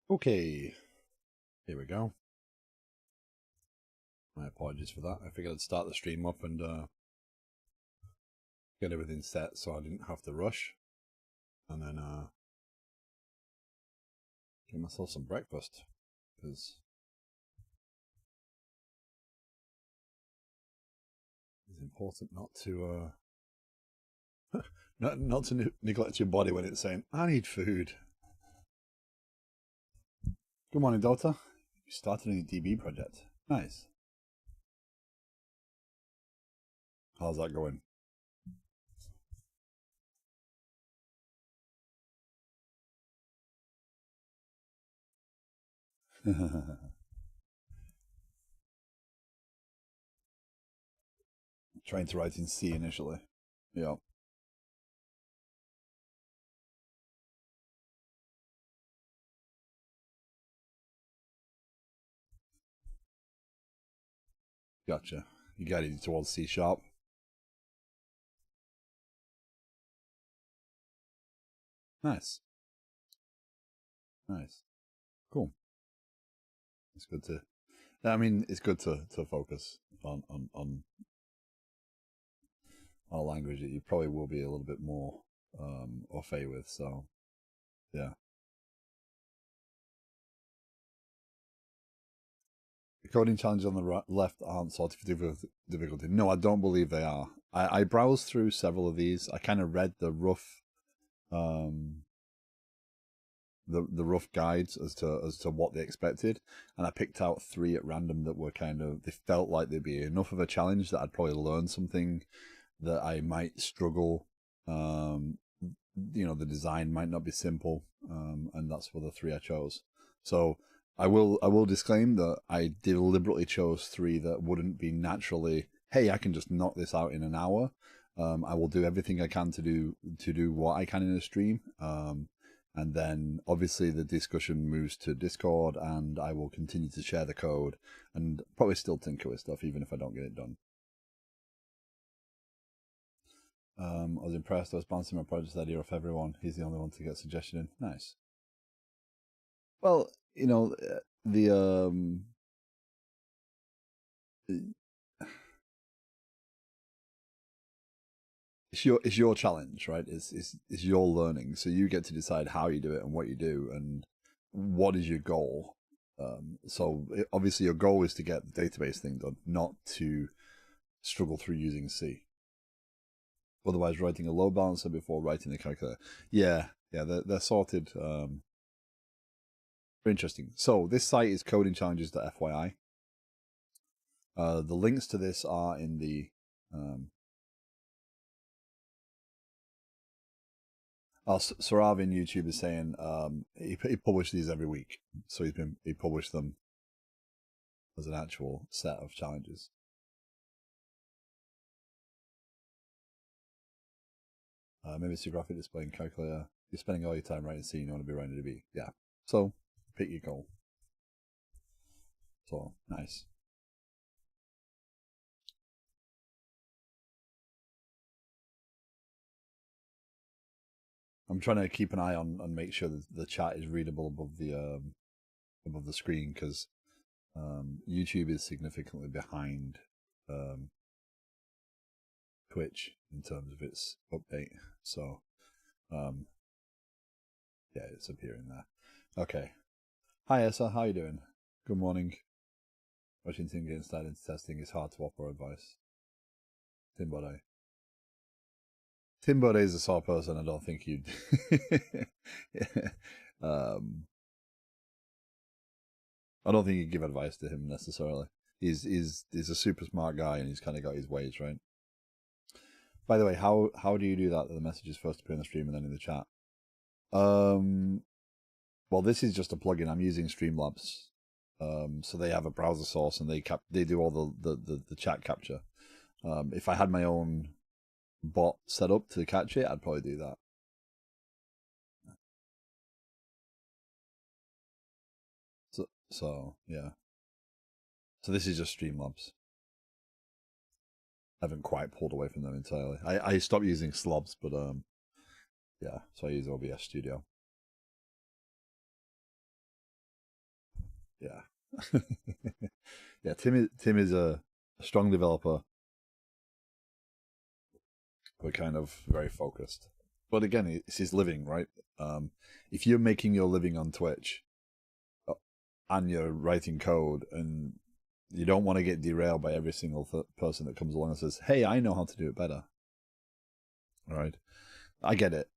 Okay, here we go. My apologies for that. I figured I'd start the stream up and get everything set so I didn't have to rush. And then give myself some breakfast, because it's important not to not to neglect your body when it's saying, I need food. Good morning, daughter. You started a new DB project. Nice. How's that going? Trying to write in C initially. Yeah. Gotcha. You got it towards C sharp. Nice. Nice. Cool. It's good to. I mean, it's good to focus on a language that you probably will be a little bit more au fait with. So, yeah. The coding challenges on the left aren't sorted for difficulty. No, I don't believe they are. I browsed through several of these. I kind of read the rough the rough guides as to what they expected, and I picked out 3 at random that were they felt like they'd be enough of a challenge that I'd probably learn something that I might struggle. The design might not be simple, and that's for the 3 I chose. So I will disclaim that I deliberately chose 3 that wouldn't be naturally, hey, I can just knock this out in an hour. I will do everything I can to do what I can in a stream. And then obviously the discussion moves to Discord, and I will continue to share the code and probably still tinker with stuff even if I don't get it done. I was impressed. I was bouncing my project idea off everyone. He's the only one to get a suggestion in. Nice. Well, the it's your challenge, right? It's your learning, so you get to decide how you do it and what you do and what is your goal. Obviously your goal is to get the database thing done, not to struggle through using C. Otherwise, writing a load balancer before writing the calculator. Yeah, they're sorted. Very interesting. So this site is codingchallenges.fyi. The links to this are in the Sarav in YouTube is saying he published these every week, so he published them as an actual set of challenges. Maybe it's your graphic display and calculator. You're spending all your time writing C, you want to be writing DB. Yeah. So pick your goal. So nice. I'm trying to keep an eye on and make sure that the chat is readable above the screen, because YouTube is significantly behind Twitch in terms of its update. So yeah, it's appearing there. Okay. Hi Essa, how you doing? Good morning. Watching Tim getting started into testing is hard to offer advice. Timbode. Timbode is a sore person. I don't think you'd. I don't think you'd give advice to him necessarily. He's a super smart guy, and he's kind of got his ways, right? By the way, how do you do that? The messages first appear in the stream and then in the chat. Well, this is just a plugin. I'm using Streamlabs, so they have a browser source and they do all the chat capture. If I had my own bot set up to catch it, I'd probably do that. So yeah. So this is just Streamlabs. I haven't quite pulled away from them entirely. I stopped using Slobs, but yeah, so I use OBS Studio. Yeah. Yeah, Tim is a strong developer, but kind of very focused. But again, it's his living, right? If you're making your living on Twitch and you're writing code, and you don't want to get derailed by every single person that comes along and says, "Hey, I know how to do it better." All right, I get it.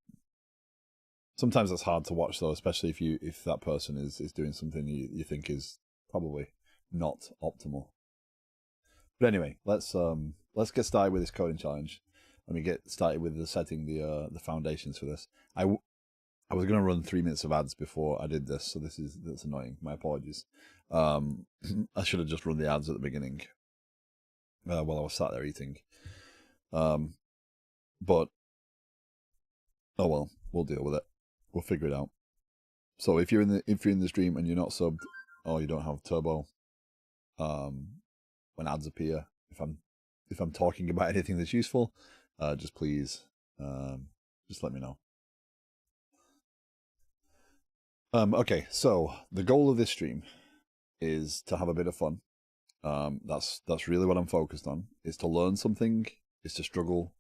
Sometimes that's hard to watch, though, especially if that person is doing something you think is probably not optimal. But anyway, let's get started with this coding challenge. Let me get started with setting the foundations for this. I was going to run 3 minutes of ads before I did this, so that's annoying. My apologies. I should have just run the ads at the beginning while I was sat there eating. But oh well, we'll deal with it. We'll figure it out. So if you're in the stream and you're not subbed, or you don't have turbo, when ads appear, if I'm talking about anything that's useful, just please just let me know. Okay, so the goal of this stream is to have a bit of fun. That's really what I'm focused on. Is to learn something, is to struggle,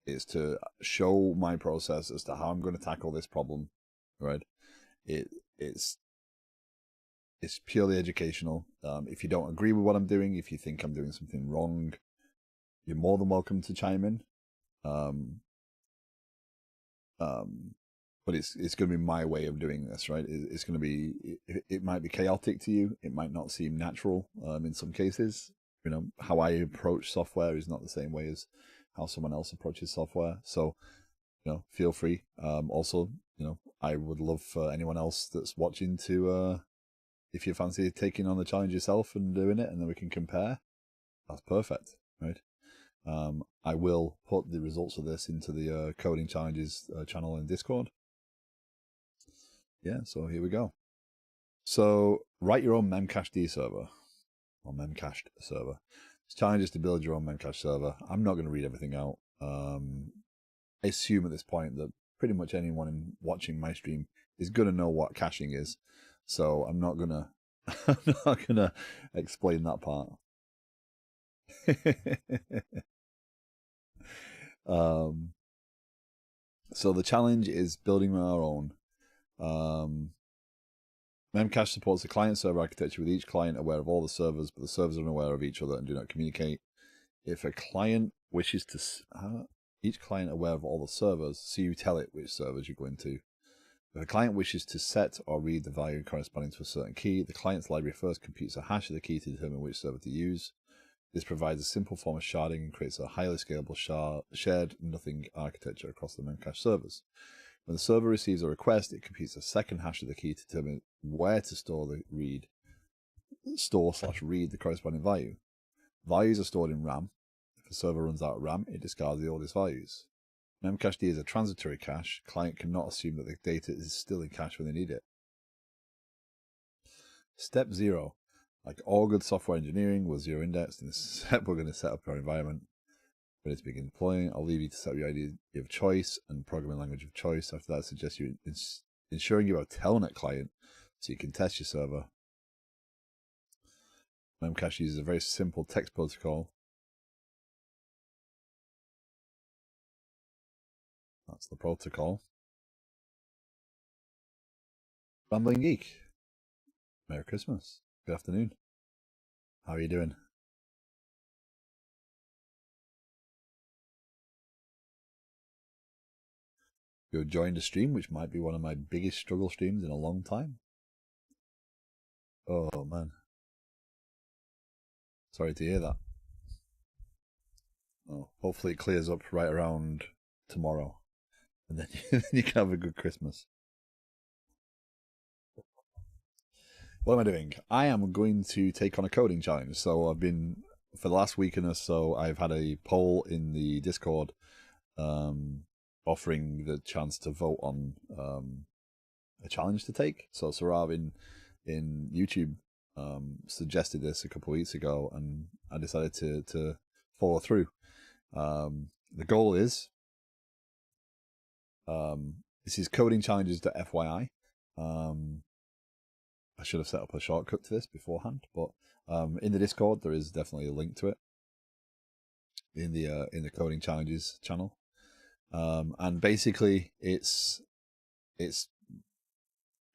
is to show my process as to how I'm going to tackle this problem. Right? It's purely educational. If you don't agree with what I'm doing, if you think I'm doing something wrong, you're more than welcome to chime in. But it's going to be my way of doing this, right? It's going to be, it might be chaotic to you. It might not seem natural in some cases. You know, how I approach software is not the same way as how someone else approaches software. So, you know, feel free. Also, you know, I would love for anyone else that's watching to, if you fancy taking on the challenge yourself and doing it, and then we can compare, that's perfect, right? I will put the results of this into the Coding Challenges channel in Discord. Yeah, so here we go. So write your own Memcached server, or Memcached server. This challenge is to build your own Memcached server. I'm not going to read everything out. I assume at this point that pretty much anyone watching my stream is going to know what caching is. So I'm not gonna I'm not gonna explain that part. So the challenge is building our own. Memcached supports the client-server architecture with each client aware of all the servers, but the servers are unaware of each other and do not communicate. If a client wishes to... each client aware of all the servers, so you tell it which servers you're going to. If a client wishes to set or read the value corresponding to a certain key, the client's library first computes a hash of the key to determine which server to use. This provides a simple form of sharding and creates a highly scalable shared nothing architecture across the Memcached servers. When the server receives a request, it computes a second hash of the key to determine where to store the read the corresponding value. Values are stored in RAM. If a server runs out of RAM, it discards the oldest values. Memcached is a transitory cache. Client cannot assume that the data is still in cache when they need it. Step 0. Like all good software engineering, we're zero indexed. In this step, we're going to set up our environment. Ready to begin deploying. I'll leave you to set up your idea of choice and programming language of choice. After that, I suggest you ensuring you have a telnet client so you can test your server. Memcached uses a very simple text protocol. That's the protocol. Rambling Geek. Merry Christmas. Good afternoon. How are you doing? You joined a stream, which might be one of my biggest struggle streams in a long time. Oh, man. Sorry to hear that. Oh, hopefully it clears up right around tomorrow. And then you can have a good Christmas. What am I doing? I am going to take on a coding challenge. So I've been, for the last week or so, I've had a poll in the Discord offering the chance to vote on a challenge to take. So Sarav in YouTube suggested this a couple of weeks ago, and I decided to follow through. The goal is this is codingchallenges.fyi. I should have set up a shortcut to this beforehand, but in the Discord there is definitely a link to it in the Coding Challenges channel, and basically it's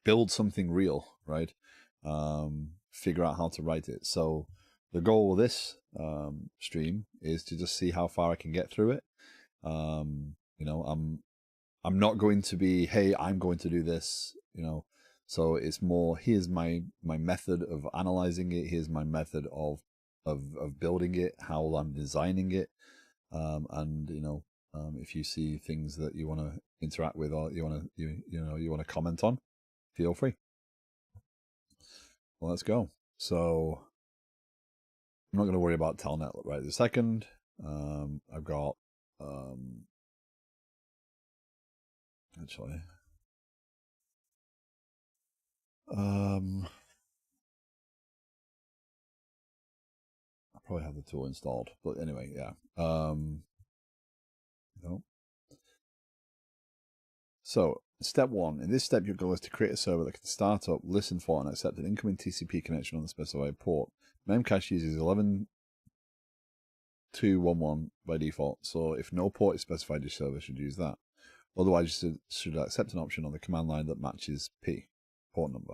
build something real, right? Figure out how to write it. So the goal of this stream is to just see how far I can get through it. You know, I'm not going to be, hey, I'm going to do this, you know. So it's more, here's my method of analyzing it. Here's my method of building it, how I'm designing it. And you know, if you see things that you want to interact with or you want to comment on, feel free. Well, let's go. So I'm not going to worry about Telnet right this second. I've got actually I probably have the tool installed, but anyway, yeah. No. So step one, in this step, your goal is to create a server that can start up, listen for, and accept an incoming TCP connection on the specified port. Memcached uses 11.2.11 by default, so if no port is specified, your server should use that. Otherwise, you should accept an option on the command line that matches P, port number.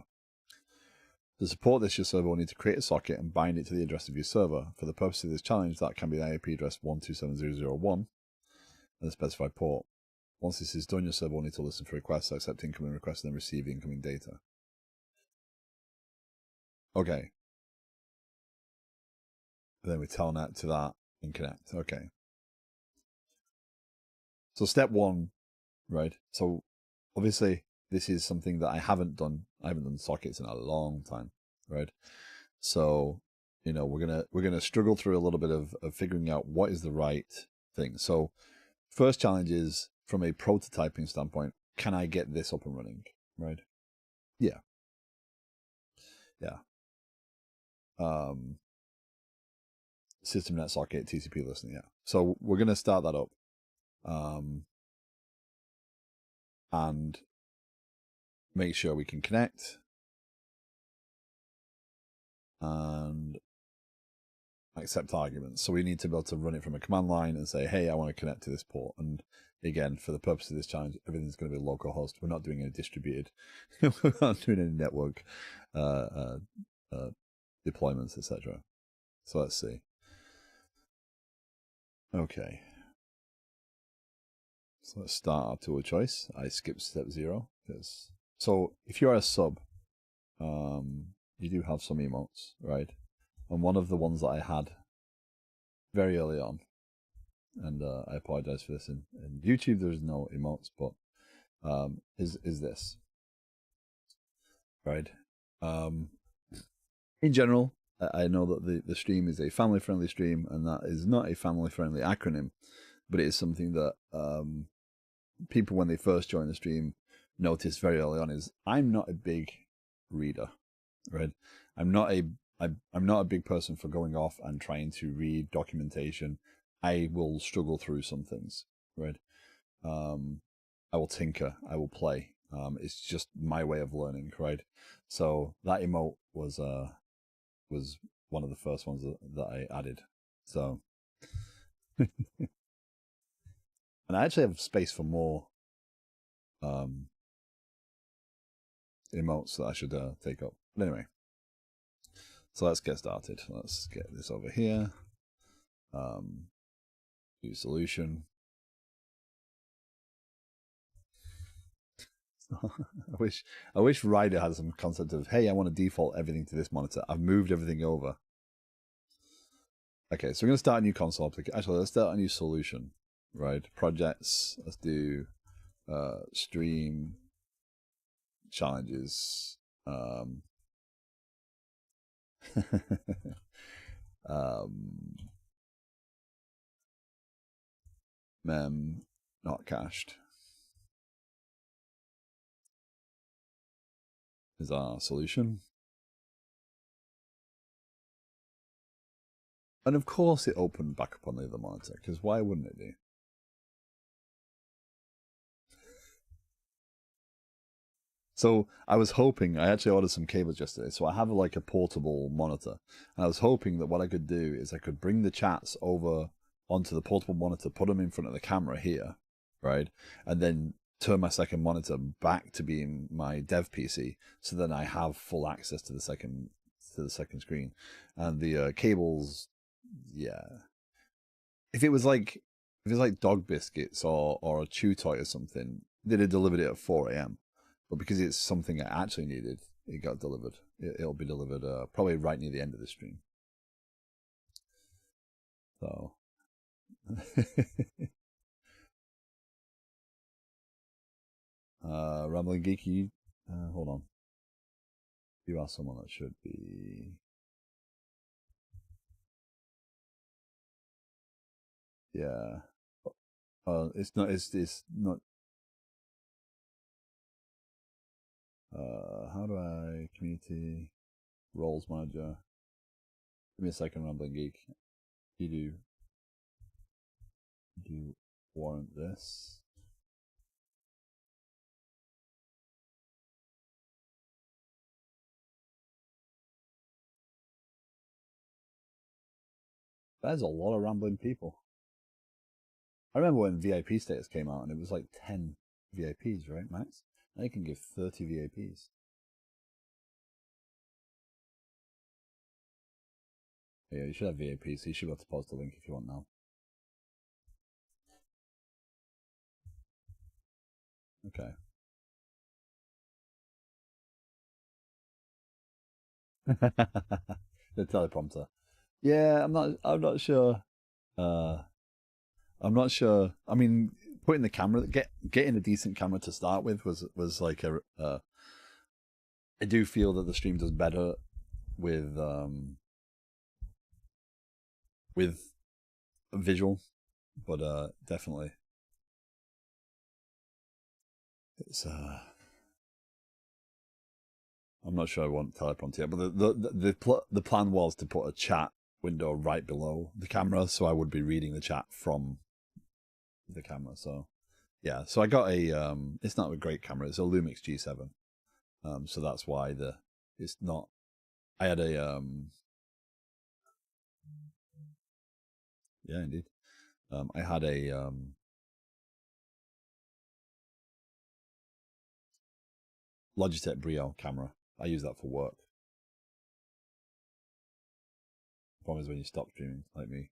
To support this, your server will need to create a socket and bind it to the address of your server. For the purpose of this challenge, that can be the IP address 127.0.0.1 and the specified port. Once this is done, your server will need to listen for requests, accept incoming requests, and then receive incoming data. Okay. And then we telnet to that and connect. Okay. So step one, right? So obviously this is something that I haven't done. I haven't done sockets in a long time, right? So, you know, we're gonna struggle through a little bit of figuring out what is the right thing. So first challenge is from a prototyping standpoint, can I get this up and running? Right? Yeah. Yeah. System net socket, TCP listening, yeah. So we're gonna start that up. And make sure we can connect and accept arguments. So we need to be able to run it from a command line and say, hey, I want to connect to this port. And again, for the purpose of this challenge, everything's going to be localhost. We're not doing any distributed, we're not doing any network deployments, etc. So let's see. Okay. So let's start our tool choice. I skipped step 0 because so if you're a sub, you do have some emotes, right? And one of the ones that I had very early on, and I apologize for this, in YouTube there's no emotes, but is this, right? In general, I know that the stream is a family-friendly stream, and that is not a family-friendly acronym, but it is something that people, when they first join the stream, notice very early on is I'm not a big reader, right? I'm not a big person for going off and trying to read documentation. I will struggle through some things, right? I will tinker, I will play. It's just my way of learning, right? So that emote was one of the first ones that I added. So, and I actually have space for more emotes that I should take up. But anyway, so let's get started. Let's get this over here. Use solution. I wish Ryder had some concept of, hey, I want to default everything to this monitor. I've moved everything over. Okay, so we're going to start a new console application. Actually, let's start a new solution, right? Projects. Let's do stream challenges. Mem not cached is our solution. And of course it opened back up on the other monitor, because why wouldn't it do? So I was hoping, I actually ordered some cables yesterday, so I have like a portable monitor, and I was hoping that what I could do is I could bring the chats over onto the portable monitor, put them in front of the camera here, right, and then turn my second monitor back to being my dev PC, so then I have full access to the second screen, and the cables, yeah. If it was like dog biscuits or a chew toy or something, they'd have delivered it at 4 a.m. But because it's something I actually needed, it got delivered. It'll be delivered probably right near the end of the stream. So, Rambling Geeky, hold on. You are someone that should be. Yeah. It's not. It's not. How do I community roles manager? Give me a second, Rambling Geek. You do warrant this? There's a lot of rambling people. I remember when VIP status came out and it was like 10 VIPs, right, Max? Now you can give 30 VIPs. Yeah, you should have VIPs, so you should be able to post the link if you want now. Okay. The teleprompter. Yeah, I'm not sure. Uh I'm not sure. I mean, putting the camera getting a decent camera to start with was like a I do feel that the stream does better with visual, but definitely it's I'm not sure I want teleprompter yet, but the plan was to put a chat window right below the camera, so I would be reading the chat from the camera. So yeah, so I got a it's not a great camera, it's a Lumix G7, so that's why it's not. I had a yeah, indeed, I had a Logitech Brio camera. I use that for work. The problem is when you stop streaming, like me.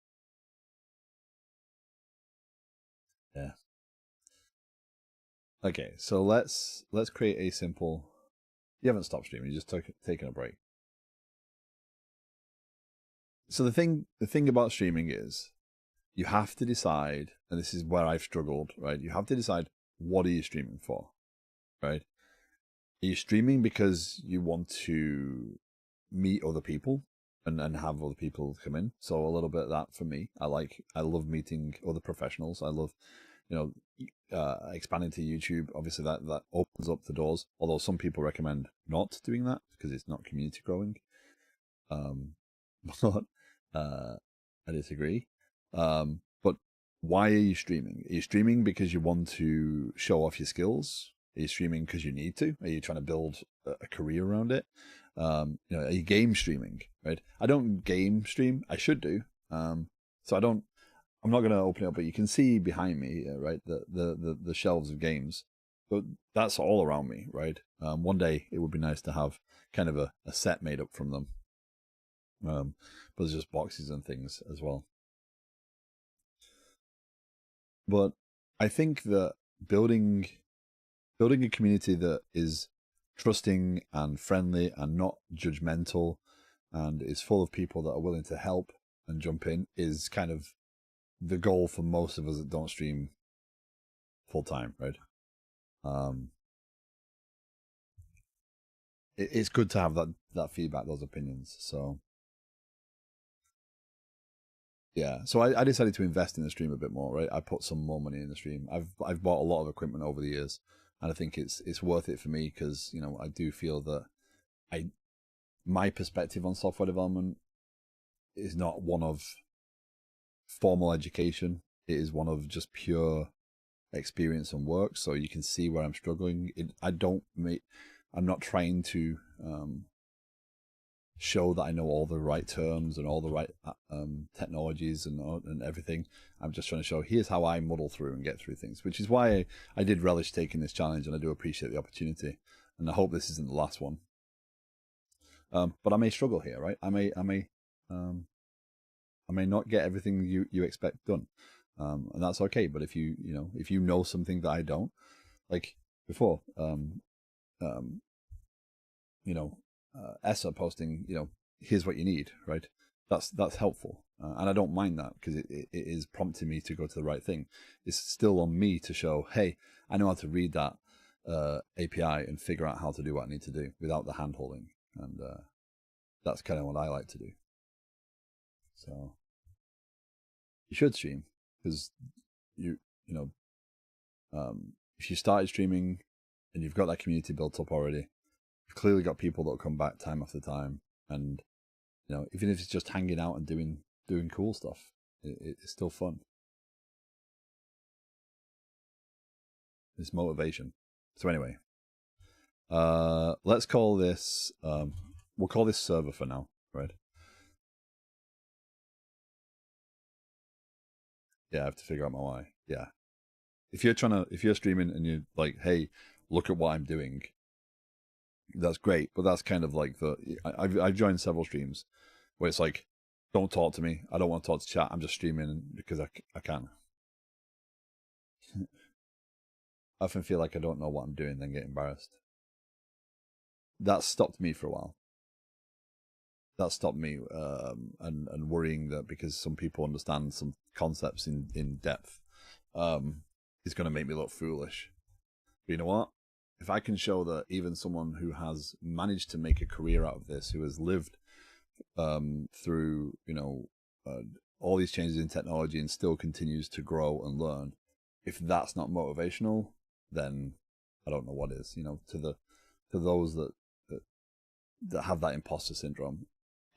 Yeah. Okay, so let's create a simple. You haven't stopped streaming. You just taken a break. So the thing about streaming is you have to decide, and this is where I've struggled, right? You have to decide, what are you streaming for, right? Are you streaming because you want to meet other people and have other people come in? So a little bit of that for me. I love meeting other professionals. I love, you know, expanding to YouTube. Obviously that opens up the doors. Although some people recommend not doing that because it's not community growing. But I disagree. But why are you streaming? Are you streaming because you want to show off your skills? Are you streaming because you need to? Are you trying to build a career around it? Are you game streaming? Right? I don't game stream. I should do. So I don't. I'm not going to open it up, but you can see behind me, right, the shelves of games. But that's all around me, right? One day it would be nice to have kind of a set made up from them. But there's just boxes and things as well. But I think that building building a community that is trusting and friendly and not judgmental and is full of people that are willing to help and jump in is kind of the goal for most of us that don't stream full time, right? Um, it's good to have that feedback, those opinions. So yeah, so I decided to invest in the stream a bit more, right? I put some more money in the stream. I've bought a lot of equipment over the years, and I think it's worth it for me because I do feel that I my perspective on software development is not one of formal education. It is one of just pure experience and work, so you can see where I'm struggling. I'm not trying to show that I know all the right terms and all the right technologies and everything. I'm just trying to show, here's how I muddle through and get through things, which is why I did relish taking this challenge, and I do appreciate the opportunity. And I hope this isn't the last one. But I may struggle here, right? I may not get everything you expect done, and that's okay. But if you know something that I don't, like before, Essa posting, here's what you need, right? That's helpful, and I don't mind that, because it is prompting me to go to the right thing. It's still on me to show, hey, I know how to read that API and figure out how to do what I need to do without the hand holding, and that's kind of what I like to do. So you should stream, because if you started streaming and you've got that community built up already, you've clearly got people that will come back time after time, and even if it's just hanging out and doing cool stuff, it's still fun. It's motivation. So anyway, let's call this we'll call this server for now, right? Yeah, I have to figure out my why. Yeah, if you're streaming and you're like, hey, look at what I'm doing, that's great. But that's kind of like I've joined several streams where it's like, don't talk to me. I don't want to talk to chat. I'm just streaming because I can. I often feel like I don't know what I'm doing, then get embarrassed. That stopped me for a while. That stopped me and worrying that because some people understand some concepts in depth, is going to make me look foolish. But you know what? If I can show that even someone who has managed to make a career out of this, who has lived through all these changes in technology and still continues to grow and learn, if that's not motivational, then I don't know what is. To those that have that imposter syndrome,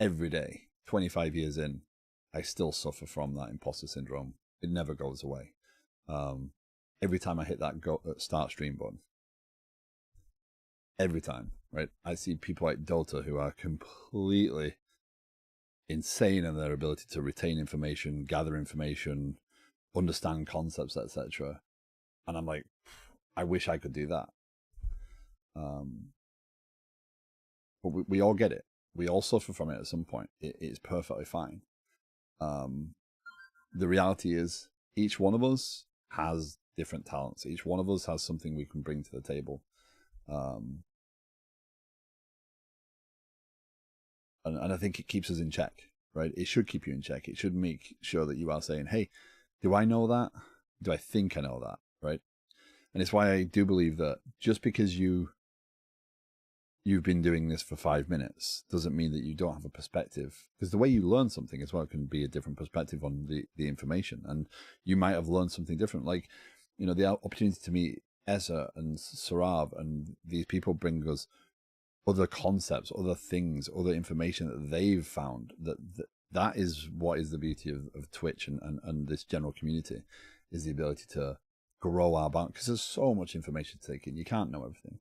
every day, 25 years in, I still suffer from that imposter syndrome. It never goes away. Every time I hit that start stream button, every time, right? I see people like Dota who are completely insane in their ability to retain information, gather information, understand concepts, etc. And I'm like, I wish I could do that. But we all get it. We all suffer from it at some point. It's perfectly fine. The reality is, each one of us has different talents. Each one of us has something we can bring to the table. And I think it keeps us in check, right? It should keep you in check. It should make sure that you are saying, hey, do I know that? Do I think I know that, right? And it's why I do believe that just because you've been doing this for 5 minutes doesn't mean that you don't have a perspective, because the way you learn something as well can be a different perspective on the information, and you might have learned something different. Like, the opportunity to meet Essa and Sarav and these people bring us other concepts, other things, other information that they've found. That is what is the beauty of Twitch and this general community, is the ability to grow our bound, because there's so much information to take in. You can't know everything.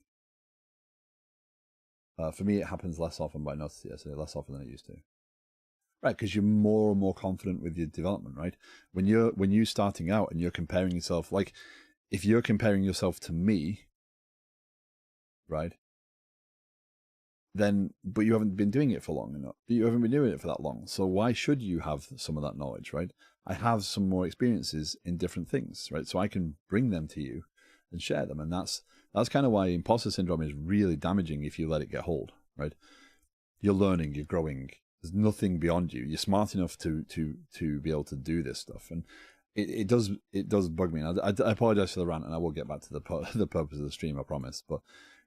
For me, it happens less often, but I noticed it yesterday, less often than it used to. Right, because you're more and more confident with your development, right? When you're starting out and you're comparing yourself, like if you're comparing yourself to me, right? But you haven't been doing it for long enough. You haven't been doing it for that long. So why should you have some of that knowledge, right? I have some more experiences in different things, right? So I can bring them to you and share them. And that's kind of why imposter syndrome is really damaging if you let it get hold, right? You're learning, you're growing. There's nothing beyond you. You're smart enough to be able to do this stuff. And it does bug me. And I apologize for the rant, and I will get back to the purpose of the stream, I promise. But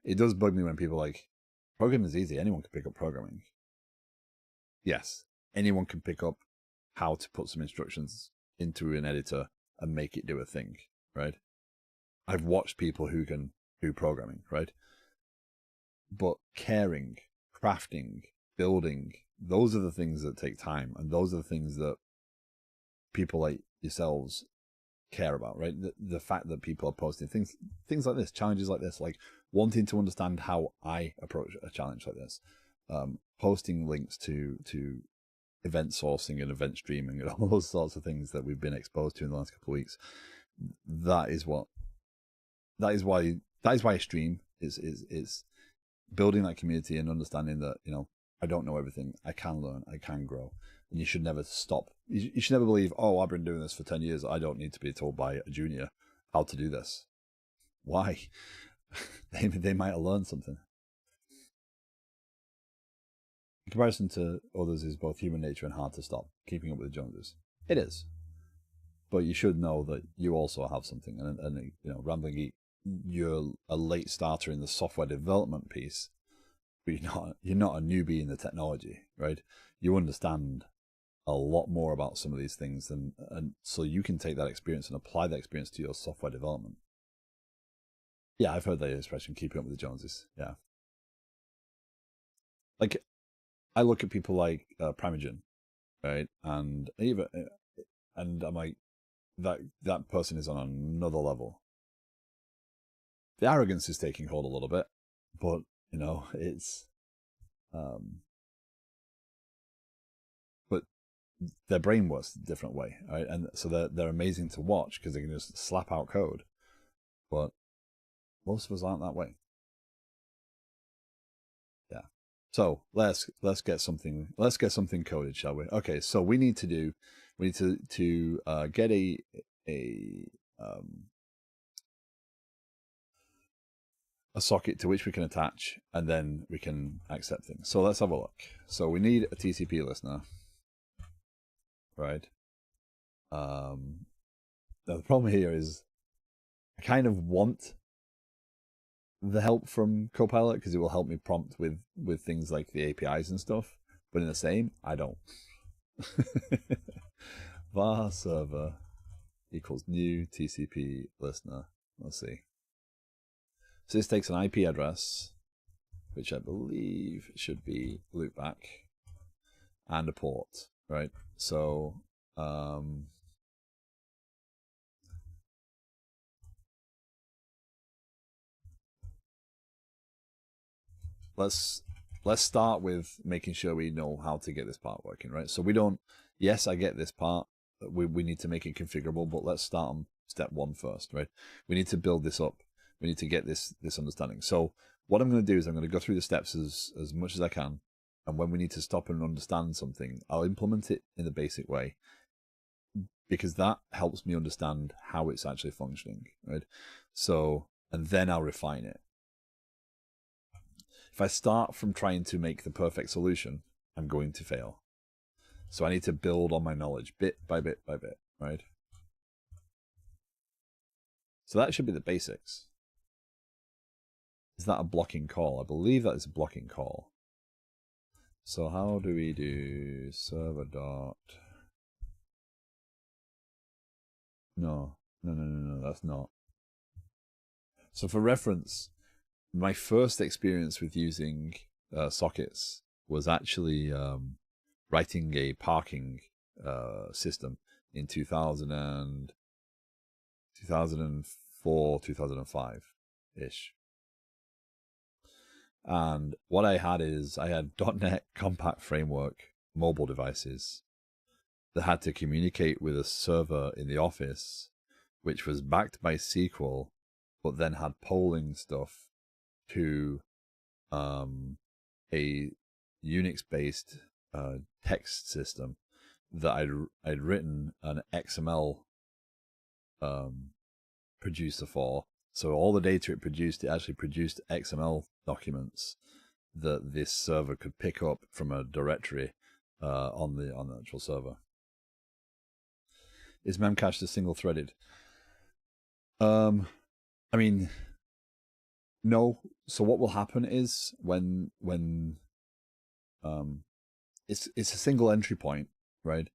it does bug me when people are like, programming is easy. Anyone can pick up programming. Yes, anyone can pick up how to put some instructions into an editor and make it do a thing, right? I've watched people who can do programming, right? But caring, crafting, building, those are the things that take time. And those are the things that people like yourselves care about, right? The fact that people are posting things like this, challenges like this, like wanting to understand how I approach a challenge like this, posting links to event sourcing and event streaming and all those sorts of things that we've been exposed to in the last couple of weeks. That is why I stream is building that community and understanding that, you know, I don't know everything. I can learn. I can grow. And you should never stop. You should never believe, oh, I've been doing this for 10 years. I don't need to be told by a junior how to do this. Why? they might have learned something. In comparison to others is both human nature and hard to stop. Keeping up with the Joneses. It is. But you should know that you also have something. And you know, Rambling Geek, you're a late starter in the software development piece, but you're not a newbie in the technology, right? You understand a lot more about some of these things, and so you can take that experience and apply that experience to your software development. Yeah, I've heard that expression, keeping up with the Joneses. Yeah. Like, I look at people like Primogen, right? And I'm like, that person is on another level. The arrogance is taking hold a little bit, but, you know, it's, but their brain works a different way, right? And so they're amazing to watch because they can just slap out code, but most of us aren't that way. Yeah. So let's get something coded, shall we? Okay. So we need to get a socket to which we can attach, and then we can accept things. So let's have a look. So we need a TCP listener, right? Now the problem here is I kind of want the help from Copilot because it will help me prompt with things like the APIs and stuff. But in the same, I don't. var server equals new TCP listener. Let's see. So this takes an IP address, which I believe should be loopback, and a port, right? So let's start with making sure we know how to get this part working, right? So we don't, yes, I get this part. We need to make it configurable, but let's start on step 1 first, right? We need to build this up. We need to get this understanding. So what I'm going to do is I'm going to go through the steps as much as I can. And when we need to stop and understand something, I'll implement it in the basic way, because that helps me understand how it's actually functioning, right? So, and then I'll refine it. If I start from trying to make the perfect solution, I'm going to fail. So I need to build on my knowledge bit by bit by bit, right? So that should be the basics. Is that a blocking call? I believe that is a blocking call. So how do we do server dot? No, that's not. So for reference, my first experience with using sockets was actually writing a parking system in 2004, 2005-ish. And what I had is I had .NET Compact Framework mobile devices that had to communicate with a server in the office, which was backed by SQL, but then had polling stuff to a Unix-based text system that I'd written an XML producer for. So all the data it actually produced XML documents that this server could pick up from a directory on the actual server. Is Memcached a single-threaded? I mean, no. So what will happen is when it's a single entry point, right?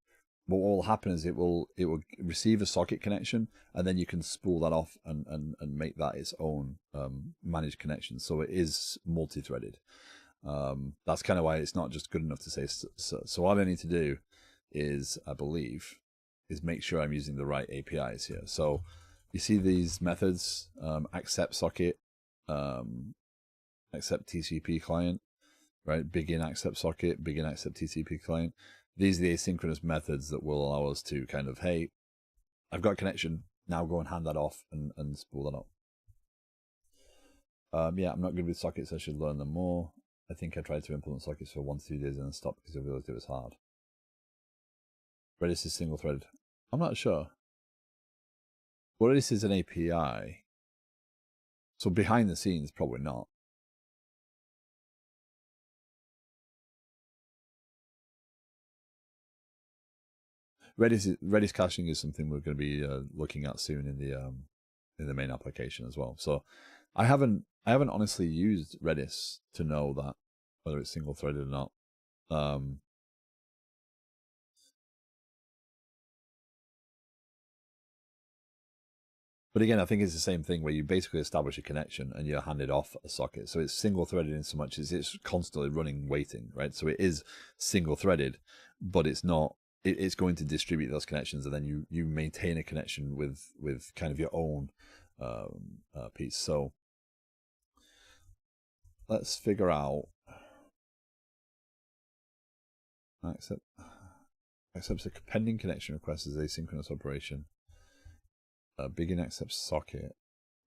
But what will happen is it will receive a socket connection, and then you can spool that off and make that its own managed connection. So it is multi-threaded. That's kind of why it's not just good enough to say so. So what I need to do is, I believe, is make sure I'm using the right APIs here. So you see these methods, accept socket, accept TCP client, right? Begin accept socket, begin accept TCP client. These are the asynchronous methods that will allow us to kind of, hey, I've got a connection, now go and hand that off and spool that up. Yeah, I'm not good with sockets, I should learn them more. I think I tried to implement sockets for 1 to 2 days and then stopped because I realized it was hard. Redis is single threaded. I'm not sure. Well, Redis is an API. So behind the scenes, probably not. Redis caching is something we're going to be looking at soon in the main application as well. So I haven't honestly used Redis to know that whether it's single threaded or not. But again, I think it's the same thing where you basically establish a connection and you're handed off a socket. So it's single threaded in so much as it's constantly running waiting, right? So it is single threaded, but it's not. It's going to distribute those connections, and then you maintain a connection with kind of your own piece. So let's figure out accepts a pending connection request as asynchronous operation. Begin accepts socket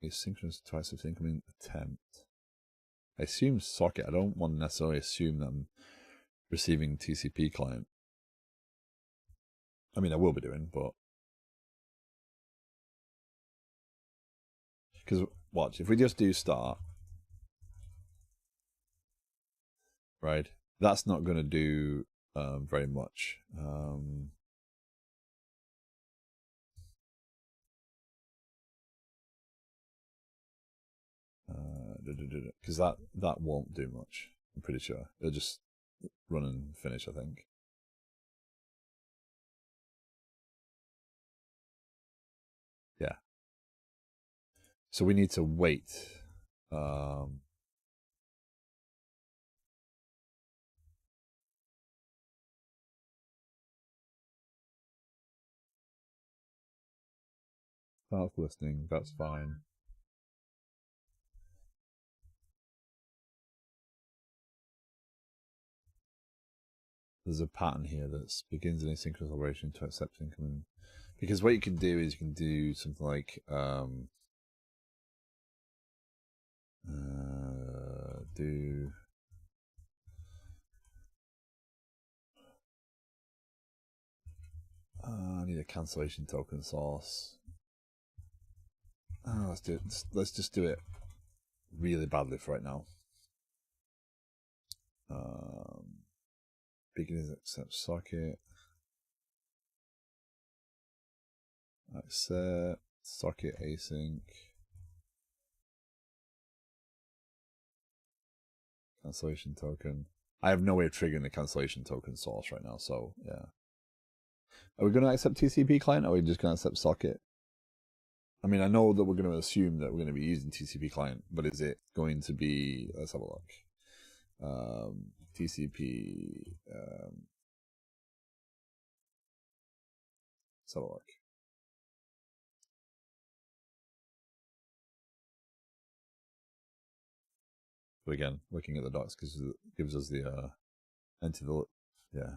asynchronous twice of incoming attempt. I assume socket. I don't want to necessarily assume that I'm receiving TCP client. I mean, I will be doing, but because watch, if we just do start, right, that's not going to do very much. Because that won't do much. I'm pretty sure it'll just run and finish. I think. Yeah. So we need to wait. Path listening. That's fine. There's a pattern here that begins an asynchronous operation to accept incoming. Because what you can do is you can do something like do I need a cancellation token source. Let's do it. Let's just do it really badly for right now. Beginning accept socket. Accept socket async. Cancellation token. I have no way of triggering the cancellation token source right now, so yeah. Are we going to accept TCP client or are we just going to accept socket? I mean, I know that we're going to assume that we're going to be using TCP client, but is it going to be, let's have a look. TCP, let's have a look. But again, looking at the docs gives us the enter the, yeah.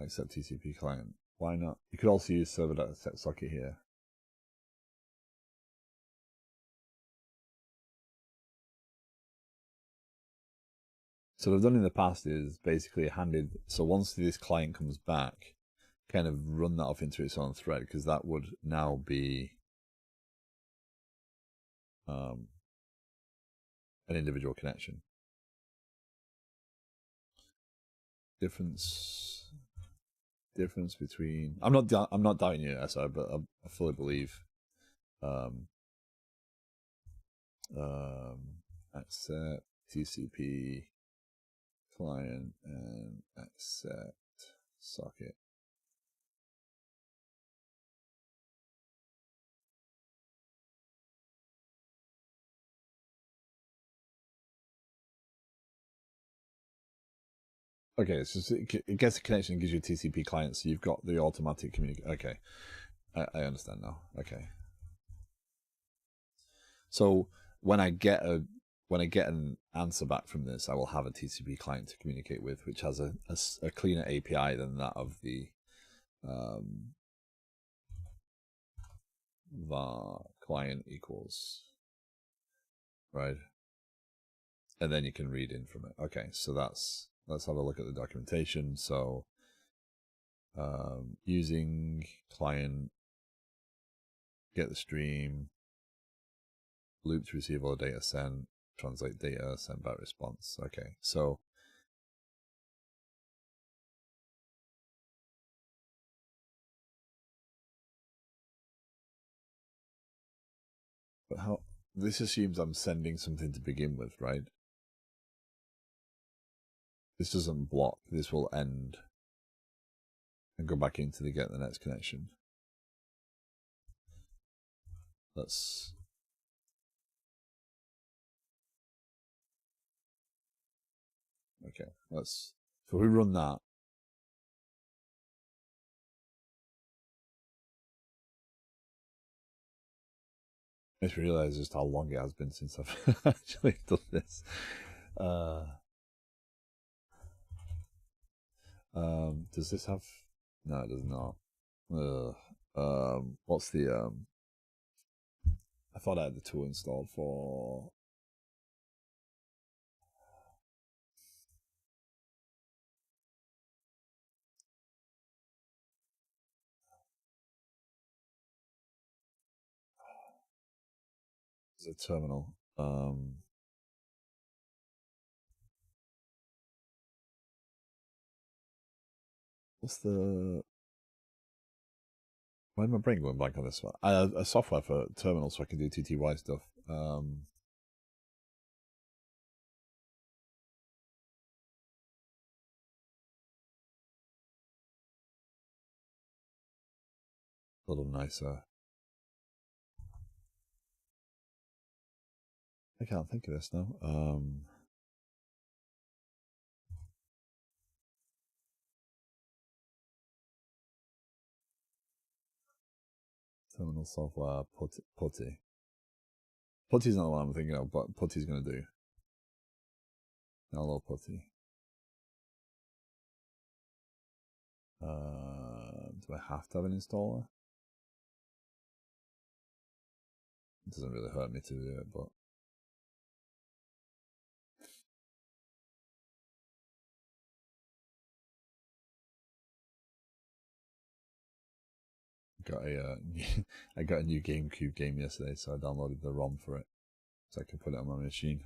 Accept TCP client. Why not? You could also use server.accept socket here. So what I've done in the past is basically handed, so once this client comes back, kind of run that off into its own thread, because that would now be an individual connection. Difference between, I'm not doubting you, SR, but I fully believe accept TCP client and accept socket. Okay, it's just it gets a connection and gives you a TCP client, so you've got the automatic communication. Okay, I understand now. Okay, so when I get an answer back from this, I will have a TCP client to communicate with, which has a cleaner API than that of the var client equals, right? And then you can read in from it. Okay, so let's have a look at the documentation. So using client, get the stream, loop to receive all data sent, translate data, send back response. Okay, so but how this assumes I'm sending something to begin with, right? This doesn't block. This will end and go back into the get the next connection. Let's okay. Let's so we run that. I just realised just how long it has been since I've actually done this. Does this have? No, it does not. What's the I thought I had the tool installed for. It's a terminal. What's the? Why am I brain going blank on this one? I have a software for terminal so I can do TTY stuff. A little nicer. I can't think of this now. Terminal software, putty. Putty's not the one I'm thinking of, but putty's going to do. Hello, putty. Do I have to have an installer? It doesn't really hurt me to do it, but got a I got a new GameCube game yesterday, so I downloaded the ROM for it, so I can put it on my machine.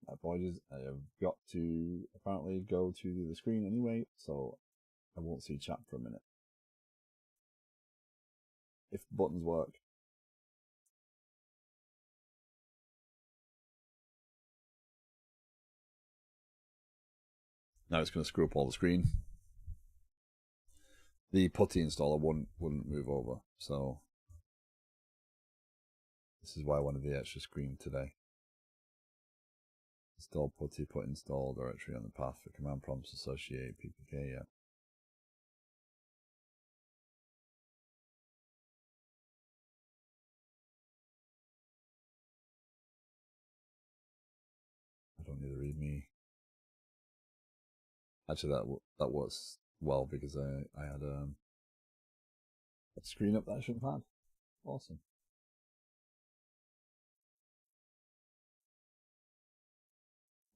Apologies, I have got to apparently go to the screen anyway, so I won't see chat for a minute. If buttons work. Now it's going to screw up all the screen. The putty installer wouldn't move over, so this is why I wanted the extra screen today. Install putty, put install directory on the path for command prompts, associate ppk, yeah. I don't need the readme. Actually, that works well because I had a screen up that I shouldn't have had. Awesome.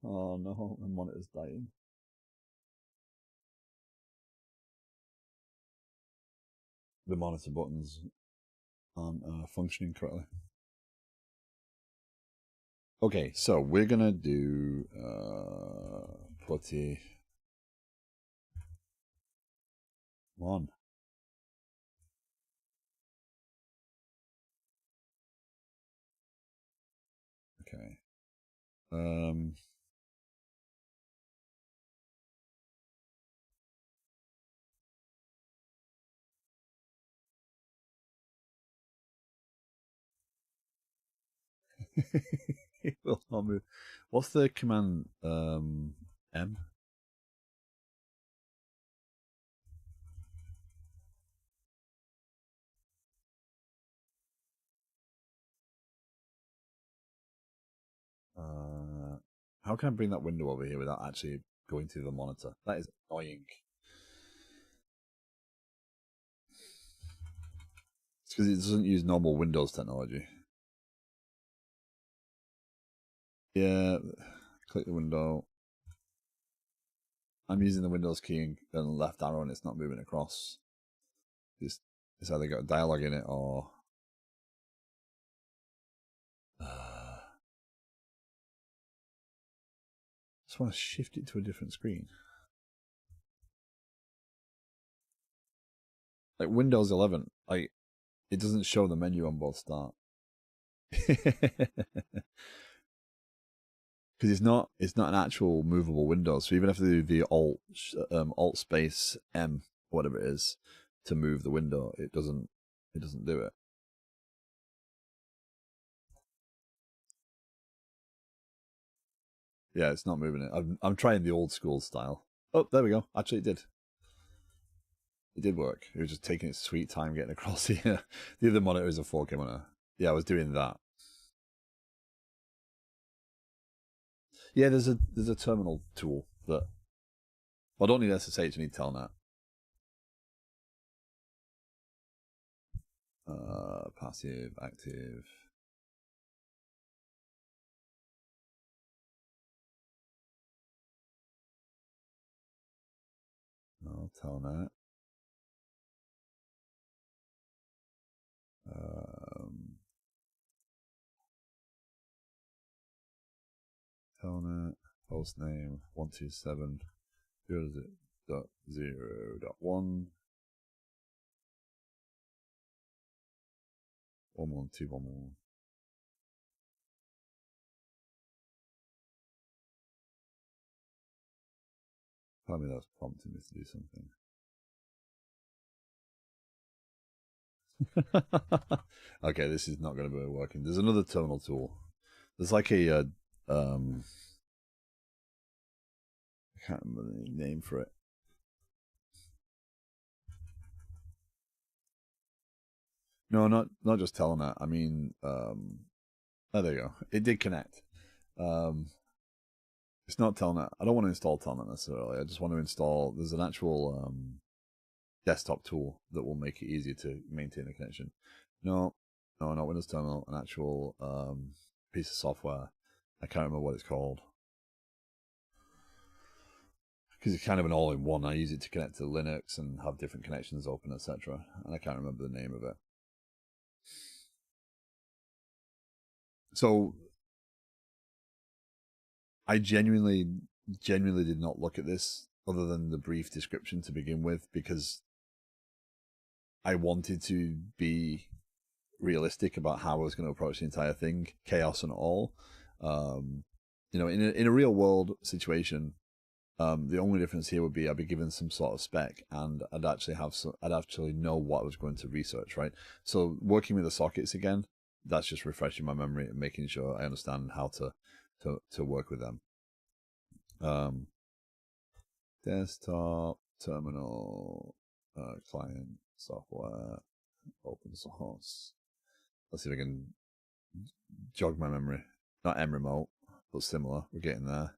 Oh no, my monitor's dying. The monitor buttons aren't functioning correctly. Okay, so we're gonna do putty one. Okay. It will not move. What's the command? M? How can I bring that window over here without actually going through the monitor? That is annoying. It's because it doesn't use normal Windows technology. Yeah, click the window. I'm using the Windows key and then left arrow and it's not moving across. It's either got a dialogue in it or... just want to shift it to a different screen. Like Windows 11, like it doesn't show the menu on both start. Because it's not an actual movable window. So even if you do the alt space M, whatever it is, to move the window, it doesn't do it. Yeah, it's not moving it. I'm trying the old school style. Oh, there we go. Actually, it did. It did work. It was just taking its sweet time getting across here. The other monitor is a 4K monitor. Yeah, I was doing that. Yeah, there's a terminal tool that... I don't need SSH, I need Telnet. Passive, active. No, Telnet. Telnet, hostname 127. Where is it? .0.1. 11211. Tell me that's prompting me to do something. Okay, this is not going to be working. There's another terminal tool. There's like a I can't remember the name for it. No, not just Telnet. I mean, oh, there you go. It did connect. It's not Telnet. I don't want to install Telnet necessarily. I just want to install. There's an actual desktop tool that will make it easier to maintain a connection. No, not Windows Terminal. An actual piece of software. I can't remember what it's called because it's kind of an all-in-one. I use it to connect to Linux and have different connections open, etc. And I can't remember the name of it. So I genuinely did not look at this other than the brief description to begin with because I wanted to be realistic about how I was going to approach the entire thing, chaos and all. You know, in a real world situation, the only difference here would be I'd be given some sort of spec, and I'd actually know what I was going to research, right? So working with the sockets again, that's just refreshing my memory and making sure I understand how to work with them. Desktop, terminal, client, software, open source. Let's see if I can jog my memory. Not M remote, but similar. We're getting there.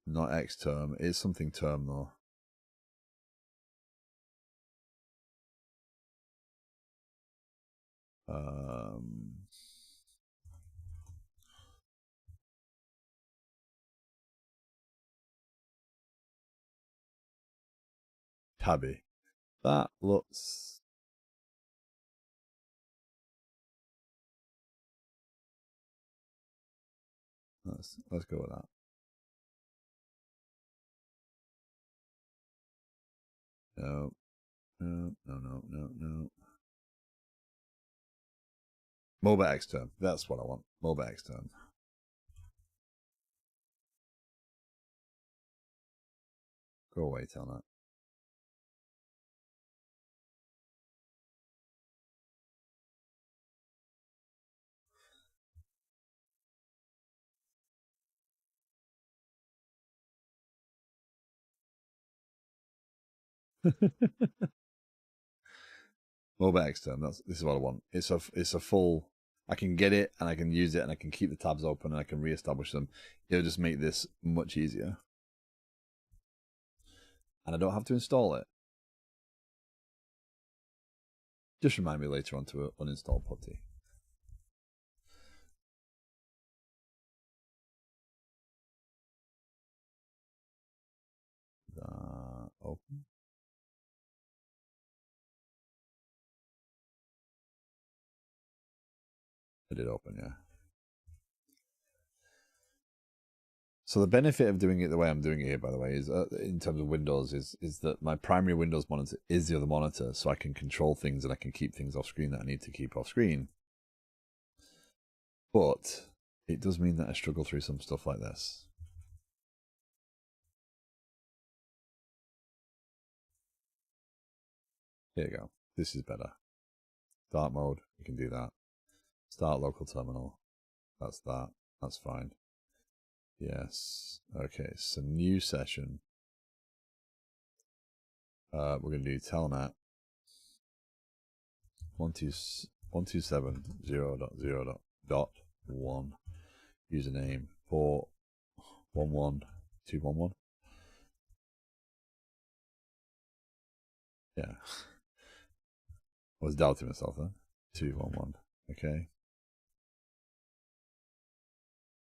Not X term. It is something term though. Tabby. That looks... Let's go with that. No. MOBA X term. That's what I want. MOBA X term. Go away, Telnet. Mobile extern. This is what I want. It's a full. I can get it and I can use it and I can keep the tabs open and I can reestablish them. It'll just make this much easier. And I don't have to install it. Just remind me later on to uninstall Putty. Open. I did open, yeah. So the benefit of doing it the way I'm doing it here, by the way, is in terms of Windows, is that my primary Windows monitor is the other monitor, so I can control things and I can keep things off screen that I need to keep off screen. But it does mean that I struggle through some stuff like this. Here you go. This is better. Dark mode, we can do that. Start local terminal. That's that. That's fine. Yes. Okay, so new session. We're going to do telnet 127.0.0.1 username 411211. Yeah. I was doubting myself then. 211. Okay.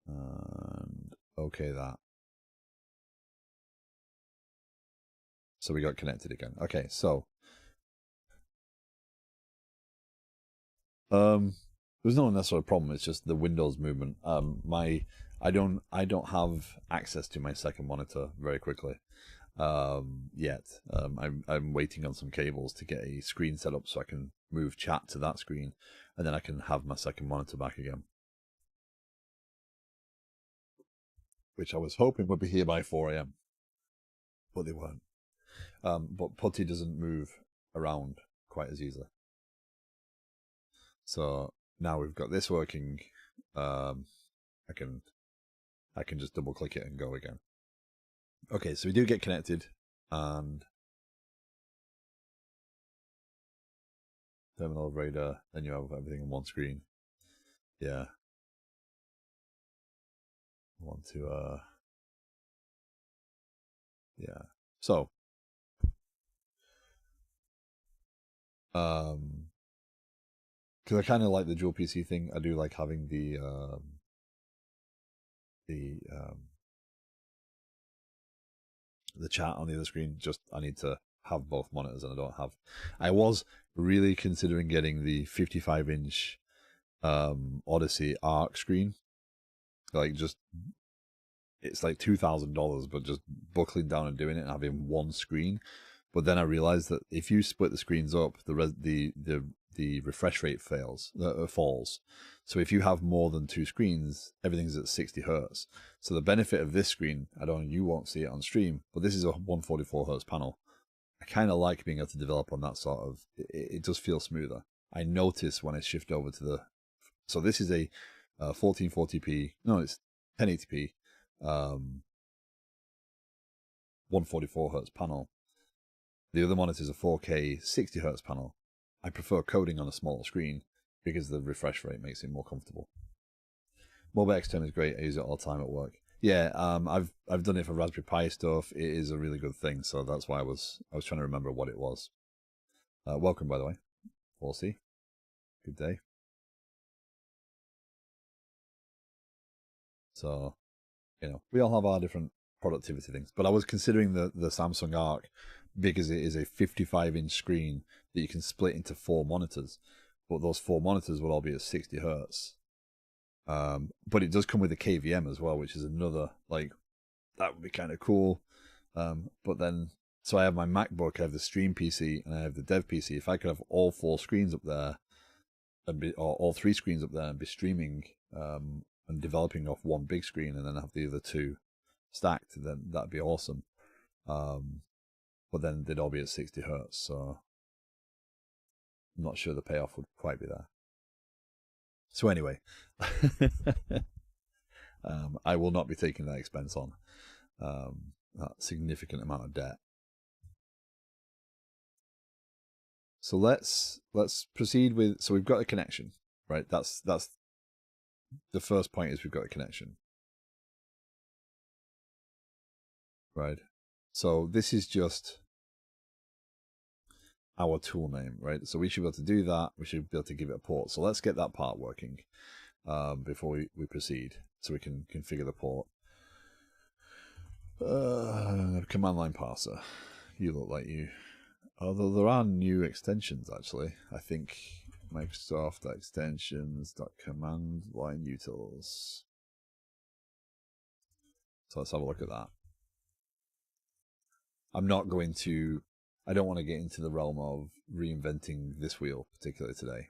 And okay that. So we got connected again. Okay, so there's no necessary problem. It's just the Windows movement. I don't have access to my second monitor very quickly yet. I'm waiting on some cables to get a screen set up so I can move chat to that screen, and then I can have my second monitor back again, which I was hoping would be here by 4 a.m. but they weren't. But Putty doesn't move around quite as easily. So now we've got this working. I can just double click it and go again. Okay, so we do get connected, and terminal radar, then you have everything on one screen. Yeah. I want to yeah. So because I kind of like the dual PC thing. I do like having the chat on the other screen. Just I need to have both monitors, and I don't have. I was really considering getting the 55-inch Odyssey Arc screen. Like just it's like $2,000, but just buckling down and doing it and having one screen. But then I realized that if you split the screens up, the refresh rate falls. So if you have more than two screens, everything's at 60 hertz. So the benefit of this screen, I don't know, you won't see it on stream, but this is a 144 hertz panel. I kind of like being able to develop on that sort of. It does feel smoother. I notice when I shift over to the. So this is a 1440p. No, it's 1080p. 144 hertz panel. The other monitor is a 4K 60 hertz panel. I prefer coding on a smaller screen because the refresh rate makes it more comfortable. Mobile extern is great. I use it all the time at work. Yeah, I've done it for Raspberry Pi stuff. It is a really good thing, so that's why I was trying to remember what it was. Welcome, by the way. We'll see. Good day. So, we all have our different productivity things. But I was considering the Samsung Arc because it is a 55-inch screen that you can split into 4 monitors. But those 4 monitors will all be at 60 hertz. But it does come with a KVM as well, which is another, like, that would be kind of cool. But then, so I have my MacBook, I have the stream PC, and I have the dev PC. If I could have all 4 screens up there, or all 3 screens up there and be streaming and developing off one big screen and then have the other 2 stacked, then that'd be awesome. But then they'd all be at 60 hertz, so I'm not sure the payoff would quite be there. So anyway, I will not be taking that expense on, that significant amount of debt. So let's proceed with. So we've got a connection, right? That's the first point is we've got a connection, right? So this is just our tool name, right? So we should be able to do that. We should be able to give it a port. So let's get that part working before we proceed, so we can configure the port. Command line parser. You look like you. Although there are new extensions, actually. I think Microsoft extensions.command line utils. So let's have a look at that. I'm not going to. I don't want to get into the realm of reinventing this wheel, particularly today.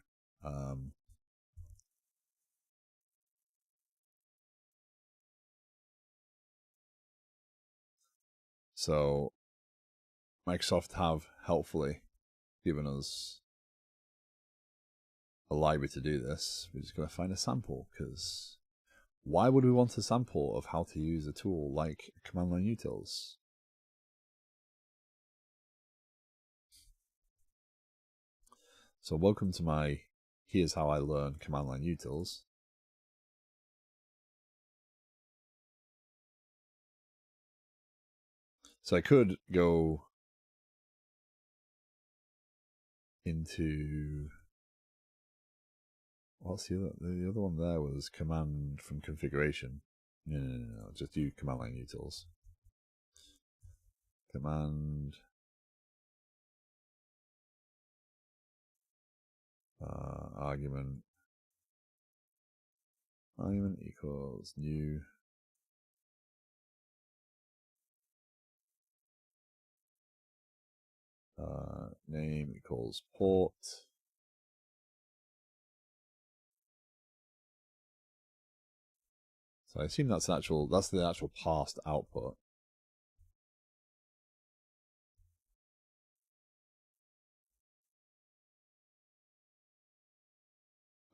So Microsoft have helpfully given us a library to do this. We're just going to find a sample, because why would we want a sample of how to use a tool like command line utils? So welcome to my here's how I learn command line utils. So I could go into, what's the other one there was command from configuration. No, just do command line utils. Command argument equals new name equals port. So I assume that's the actual parsed output.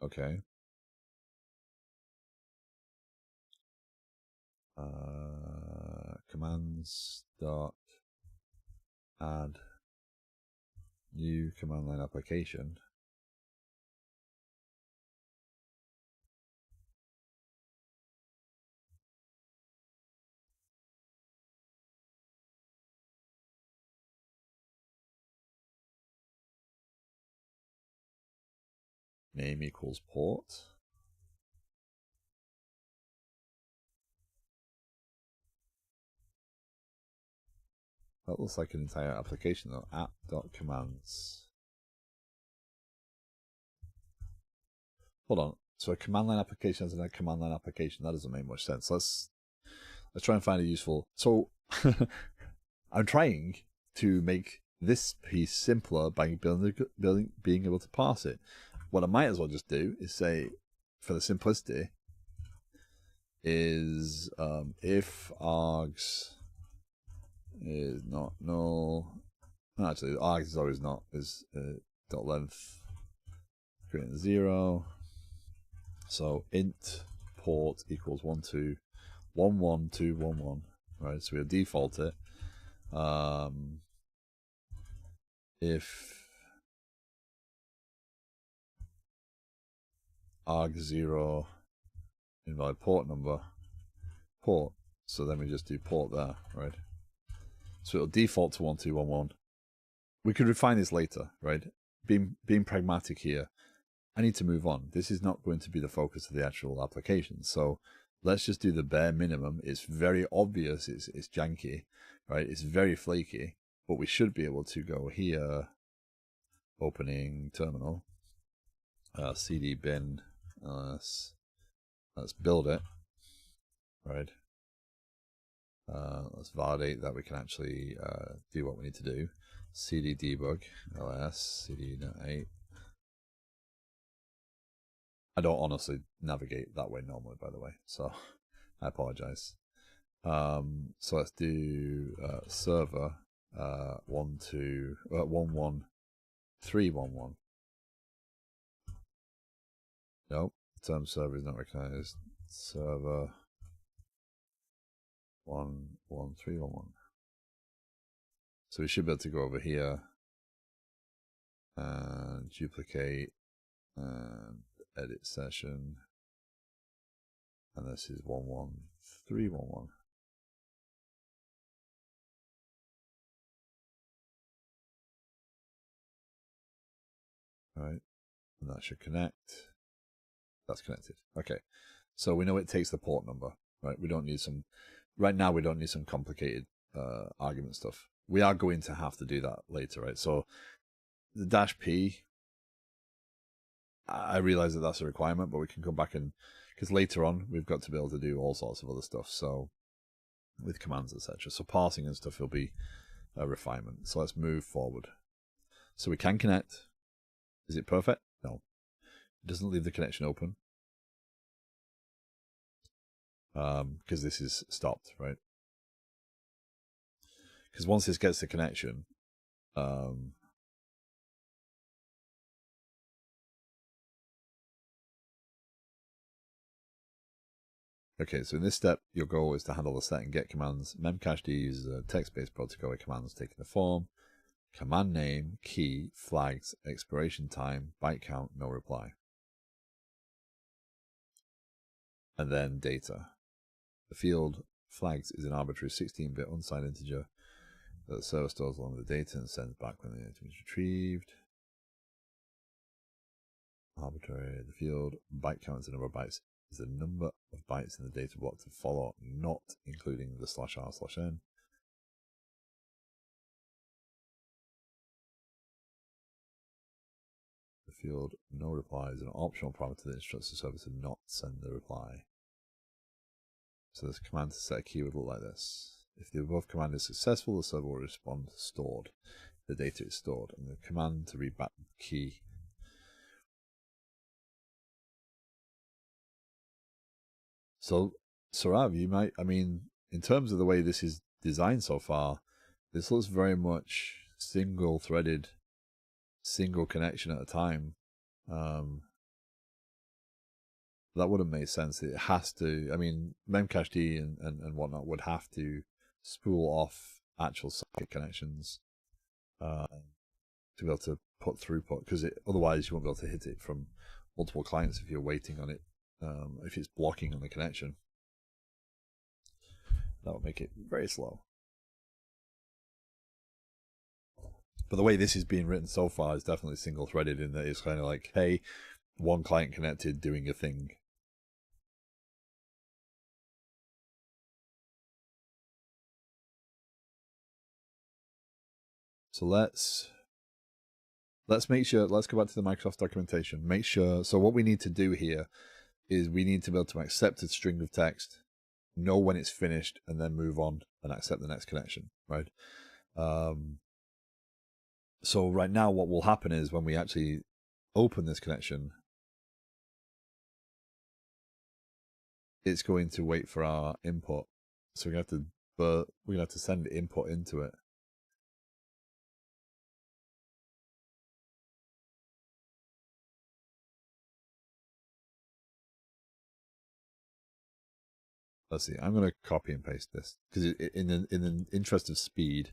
Okay. Commands dot add new command line application. Name equals port. That looks like an entire application though. App.commands. Hold on. So a command line application is a command line application. That doesn't make much sense. Let's try and find a useful. So I'm trying to make this piece simpler by being able to parse it. What I might as well just do is say, for the simplicity, is if args is not null. No, actually, args is always not. Is dot length greater than 0. So int port equals 1211211. Right. So we'll default it. If arg0 invalid port number port, so then we just do port there, right? So it'll default to 1211. We could refine this later, right? Being pragmatic here, I need to move on. This is not going to be the focus of the actual application, so let's just do the bare minimum. It's very obvious, it's janky, right? It's very flaky, but we should be able to go here, opening terminal, cd bin, let's build it, right? Let's validate that we can actually do what we need to do. cd debug ls cd.8. I don't honestly navigate that way normally, by the way, so I apologize. So let's do server 11311. Nope, term server is not recognized. Server 11311. So we should be able to go over here and duplicate and edit session, and this is 11311. Right, and that should connect. That's connected. Okay, so we know it takes the port number. Right, we don't need some. Right now, we don't need some complicated argument stuff. We are going to have to do that later, right? So the -p, I realize that that's a requirement, but we can come back and, because later on we've got to be able to do all sorts of other stuff. So with commands, etc. So parsing and stuff will be a refinement. So let's move forward. So we can connect. Is it perfect? No. It doesn't leave the connection open because this is stopped, right? Because once this gets the connection, okay, so in this step, your goal is to handle the set and get commands. Memcached uses a text-based protocol with commands taking the form, command name, key, flags, expiration time, byte count, no reply. And then data. The field flags is an arbitrary 16-bit unsigned integer that the server stores along with the data and sends back when the data is retrieved. Arbitrary. The field byte count is the number of bytes. Is the number of bytes in the data block to follow, not including the /r/n. The field no reply is an optional parameter that instructs the server to not send the reply. So this command to set a key would look like this. If the above command is successful, the server will respond stored. The data is stored, and the command to read back the key. So, Sarav, you might, I mean, in terms of the way this is designed so far, this looks very much single-threaded, single connection at a time. That wouldn't make sense. It has to, I mean, Memcached and whatnot would have to spool off actual socket connections to be able to put throughput, because otherwise you won't be able to hit it from multiple clients if you're waiting on it. If it's blocking on the connection, that would make it very slow. But the way this is being written so far is definitely single-threaded in that it's kind of like, hey, one client connected doing a thing. So let's make sure, let's go back to the Microsoft documentation. Make sure, so what we need to do here is we need to be able to accept a string of text, know when it's finished, and then move on and accept the next connection, right? So right now what will happen is when we actually open this connection, it's going to wait for our input. So we're going to have to send input into it. Let's see. I'm going to copy and paste this because in the interest of speed,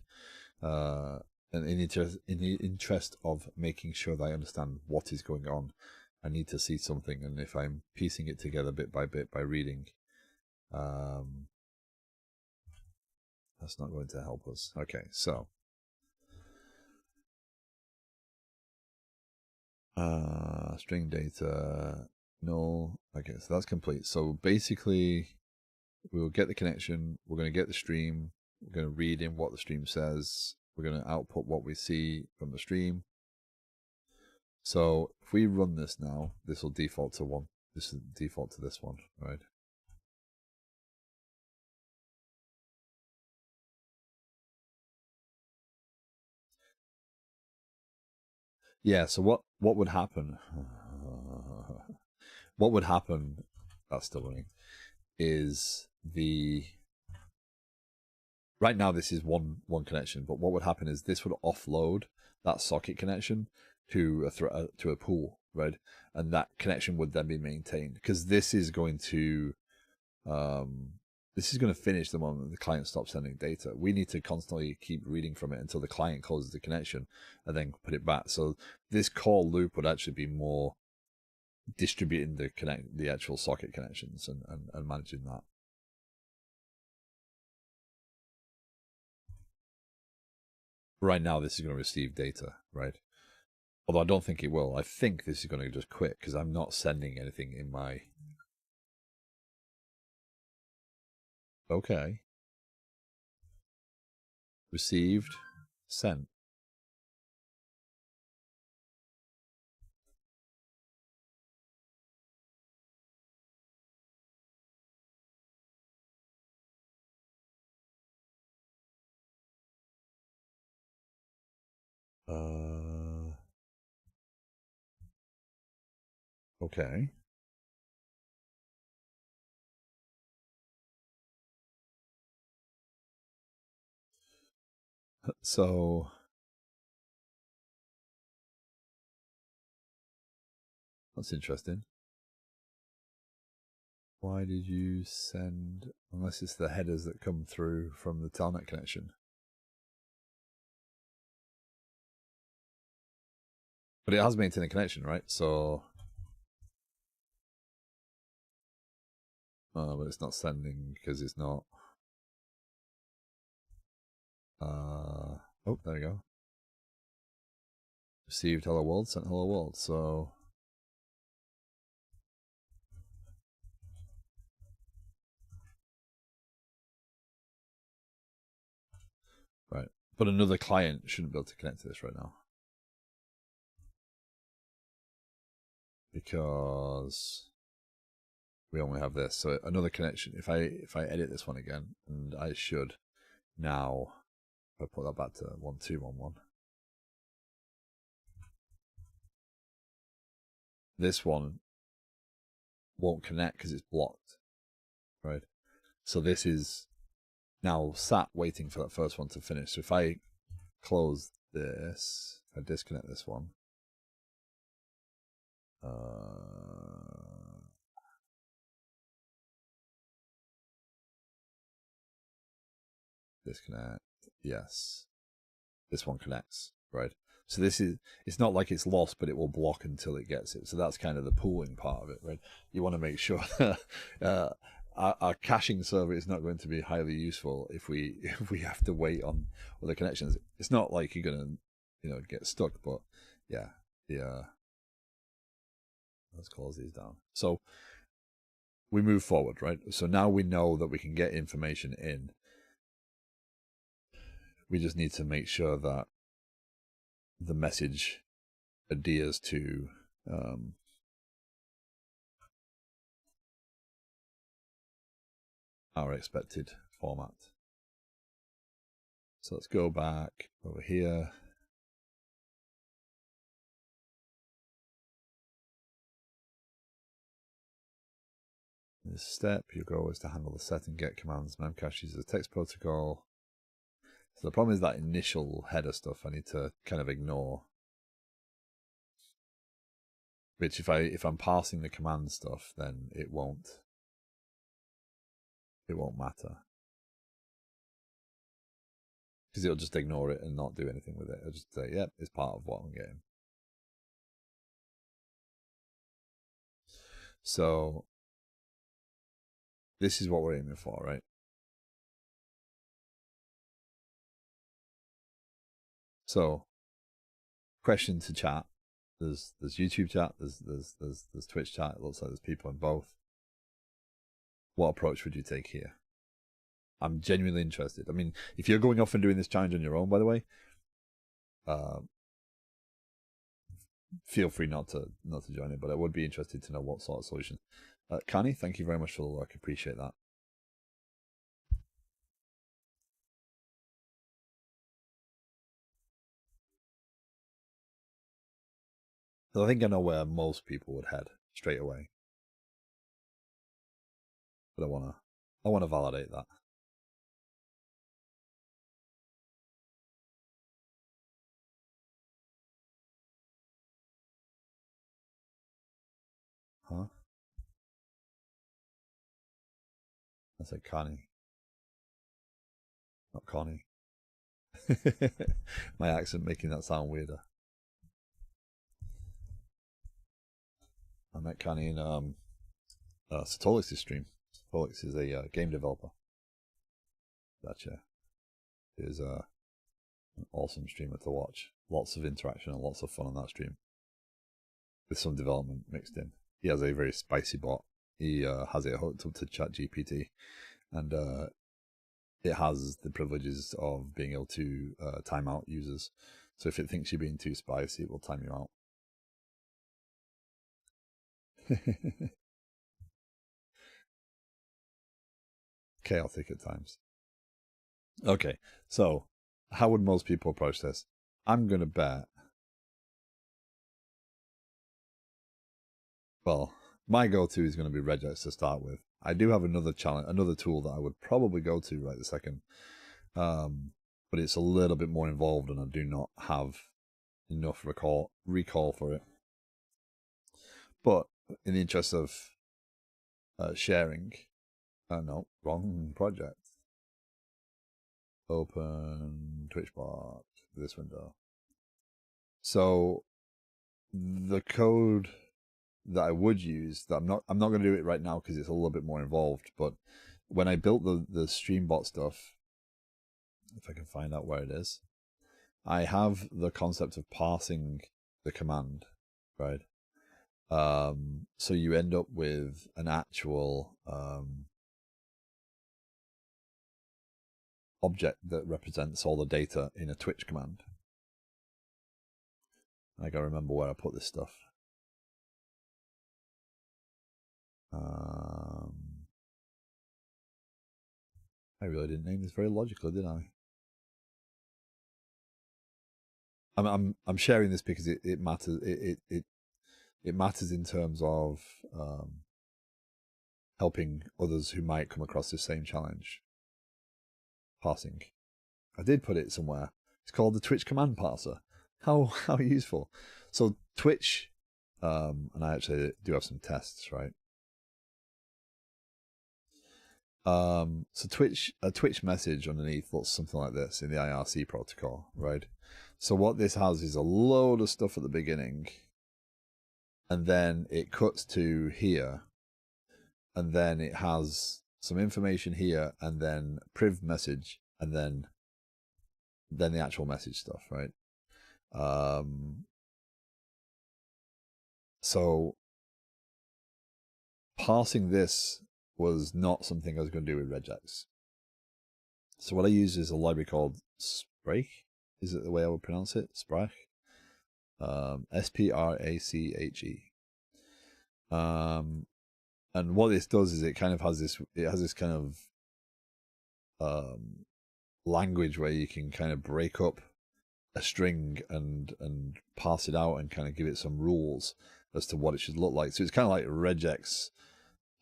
and in the interest of making sure that I understand what is going on, I need to see something. And if I'm piecing it together bit by reading, that's not going to help us. Okay, so string data null. Okay, so that's complete. So basically, we will get the connection. We're going to get the stream. We're going to read in what the stream says. We're going to output what we see from the stream. So if we run this now, this will default to 1. This is default to this one, right? Yeah, so what would happen? What would happen, that's still running, is right now this is one connection, but what would happen is this would offload that socket connection to a pool, right? And that connection would then be maintained, because this is going to this is going to finish the moment the client stops sending data. We need to constantly keep reading from it until the client closes the connection and then put it back. So this call loop would actually be more distributing the actual socket connections and managing that. Right now, this is going to receive data, right? Although I don't think it will. I think this is going to just quit because I'm not sending anything in my... Okay. Received, sent. Okay. So that's interesting. Why did you send, unless it's the headers that come through from the telnet connection? But it has maintained a connection, right? So, but it's not sending because it's not. Oh, there we go. Received hello world, sent hello world. So, right. But another client shouldn't be able to connect to this right now. Because we only have this. So another connection, if I edit this one again, and I should now, if I put that back to 1211. This one won't connect because it's blocked, right? So this is now sat waiting for that first one to finish. So if I close this, I disconnect this one. Disconnect. Yes. This one connects, right? So this is, it's not like it's lost, but it will block until it gets it. So that's kind of the pooling part of it, right? You want to make sure that our caching server is not going to be highly useful if we have to wait on other connections. It's not like you're going to get stuck, but yeah, let's close these down. So we move forward, right? So now we know that we can get information in. We just need to make sure that the message adheres to our expected format. So let's go back over here. This step, your goal is to handle the set and get commands. Memcached uses a text protocol. So the problem is that initial header stuff I need to kind of ignore. Which if I'm passing the command stuff, then it won't matter. Because it'll just ignore it and not do anything with it. It'll just say, yep, it's part of what I'm getting. So this is what we're aiming for, right? So question to chat. There's YouTube chat, there's Twitch chat. It looks like there's people in both. What approach would you take here? I'm genuinely interested. I mean, if you're going off and doing this challenge on your own, by the way, feel free not to join it. But I would be interested to know what sort of solution. Kani, thank you very much for the work. Appreciate that. So I think I know where most people would head straight away, but I wanna validate that. Huh? I said Kani. not Connie. My accent making that sound weirder. I met Connie in Satolix's stream. Satolix is a game developer. Gotcha. Is an awesome streamer to watch. Lots of interaction and lots of fun on that stream, with some development mixed in. He has a very spicy bot. He has it hooked up to ChatGPT, and it has the privileges of being able to time out users. So if it thinks you're being too spicy, it will time you out. Chaotic at times. Okay, so how would most people approach this? I'm going to bet. Well, my go-to is going to be regex to start with. I do have another challenge, another tool that I would probably go to right this second, but it's a little bit more involved, and I do not have enough recall for it. But in the interest of sharing, no, wrong project. Open TwitchBot, this window. So the code that I would use, that I'm not going to do it right now because it's a little bit more involved, but when I built the StreamBot stuff, if I can find out where it is, I have the concept of parsing the command, right? So you end up with an actual object that represents all the data in a Twitch command. I gotta remember where I put this stuff. I really didn't name this very logically, did I? I'm sharing this because it matters. It matters in terms of helping others who might come across this same challenge. Parsing. I did put it somewhere. It's called the Twitch command parser. How useful. So Twitch, and I actually do have some tests, right? So a Twitch message underneath looks something like this in the IRC protocol, right? So what this has is a load of stuff at the beginning, and then it cuts to here, and then it has some information here, and then priv message, and then the actual message stuff, right? So parsing this was not something I was going to do with regex. So what I use is a library called Sprach. Is it the way I would pronounce it? Sprach. Sprache. And what this does is it kind of has this. It has this kind of language where you can kind of break up a string and parse it out and kind of give it some rules as to what it should look like. So it's kind of like regex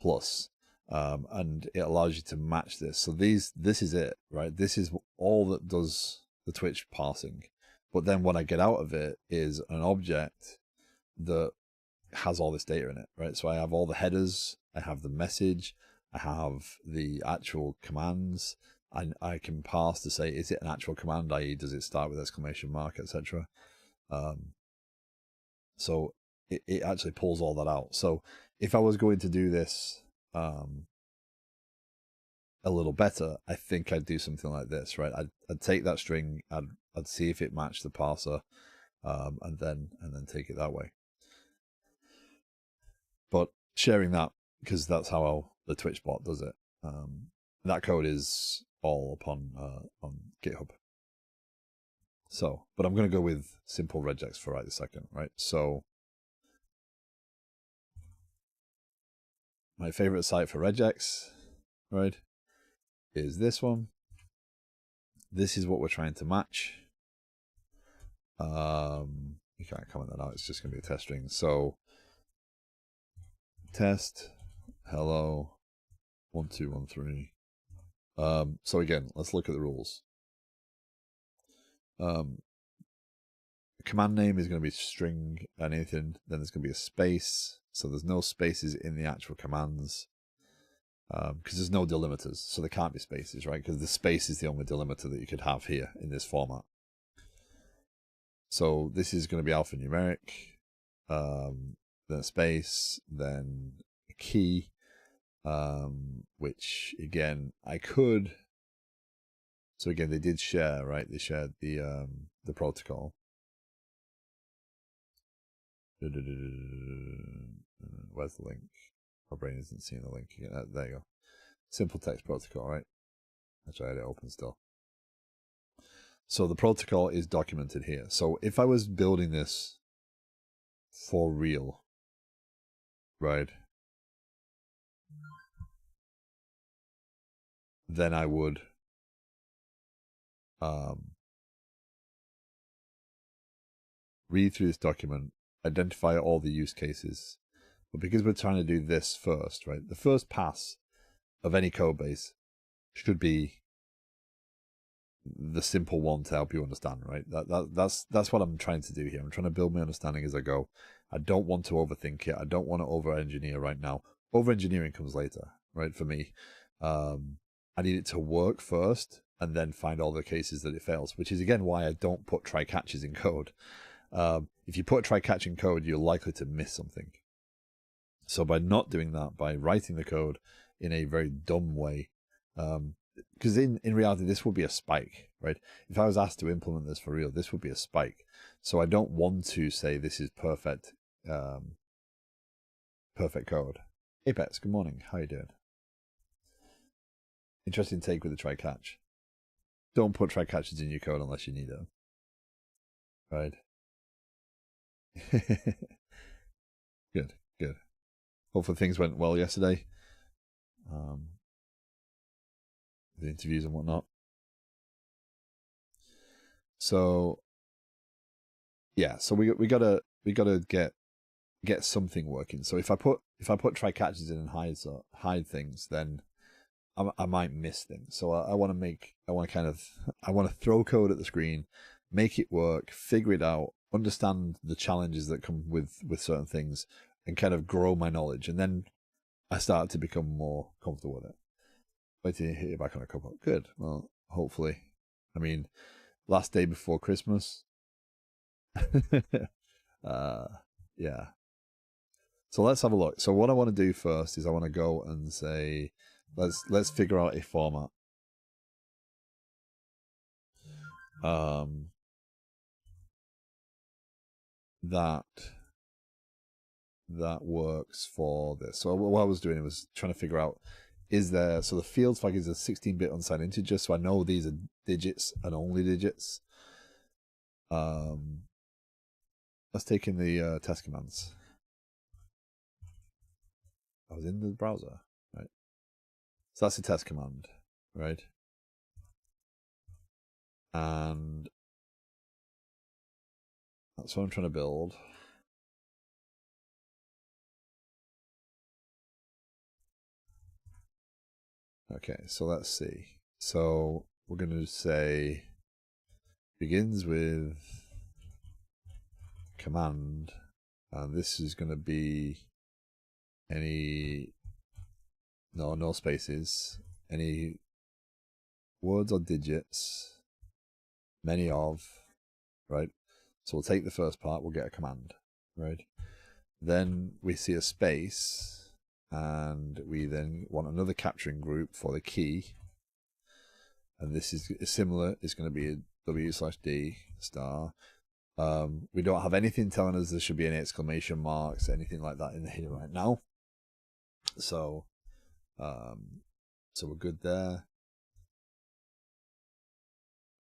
plus, and it allows you to match this. So this is it, right? This is all that does the Twitch parsing. But then what I get out of it is an object that has all this data in it, right? So I have all the headers, I have the message, I have the actual commands, and I can parse to say, is it an actual command, i.e. does it start with exclamation mark, etc. So it actually pulls all that out. So if I was going to do this a little better, I think I'd do something like this, right? I'd take that string, I'd see if it matched the parser, and then take it that way. But sharing that, because that's how the Twitch bot does it. That code is all upon on GitHub. So, but I'm going to go with simple regex for right this second, right? So my favorite site for regex, right, is this one. This is what we're trying to match. You can't comment that out. It's just going to be a test string. So test hello 1213. So again, let's look at the rules. Command name is going to be string anything. Then there's going to be a space. So there's no spaces in the actual commands. because there's no delimiters, so there can't be spaces, right? Because the space is the only delimiter that you could have here in this format. So this is going to be alphanumeric, then a space, then a key, which again I could. So again, they did share, right? They shared the protocol. Where's the link? My brain isn't seeing the link. There you go. Simple text protocol, right? Actually, I had it open still. So the protocol is documented here. So if I was building this for real, right, then I would read through this document, identify all the use cases. But because we're trying to do this first, right, the first pass of any code base should be the simple one to help you understand, right? That's what I'm trying to do here. I'm trying to build my understanding as I go. I don't want to overthink it. I don't want to over-engineer right now. Over-engineering comes later, right? For me, I need it to work first and then find all the cases that it fails, which is again why I don't put try catches in code. If you put a try catch in code, you're likely to miss something. So by not doing that, by writing the code in a very dumb way, because in reality, this would be a spike, right? If I was asked to implement this for real, this would be a spike. So I don't want to say this is perfect, perfect code. Apex, good morning. How you doing? Interesting take with the try catch. Don't put try catches in your code unless you need them, right? Good, good. Hopefully things went well yesterday. The interviews and whatnot. So yeah, so we gotta get something working. So if I put try catches in and hide things, then I might miss things. So I want to throw code at the screen, make it work, figure it out, understand the challenges that come with certain things, and kind of grow my knowledge. And then I start to become more comfortable with it. Wait till you hit it back on a couple. Good. Well, hopefully. I mean, last day before Christmas. Yeah. So let's have a look. So what I want to do first is I want to go and say, let's figure out a format. That works for this. So what I was doing was trying to figure out, so the field flag is a 16-bit unsigned integer, so I know these are digits and only digits. Let's take in the test commands. I was in the browser, right? So that's the test command, right? And that's what I'm trying to build. Okay, so let's see. So we're going to say begins with command, and this is going to be no spaces, any words or digits, many of, right? So we'll take the first part, we'll get a command, right? Then we see a space, and we then want another capturing group for the key. And this is similar, it's going to be a w/d star. We don't have anything telling us there should be any exclamation marks, anything like that in here right now. So, so we're good there.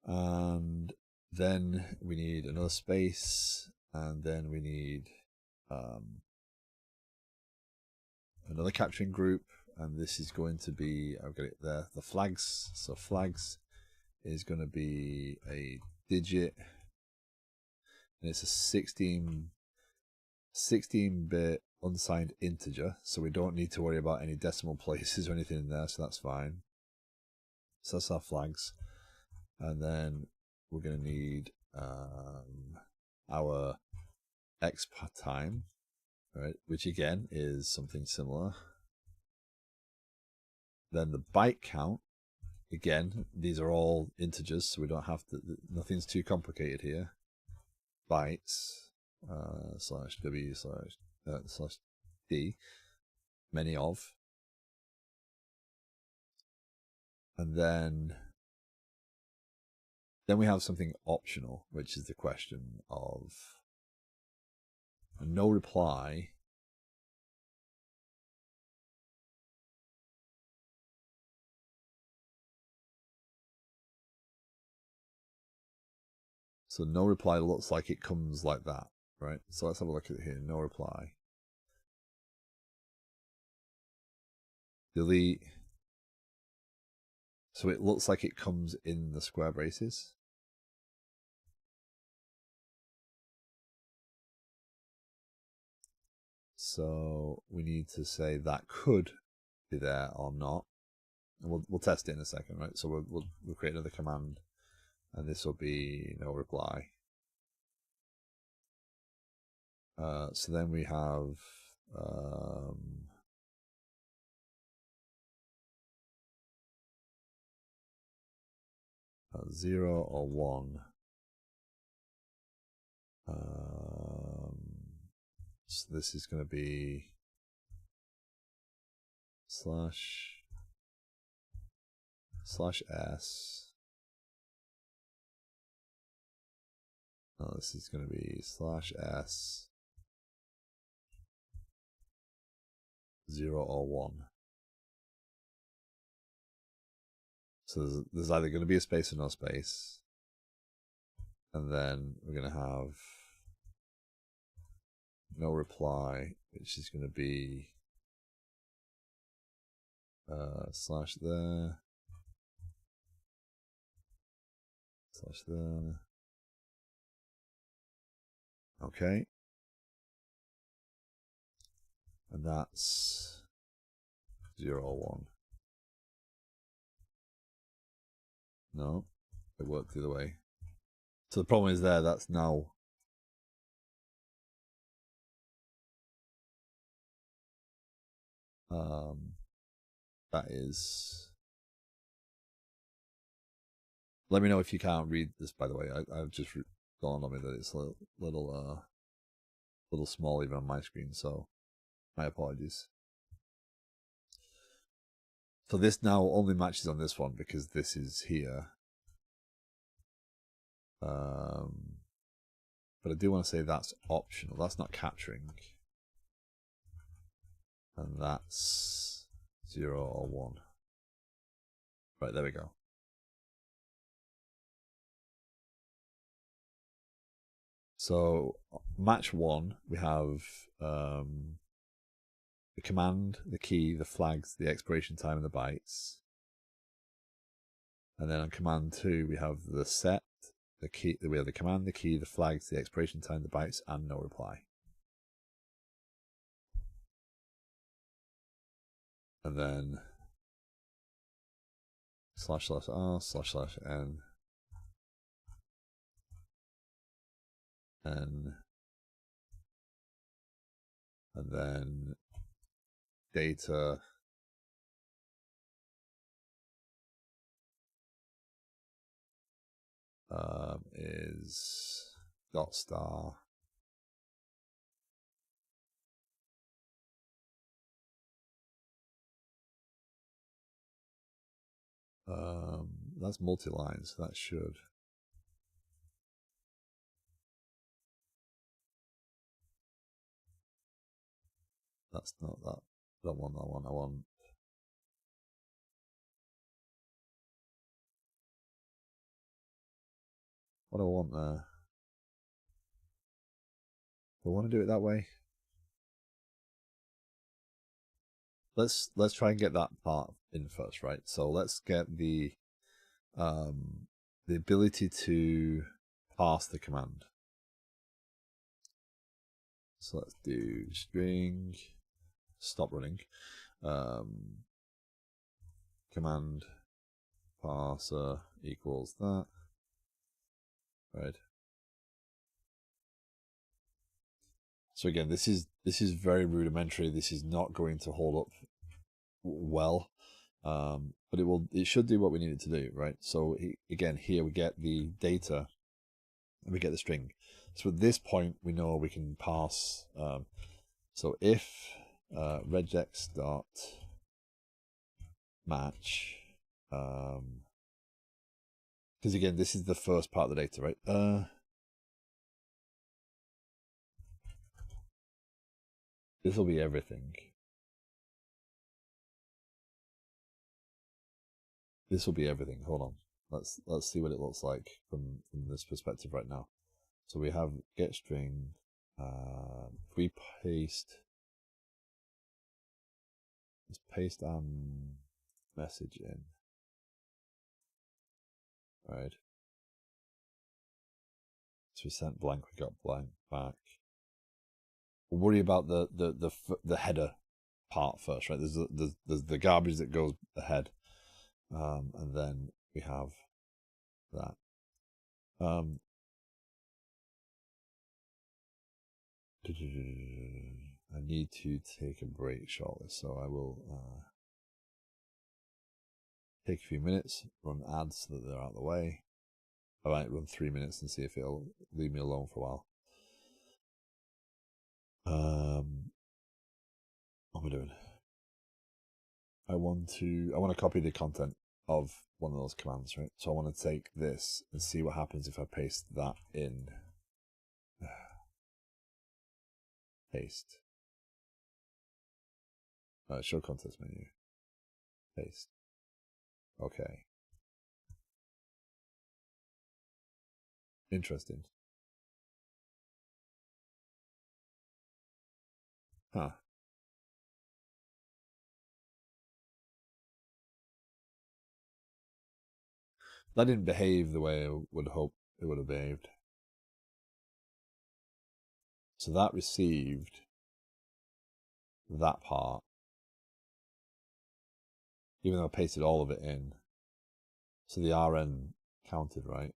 And then we need another space, and then we need another capturing group, and this is going to be, I've got it there, the flags. So flags is going to be a digit, and it's a 16-bit unsigned integer, so we don't need to worry about any decimal places or anything in there, so that's fine. So that's our flags. And then we're going to need our x time, right, which again is something similar. Then the byte count, again, these are all integers, so we don't have to, nothing's too complicated here. Bytes slash w slash d, many of. And then we have something optional, which is the question of no reply So no reply looks like it comes like that, right? So let's have a look at it here. No reply. Delete. So it looks like it comes in the square braces. So we need to say that could be there or not. And we'll test it in a second, right? So we'll create another command, and this will be no reply. So then we have 0 or 1. So this is going to be slash s. No, this is going to be slash s 0 or 1. So there's either going to be a space or no space. And then we're going to have no reply, which is going to be slash there, slash there. Okay. And that's 0 or 1. No, it worked the other way. So the problem is there, that's now that is. Let me know if you can't read this, by the way. I've just dawned on me that it's a little small even on my screen, so my apologies. So this now only matches on this one because this is here. But I do want to say that's optional. That's not capturing. And that's 0 or 1. Right, there we go. So match 1, we have the command, the key, the flags, the expiration time, and the bytes. And then on command 2, we have the set, the key. We have the command, the key, the flags, the expiration time, the bytes, and no reply. And then /r//n and then data is dot star that's multi-line, so that should that's not that. I don't want that one. I want what do I want there? Do I want to do it that way? Let's try and get that part in first, right? So let's get the ability to pass the command. So let's do string stop running command parser equals that, right? So again, this is very rudimentary. This is not going to hold up well. but it should do what we need it to do, right? So again, here we get the data and we get the string. So at this point, we know we can pass. So if regex dot match, because again, this is the first part of the data, right? This will be everything. This will be everything. Hold on. Let's see what it looks like from this perspective right now. So we have get string. If we paste, let's paste our message in, right? So we sent blank, we got blank back. We'll worry about the header part first, right? There's the garbage that goes ahead, and then we have that. I need to take a break shortly, so I will take a few minutes, run ads so that they're out of the way. I might run 3 minutes and see if it'll leave me alone for a while. What am I doing? I want to copy the content of one of those commands, right? So I want to take this and see what happens if I paste that in. Paste. Show context menu. Paste. Okay. Interesting. Huh. That didn't behave the way I would hope it would have behaved. So that received that part, even though I pasted all of it in. So the RN counted, right?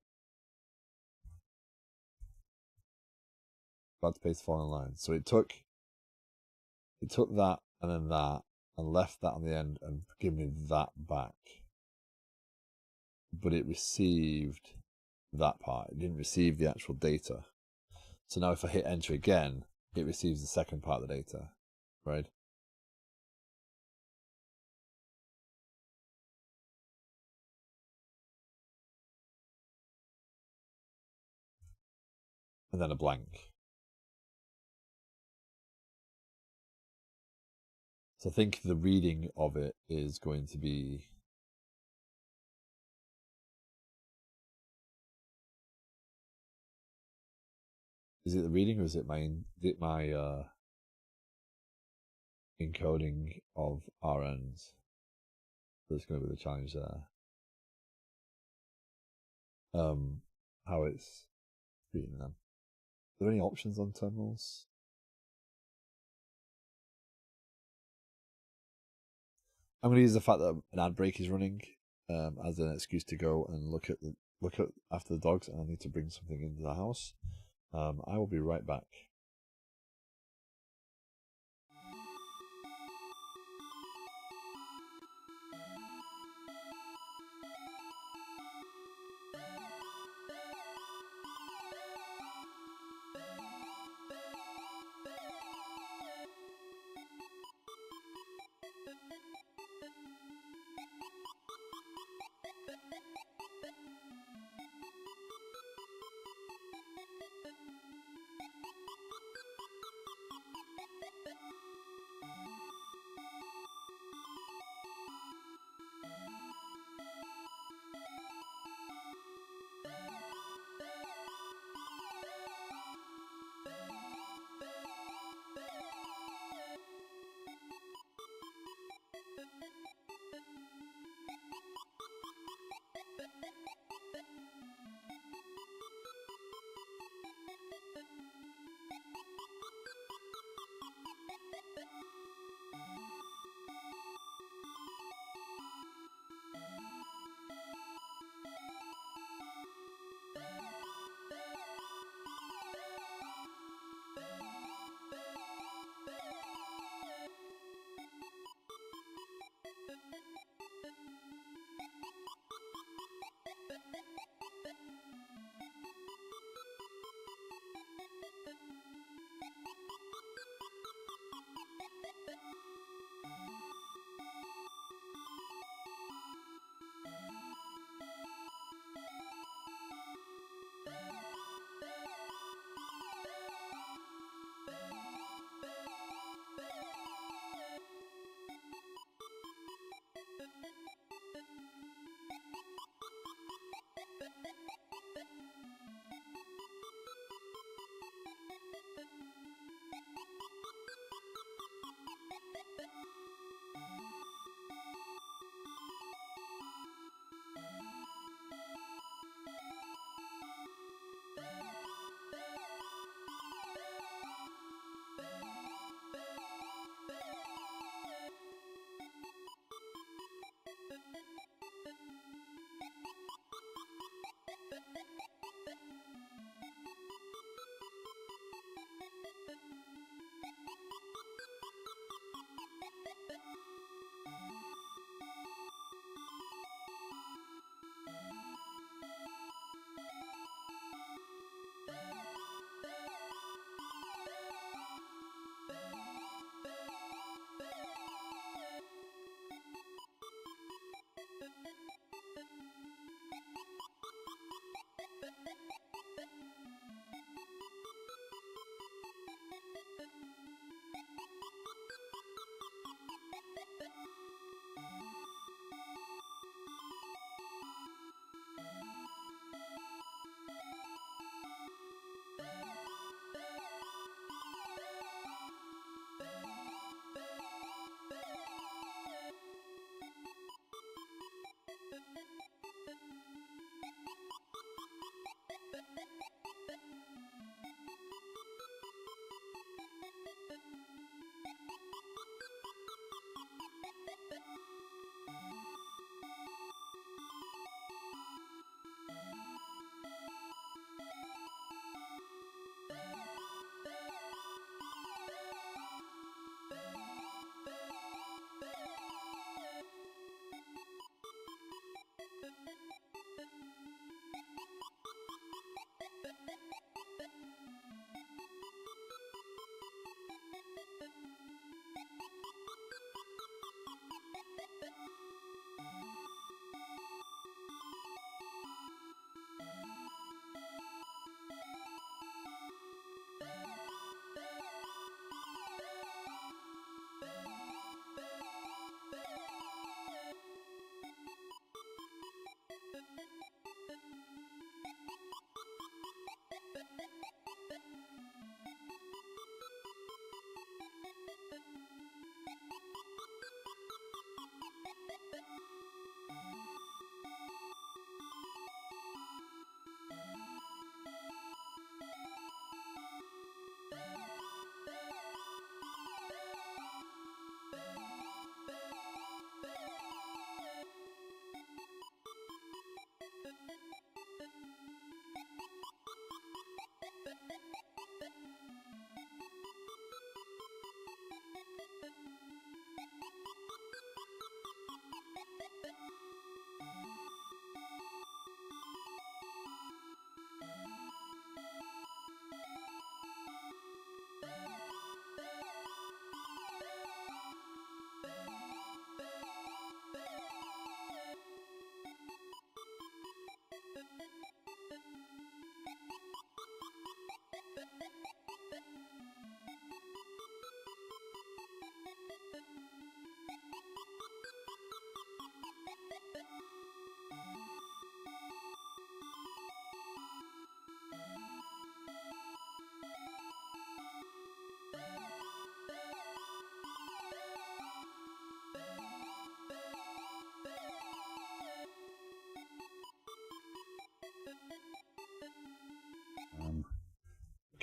About to paste the following line. So it took that and then that and left that on the end and give me that back. But it received that part. It didn't receive the actual data. So now if I hit enter again, it receives the second part of the data, right? And then a blank. So I think the reading of it is going to be is it the reading or is it my encoding of RNs? That's going to be the challenge there. How it's reading them. Are there any options on terminals? I'm going to use the fact that an ad break is running as an excuse to go and look at after the dogs, and I need to bring something into the house. I will be right back.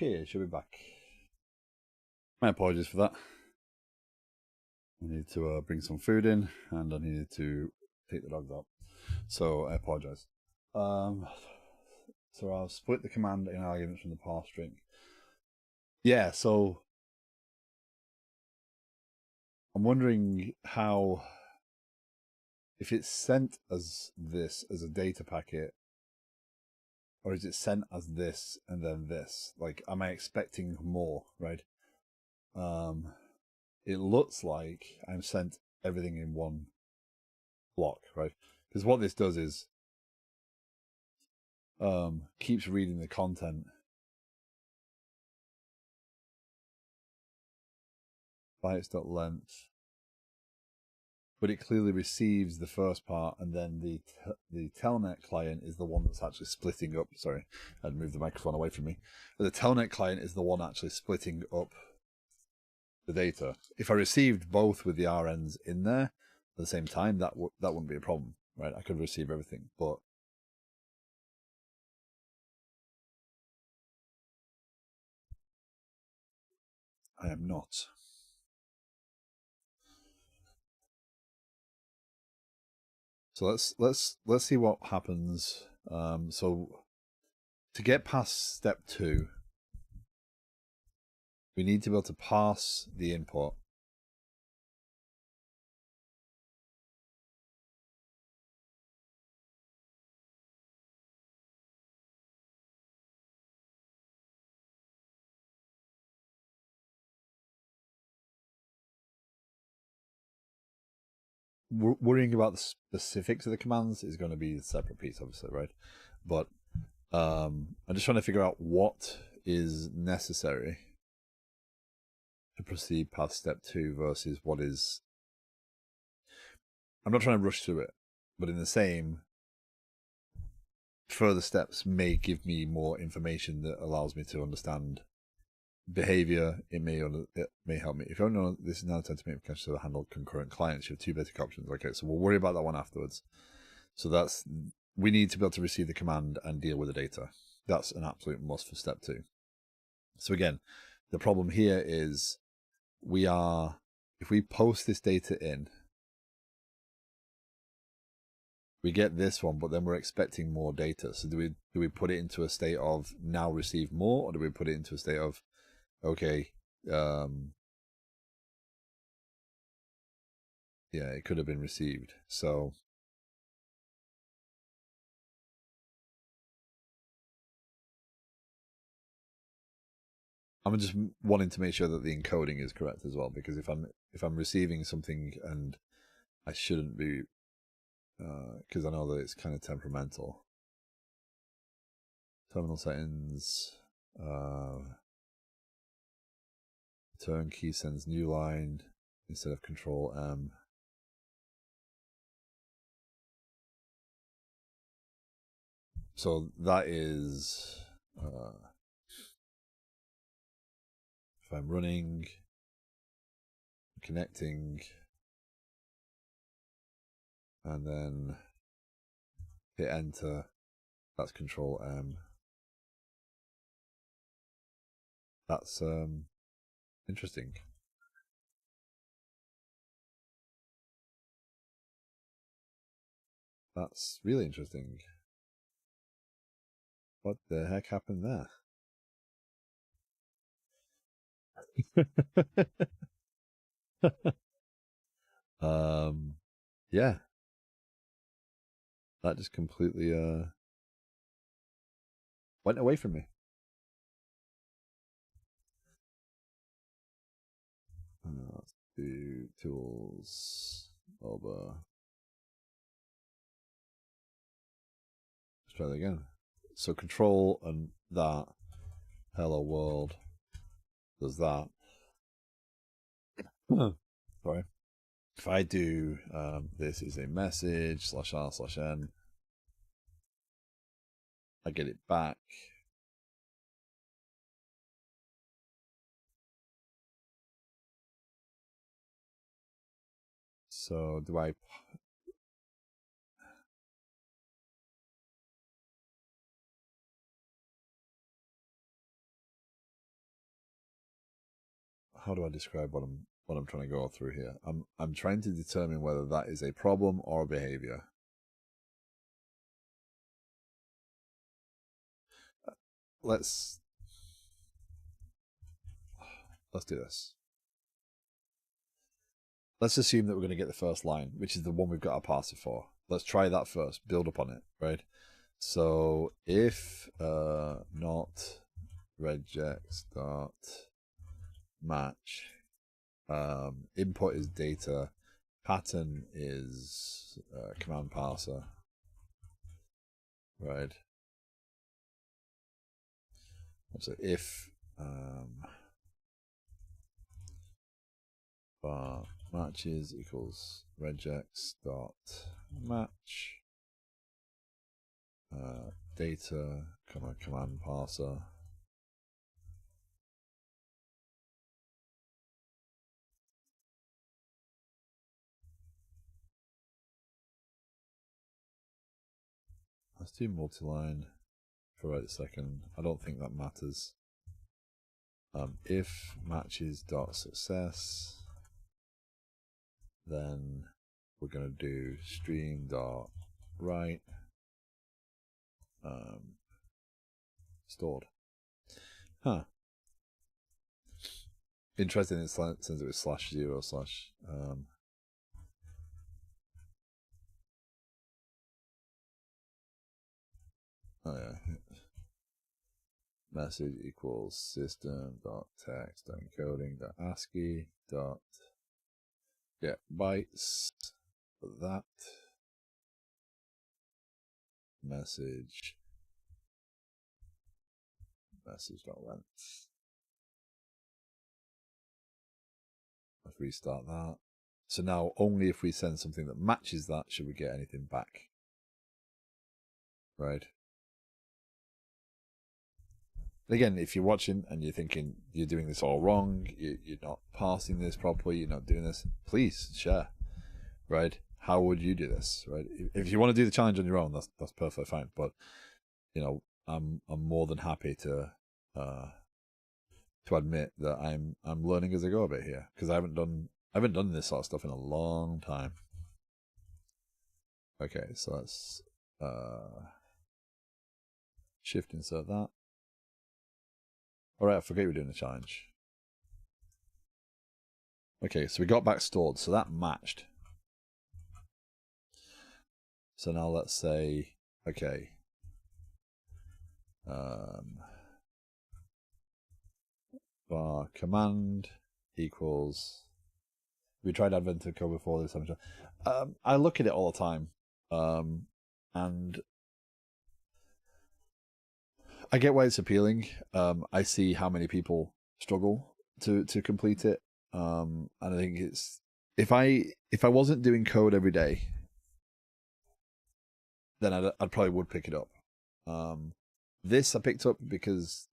Okay, I should be back. My apologies for that. I need to bring some food in, and I needed to take the dogs out. So I apologize. So I'll split the command in arguments from the parse string. Yeah, so I'm wondering how, if it's sent as this as a data packet, or is it sent as this and then this? Like, am I expecting more, right? It looks like I'm sent everything in one block, right? Because what this does is keeps reading the content bytes.length, but it clearly receives the first part, and then the telnet client is the one that's actually splitting up. Sorry, I'd moved the microphone away from me. But the telnet client is the one actually splitting up the data. If I received both with the RNs in there at the same time, that wouldn't be a problem, right? I could receive everything, but I am not. So let's see what happens. So to get past step 2, we need to be able to parse the input. Worrying about the specifics of the commands is going to be a separate piece, obviously, right? But I'm just trying to figure out what is necessary to proceed past step 2 versus what is. I'm not trying to rush through it, but in the same, further steps may give me more information that allows me to understand behavior. It may help me. If you know this is now time to make Memcached to handle concurrent clients, you have 2 basic options. Okay, so we'll worry about that one afterwards. So we need to be able to receive the command and deal with the data. That's an absolute must for step 2. So again, the problem here is if we post this data in, we get this one, but then we're expecting more data. So do we put it into a state of now receive more, or do we put it into a state of, okay, yeah, it could have been received. So I'm just wanting to make sure that the encoding is correct as well, because if I'm receiving something and I shouldn't be, because I know that it's kind of temperamental. Terminal settings, return key sends new line instead of control M. So that is, if I'm running, connecting, and then hit enter, that's control M. That's interesting. That's really interesting. What the heck happened there? Yeah, that just completely went away from me. Let's do tools over. Let's try that again. So control and that hello world does that. Sorry. If I do this is a message /r/n, I get it back. So do I? how do I describe what I'm trying to go through here? I'm trying to determine whether that is a problem or a behavior. Let's do this. Let's assume that we're going to get the first line, which is the one we've got our parser for. Let's try that first, build up on it, right? So if not regex dot match, input is data, pattern is command parser, right? So if bar matches equals regex dot match data command parser, let's do multi-line for right a second. I don't think that matters. If matches dot success, then we're going to do stream dot write stored. Huh. Interesting, since it was /0 slash oh yeah, message equals system dot text encoding dot ASCII dot get bytes for that message dot length. Let's restart that. So now only if we send something that matches that should we get anything back, right? Again, if you're watching and you're thinking you're doing this all wrong, you're not parsing this properly, you're not doing this, please share, right? How would you do this, right? If you want to do the challenge on your own, that's perfectly fine. But you know, I'm more than happy to admit that I'm learning as I go a bit here, because I haven't done this sort of stuff in a long time. Okay, so let's shift insert that. All right, I forget we're doing the challenge. Okay, so we got back stored, so that matched. So now let's say, okay, bar command equals. We tried advented code before this. I look at it all the time, and I get why it's appealing. I see how many people struggle to complete it, and I think it's if I wasn't doing code every day, then I probably would pick it up. This I picked up because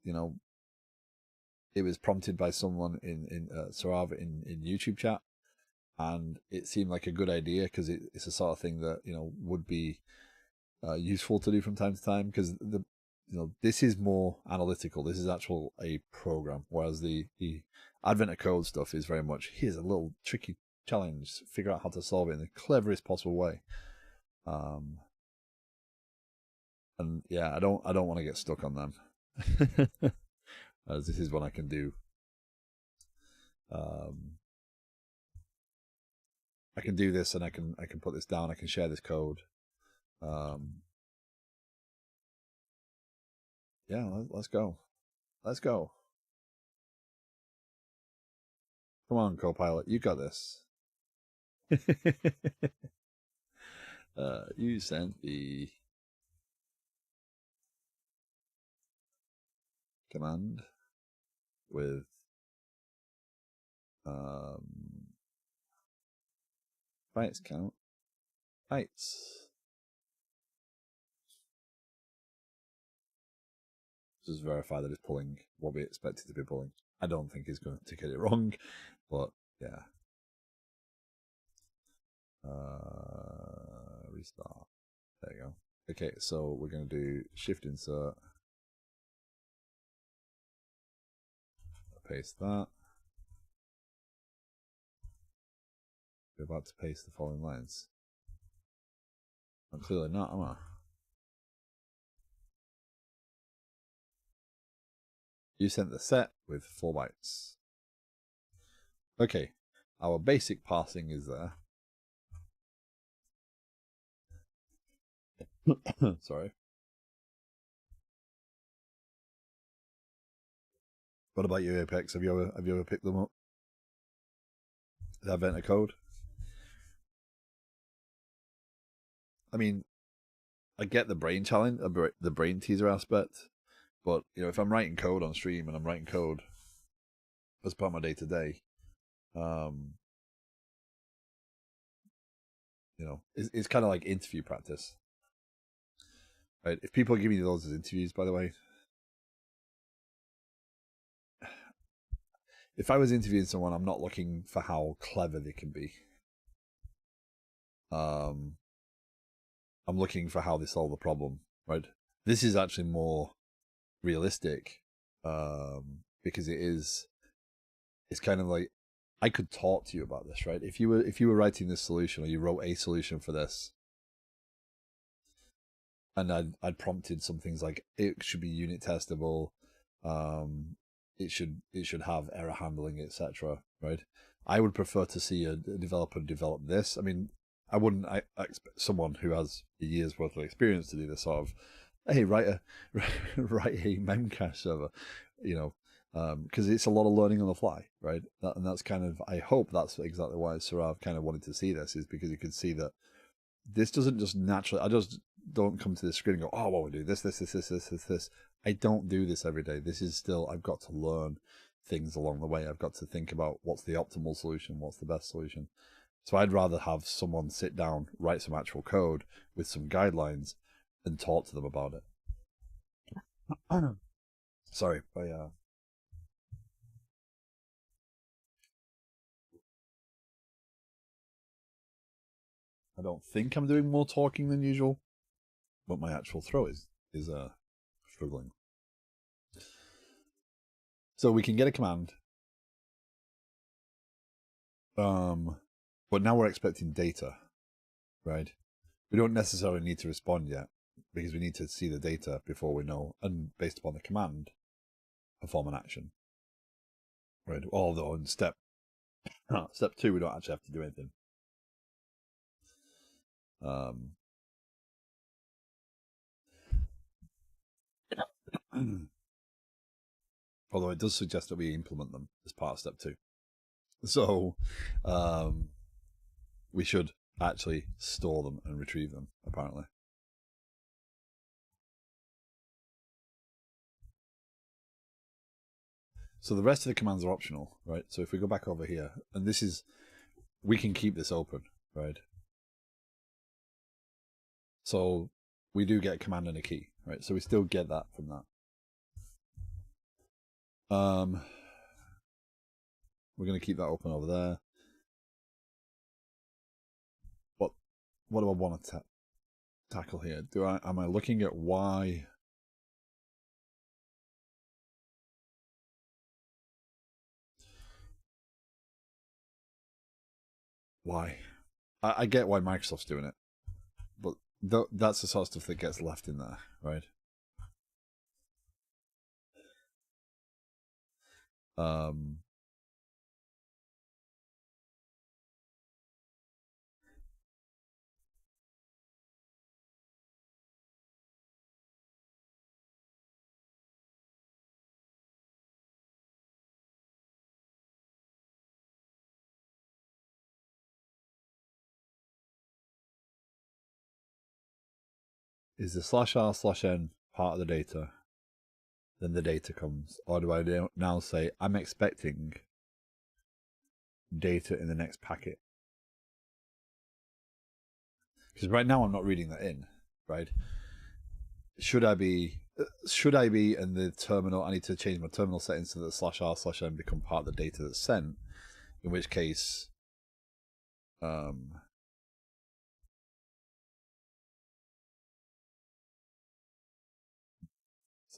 it was prompted by someone in Sarav in YouTube chat, and it seemed like a good idea because it's a sort of thing that would be useful to do from time to time, because this is more analytical. This is actual a program, whereas the Advent of Code stuff is very much here's a little tricky challenge, figure out how to solve it in the cleverest possible way. And yeah, I don't want to get stuck on them. As this is one I can do. I can do this, and I can put this down. I can share this code. Yeah, let's go. Let's go. Come on, Copilot, you got this. You sent the command with bytes count bytes. Just verify that it's pulling what we expect it to be pulling. I don't think it's going to get it wrong, but yeah. Restart. There you go. Okay, so we're going to do shift insert. Paste that. We're about to paste the following lines. I'm clearly not, am I? You sent the set with 4 bytes. Okay, our basic parsing is there. Sorry. What about you, Apex? Have you ever picked them up? The Advent of Code? I mean, I get the brain challenge, the brain teaser aspect, but if I'm writing code on stream and I'm writing code as part of my day to day, it's kind of like interview practice, right? If people give me those as interviews, by the way, if I was interviewing someone, I'm not looking for how clever they can be. I'm looking for how they solve the problem, right? This is actually more realistic, because it's kind of like I could talk to you about this, right? If you were writing this solution, or you wrote a solution for this, and I'd prompted some things like it should be unit testable, it should have error handling, etc. Right? I would prefer to see a developer develop this. I mean, I expect someone who has a year's worth of experience to do this sort of, hey, write a Memcached server, because it's a lot of learning on the fly, right? And that's kind of, I hope that's exactly why Sarav kind of wanted to see this, is because you could see that this doesn't just naturally, I just don't come to the screen and go, oh, well, we do this. I don't do this every day. This is still, I've got to learn things along the way. I've got to think about what's the optimal solution, what's the best solution. So I'd rather have someone sit down, write some actual code with some guidelines, and talk to them about it. Sorry, I don't think I'm doing more talking than usual, but my actual throat is struggling. So we can get a command, but now we're expecting data, right? We don't necessarily need to respond yet, because we need to see the data before we know, and based upon the command, perform an action, right? Although in step 2, we don't actually have to do anything. Although it does suggest that we implement them as part of step 2. So we should actually store them and retrieve them, apparently. So the rest of the commands are optional, right? So if we go back over here, and we can keep this open, right? So we do get a command and a key, right? So we still get that from that. We're going to keep that open over there. What do I want to tackle here? Am I looking at why? Why? I get why Microsoft's doing it, but that's the sort of stuff that gets left in there, right? Is the /r/n part of the data? Then the data comes, or do I now say I'm expecting data in the next packet? Because right now I'm not reading that in, right? Should I be in the terminal? I need to change my terminal settings so that /r/n become part of the data that's sent, in which case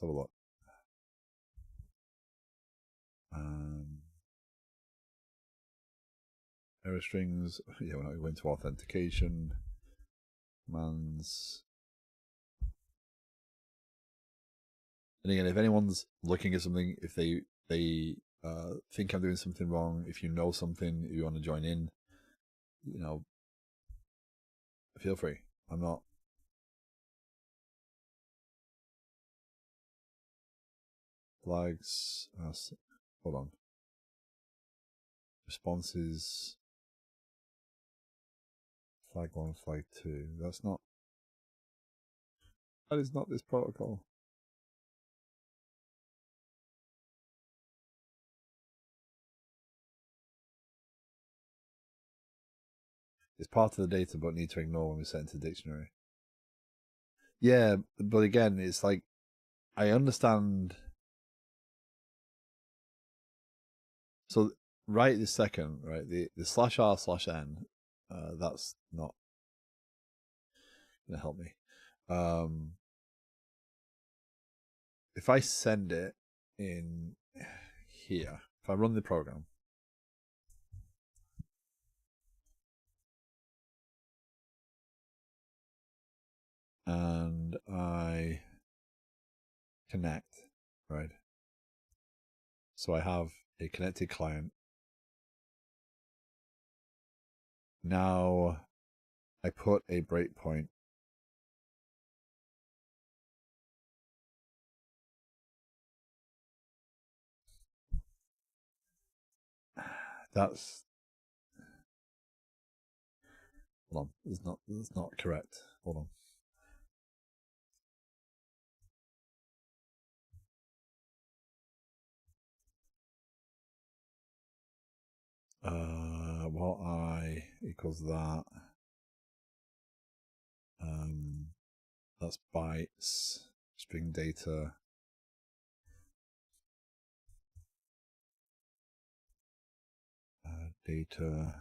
let's have a look. error strings. Yeah, we're not going to authentication commands. And again, if anyone's looking at something, if they think I'm doing something wrong, if you know something, if you want to join in, you know, feel free. I'm not. Flags. Hold on. Responses. Flag 1, flag 2. That's not. That is not this protocol. It's part of the data, but need to ignore when we set into the dictionary. Yeah, but again, it's like I understand. So right this second, right, the /r/n, that's not gonna help me. If I send it in here, if I run the program, and I connect, right? So I have a connected client. Now I put a breakpoint. That's hold on. That's not correct. Hold on. While I equals that. That's bytes, string data. Data.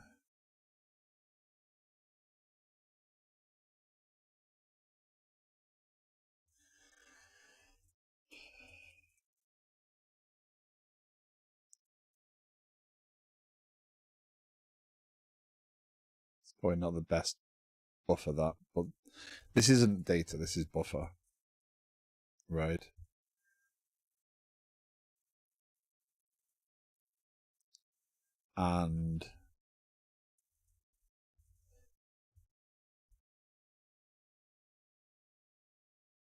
It's probably not the best buffer that, but this isn't data, this is buffer, right? And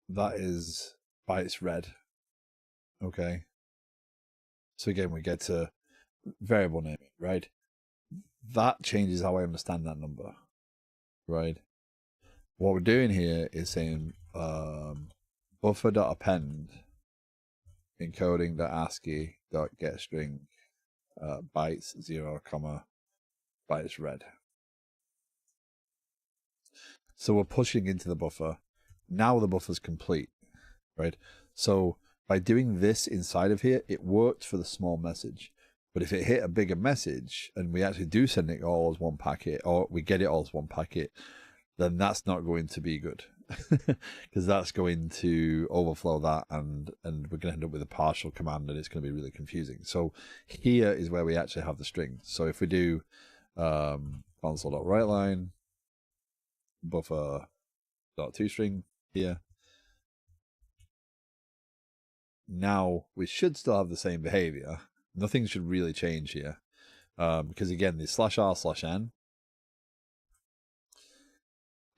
that is bytes read, okay? So again, we get to variable naming, right? That changes how I understand that number, right? What we're doing here is saying buffer.append encoding.ascii.getString bytes 0, bytes read. So we're pushing into the buffer. Now the buffer's complete, right? So by doing this inside of here, it worked for the small message. But if it hit a bigger message and we actually do send it all as one packet, or we get it all as one packet, then that's not going to be good. Because that's going to overflow that, and we're going to end up with a partial command, and it's going to be really confusing. So here is where we actually have the string. So if we do console.writeLine buffer.toString here, now we should still have the same behavior. Nothing should really change here, because again, the /r/n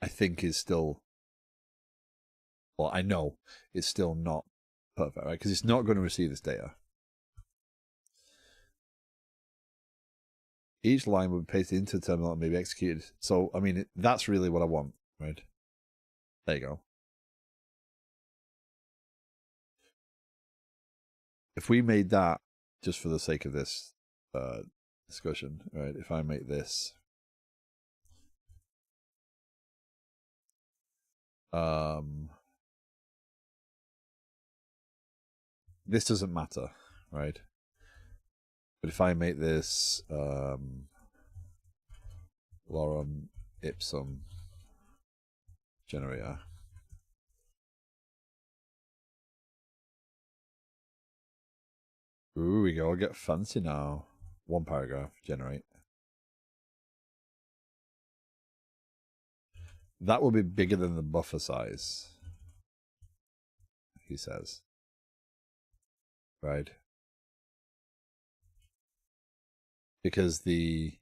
I think is still, well, I know it's still not perfect, right? Because it's not going to receive this data. Each line will be pasted into the terminal and may be executed. So, I mean, that's really what I want, right? There you go. If we made that, just for the sake of this discussion, right? If I make this this doesn't matter, right? But if I make this lorem ipsum generator, ooh, we go, I'll get fancy now. One paragraph, generate. that will be bigger than the buffer size, he says. Right? Because the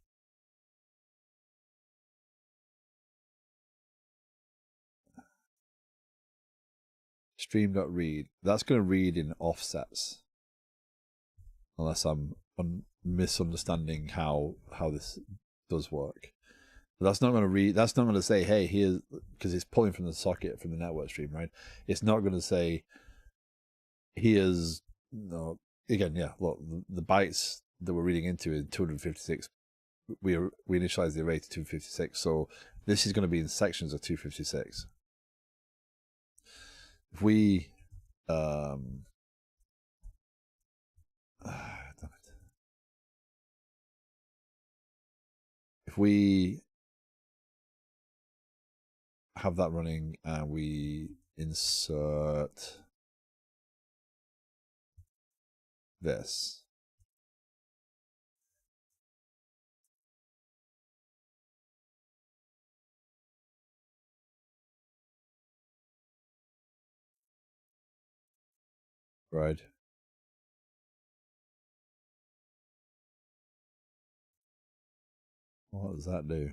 stream.read, that's going to read in offsets. Unless I'm misunderstanding how this does work. But that's not going to read. That's not going to say, "Hey, here's," because it's pulling from the socket from the network stream, right? It's not going to say, "Here's." No, again, yeah. Look, the bytes that we're reading into is 256. We initialize the array to 256, so this is going to be in sections of 256. If we damn it. If we have that running and we insert this, right? What does that do?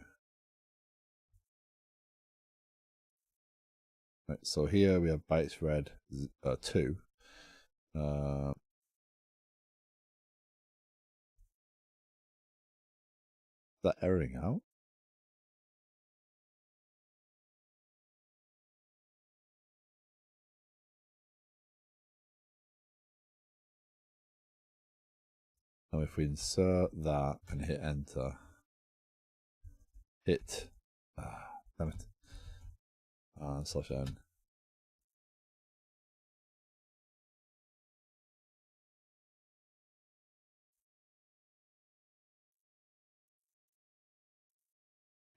Right, so here we have bytes read 2. Is that erroring out? Now if we insert that and hit enter, hit, damn it, /n.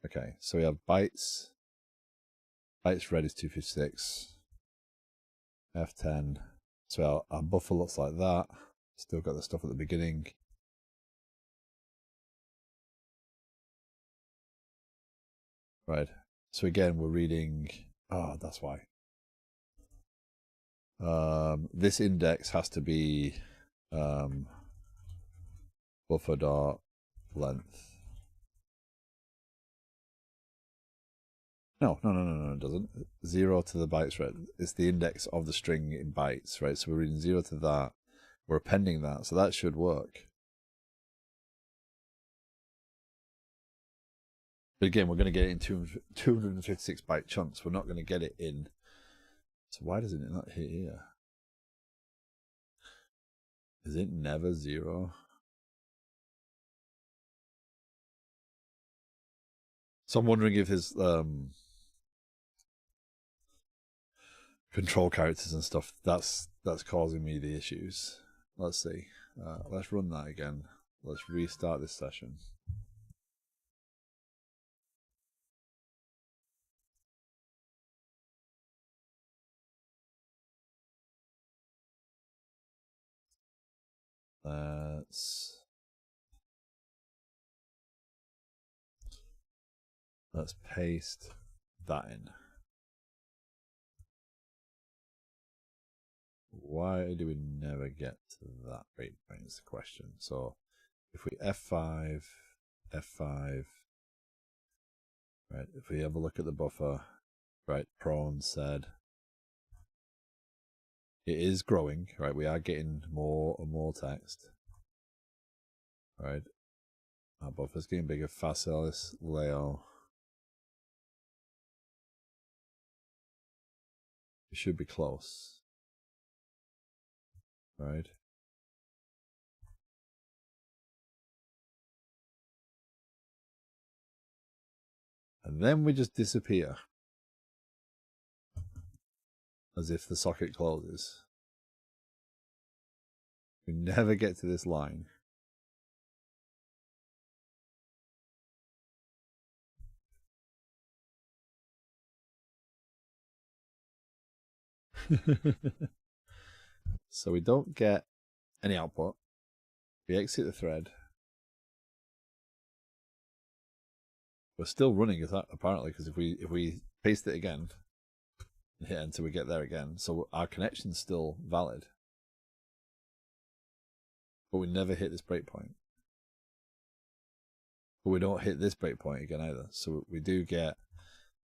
Okay, so we have bytes read is 256, F10. So our buffer looks like that. Still got the stuff at the beginning. Right. So again, we're reading. Oh, that's why. This index has to be buffer dot length. No, it doesn't. 0 to the bytes read. It's the index of the string in bytes, right? So we're reading 0 to that. We're appending that, so that should work. But again, we're going to get it in 256 byte chunks. We're not going to get it in. So why does it not hit here? Is it never 0? So I'm wondering if his control characters and stuff, that's causing me the issues. Let's see. Let's run that again. Let's restart this session. Let's paste that in. Why do we never get to that breakpoint is the question. So if we F5, right, if we have a look at the buffer, right, prone said it is growing, right, we are getting more and more text, right, our buffer's getting bigger, facilis layout. It should be close, right? And then we just disappear as if the socket closes. We never get to this line. So we don't get any output. We exit the thread. We're still running apparently, because if we paste it again and hit enter, we get there again. So our connection's still valid, but we never hit this breakpoint. But we don't hit this breakpoint again either. So we do get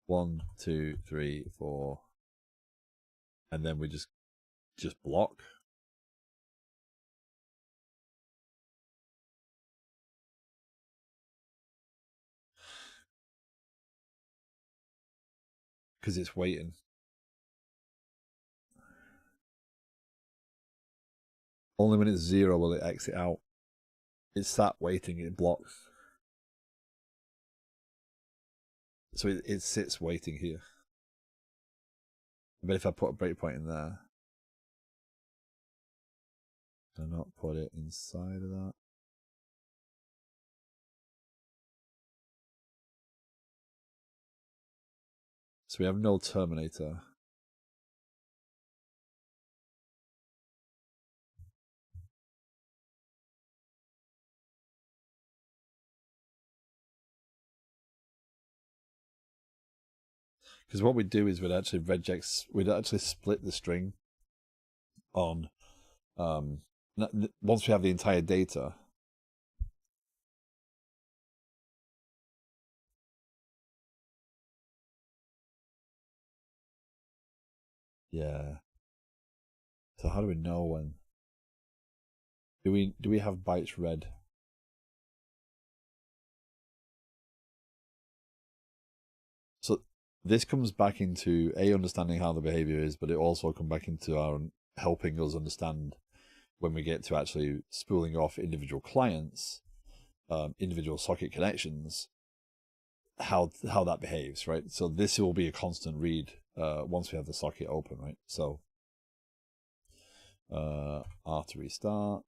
1, 2, 3, 4, and then we just block. Because it's waiting. Only when it's 0 will it exit out. It's sat waiting, it blocks. So it sits waiting here. But if I put a breakpoint in there, do I not put it inside of that? So we have no terminator. Because what we'd do is we'd actually split the string on, once we have the entire data. Yeah. So how do we know when? Do we have bytes read? So this comes back into understanding how the behavior is, but it also comes back into our helping us understand when we get to actually spooling off individual clients, individual socket connections, how that behaves, right? So this will be a constant read once we have the socket open, right? So R to restart.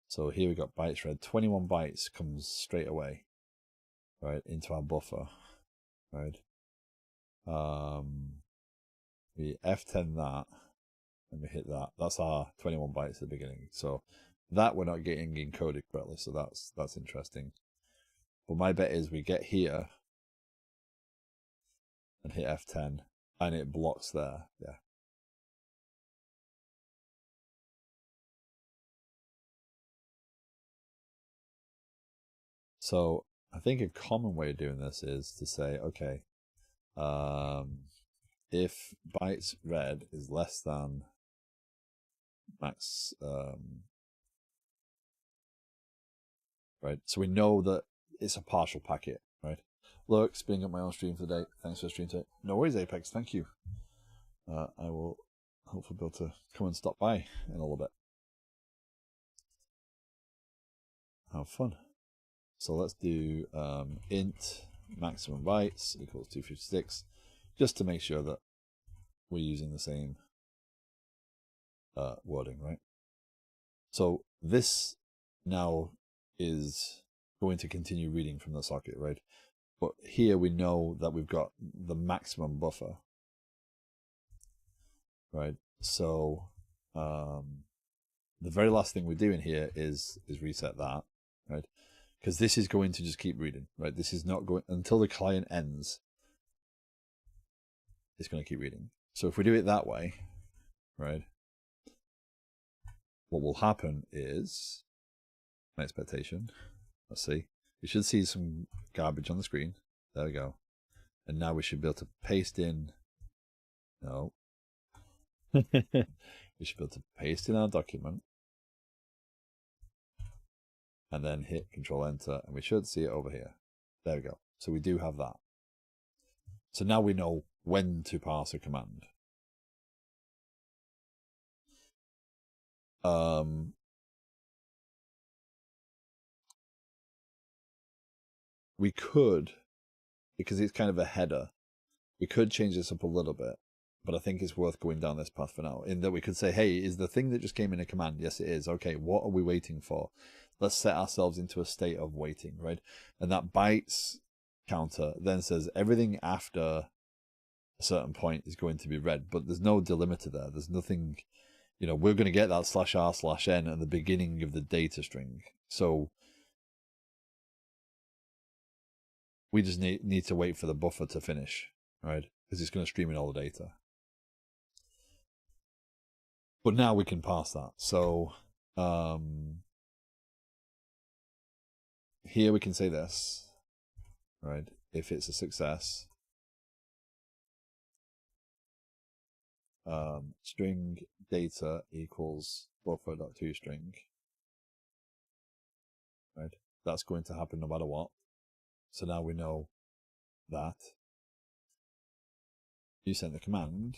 So here we got bytes read. 21 bytes comes straight away, right, into our buffer, right? We F10 that, and we hit that. That's our 21 bytes at the beginning. So that we're not getting encoded correctly. So that's interesting. But my bet is we get here and hit F10, and it blocks there. Yeah. So I think a common way of doing this is to say, okay, if bytes read is less than max, right? So we know that it's a partial packet, right? Look, spinning up my own stream for the day. Thanks for the stream today. No worries, Apex. Thank you. I will hopefully be able to come and stop by in a little bit. Have fun. So let's do int maximum bytes equals 256, just to make sure that we're using the same wording, right? So this now is going to continue reading from the socket, right? But here we know that we've got the maximum buffer, right? So the very last thing we're doing here is reset that, right? Because this is going to just keep reading, right? This is not going until the client ends. It's going to keep reading. So if we do it that way, right, what will happen is, my expectation, let's see, we should see some garbage on the screen. There we go. And now we should be able to paste in, no, we should be able to paste in our document and then hit Control Enter, and we should see it over here. There we go. So we do have that. So now we know when to pass a command. We could, because it's kind of a header, we could change this up a little bit, but I think it's worth going down this path for now, in that we could say, hey, is the thing that just came in a command? Yes, it is. Okay, what are we waiting for? Let's set ourselves into a state of waiting, right? And that bytes counter then says everything after a certain point is going to be read, but there's no delimiter there. There's nothing, we're going to get that /r/n at the beginning of the data string. So We just need to wait for the buffer to finish, right? Because it's going to stream in all the data. But now we can parse that. So here we can say this, right? If it's a success, string data equals buffer.toString, right? That's going to happen no matter what. So now we know that. You send the command.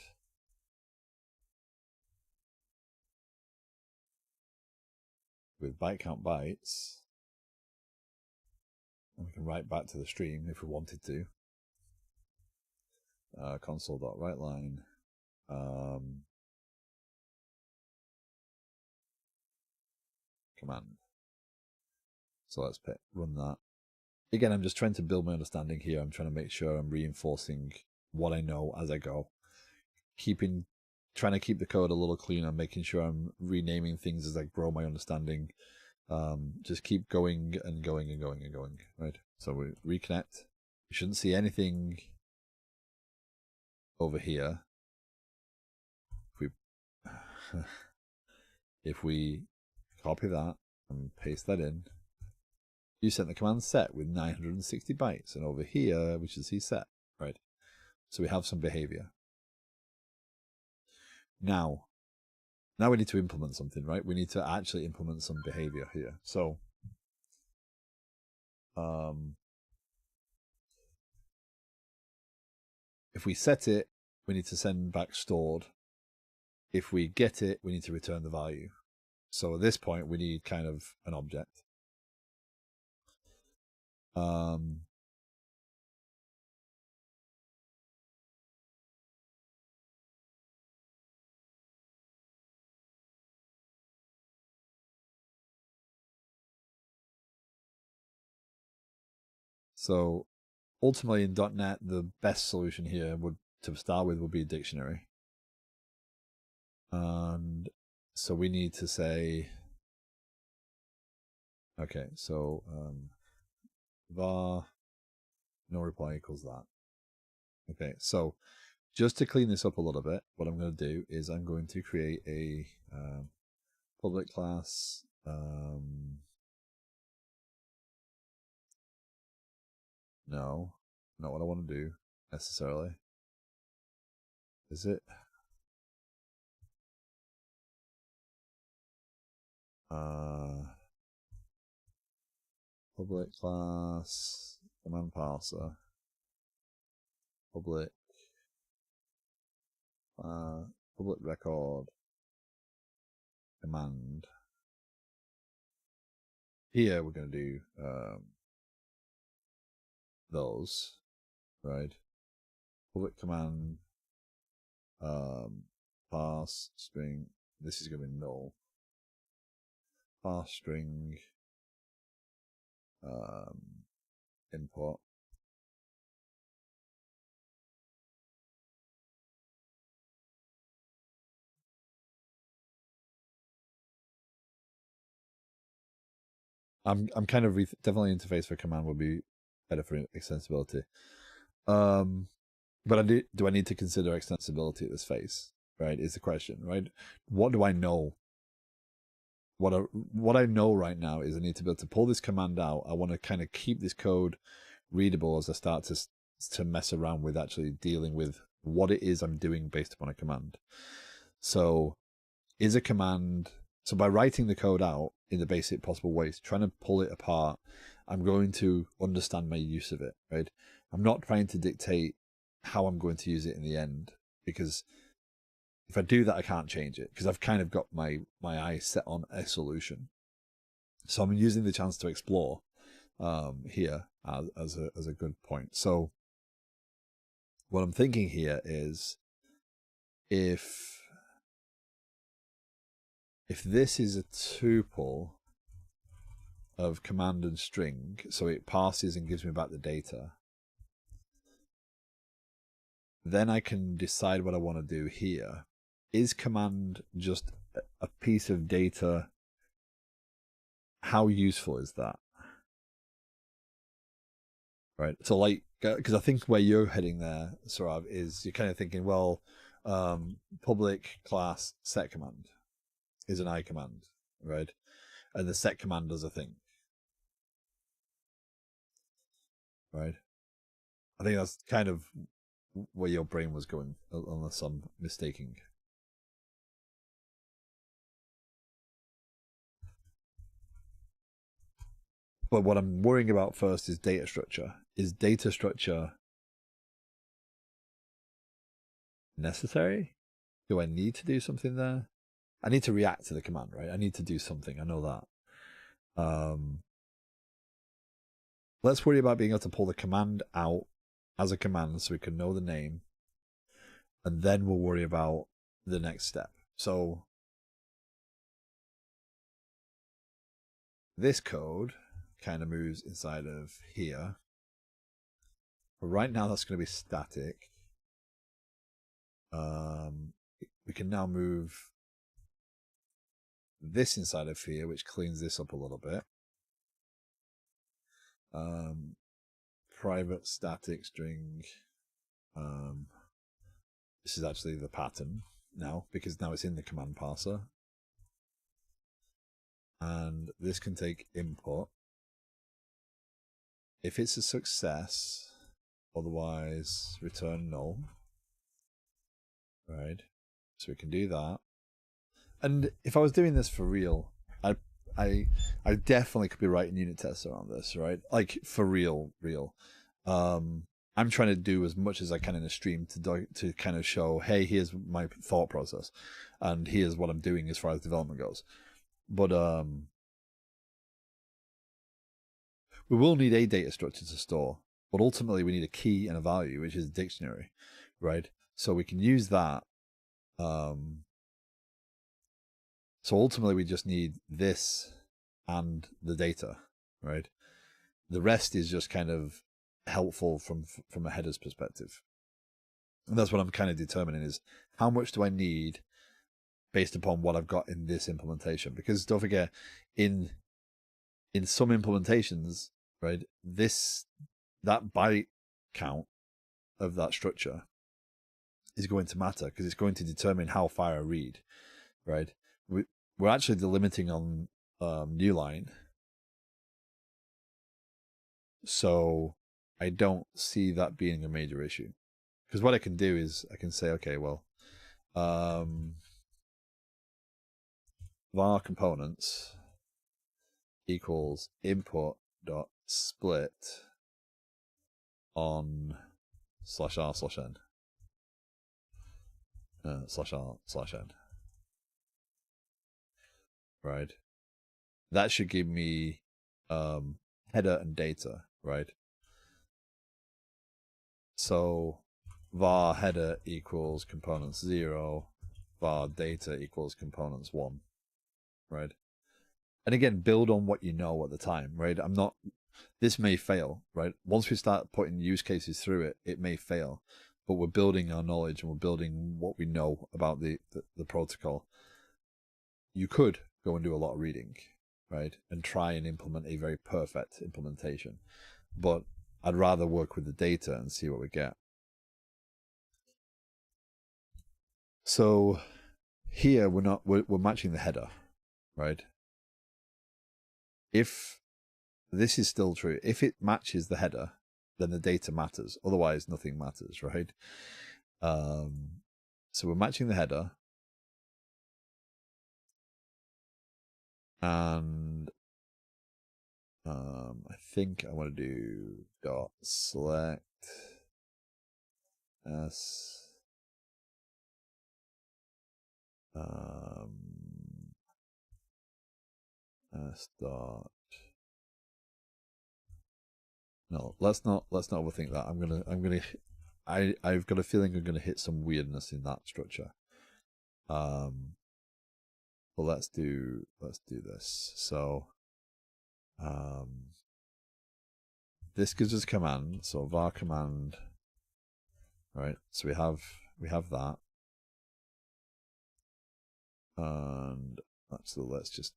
With byte count bytes, and we can write back to the stream if we wanted to. Console.writeLine. Command. So let's run that. Again, I'm just trying to build my understanding here. I'm trying to make sure I'm reinforcing what I know as I go. Trying to keep the code a little cleaner, making sure I'm renaming things as I grow my understanding. Just keep going and going and going and going, right? So we reconnect. You shouldn't see anything over here. If we copy that and paste that in, you sent the command set with 960 bytes, and over here we should see set, right? So we have some behavior. Now we need to implement something, right? We need to actually implement some behavior here. So if we set it, we need to send back stored. If we get it, we need to return the value. So at this point, we need kind of an object. So ultimately in .NET, the best solution here to start with would be a dictionary. And so we need to say, okay, so var no reply equals that. Okay, so just to clean this up a little bit, what I'm going to do is I'm going to create a public class. No, not what I want to do necessarily. Is it? Public class command parser. Public record command. Here we're going to do those, right? Public command parse string. This is going to be null. Parse string import. I'm kind of definitely interface for command would be better for extensibility. But do I need to consider extensibility at this phase? Right, is the question, right? What do I know? What I know right now is I need to be able to pull this command out. I want to kind of keep this code readable as I start to mess around with actually dealing with what it is I'm doing based upon a command. So is a command, so by writing the code out in the basic possible ways, trying to pull it apart, I'm going to understand my use of it, right? I'm not trying to dictate how I'm going to use it in the end, because if I do that, I can't change it because I've kind of got my eyes set on a solution. So I'm using the chance to explore here as a good point. So what I'm thinking here is if this is a tuple of command and string, so it parses and gives me back the data, then I can decide what I want to do here. Is command just a piece of data? How useful is that? right? So like, because I think where you're heading there, Saurav, is you're kind of thinking, well, public class set command is an I command, right? And the set command does a thing, right? I think that's kind of where your brain was going, unless I'm mistaking. But what I'm worrying about first is data structure. Is data structure necessary? Do I need to do something there? I need to react to the command, right? I need to do something. I know that. Let's worry about being able to pull the command out as a command so we can know the name. And then we'll worry about the next step. So this code kind of moves inside of here. But right now that's going to be static. We can now move this inside of here, which cleans this up a little bit. Private static string. This is actually the pattern now, because now it's in the command parser. And this can take input. If it's a success, otherwise return null. Right? So we can do that. And if I was doing this for real, I definitely could be writing unit tests around this, right? Like for real. I'm trying to do as much as I can in a stream to kind of show, hey, here's my thought process, and here's what I'm doing as far as development goes. But we will need a data structure to store, but ultimately we need a key and a value, which is a dictionary, right? So we can use that. So ultimately we just need this and the data, right? The rest is just kind of helpful from a header's perspective. And that's what I'm kind of determining is how much do I need based upon what I've got in this implementation. Because don't forget, in some implementations, right, that byte count of that structure is going to matter because it's going to determine how far I read, right? We're actually delimiting on new line, so I don't see that being a major issue. Because what I can do is I can say, okay, well, var components equals input dot split on /r/n /r/n, right? That should give me header and data, right? So var header equals components 0, var data equals components 1, right? And again, build on what you know at the time, right? This may fail, right? Once we start putting use cases through it, it may fail, but we're building our knowledge and we're building what we know about the protocol. You could go and do a lot of reading, right? And try and implement a very perfect implementation. But I'd rather work with the data and see what we get. So here we're matching the header, right? If this is still true, if it matches the header, then the data matters. Otherwise, nothing matters, right? So we're matching the header. And I think I want to do dot select s s dot. No, let's not overthink that. I've got a feeling I'm gonna hit some weirdness in that structure. But let's do this. So this gives us a command. So var command, right? So we have that. And actually let's just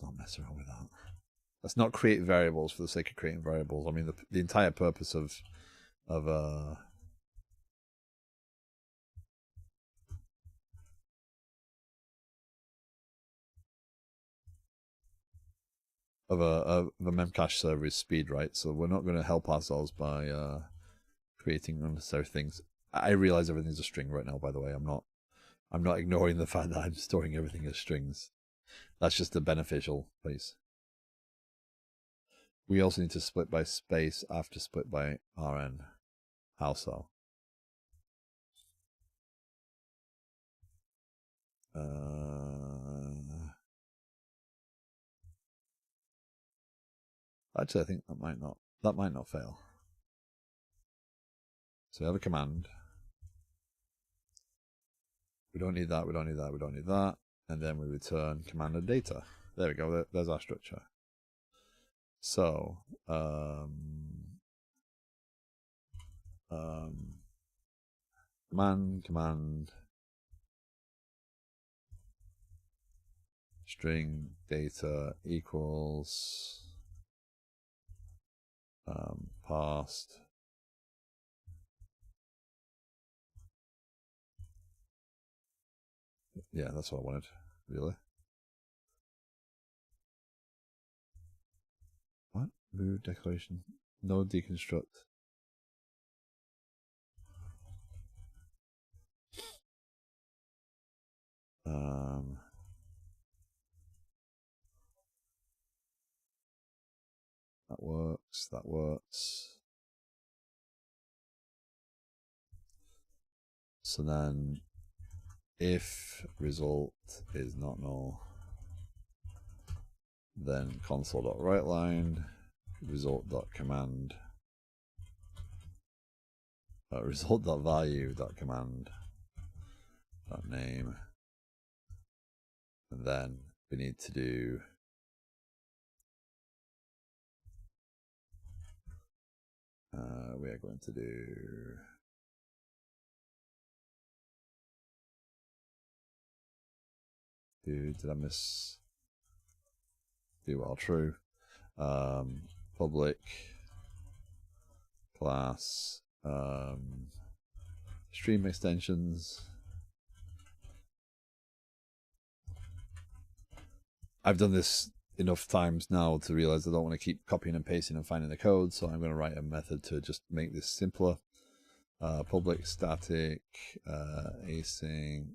not mess around with that. Let's not create variables for the sake of creating variables. I mean, the entire purpose of a Memcached server is speed, right? So we're not going to help ourselves by creating unnecessary things. I realize everything's a string right now. By the way, I'm not ignoring the fact that I'm storing everything as strings. That's just the beneficial place. We also need to split by space after split by Rn. How so? Actually, I think that might not fail. So we have a command. We don't need that, we don't need that, we don't need that. And then we return command and data. There we go, there's our structure. So, command, string data equals parsed yeah, that's what I wanted, really. What? Move declaration, no deconstruct. That works. So then if result is not null, then console.writeLine result.command result.value.command name, and then we need to do we are going to do did I miss do while true, public class stream extensions. I've done this enough times now to realize I don't want to keep copying and pasting and finding the code, so I'm going to write a method to just make this simpler. Public static async,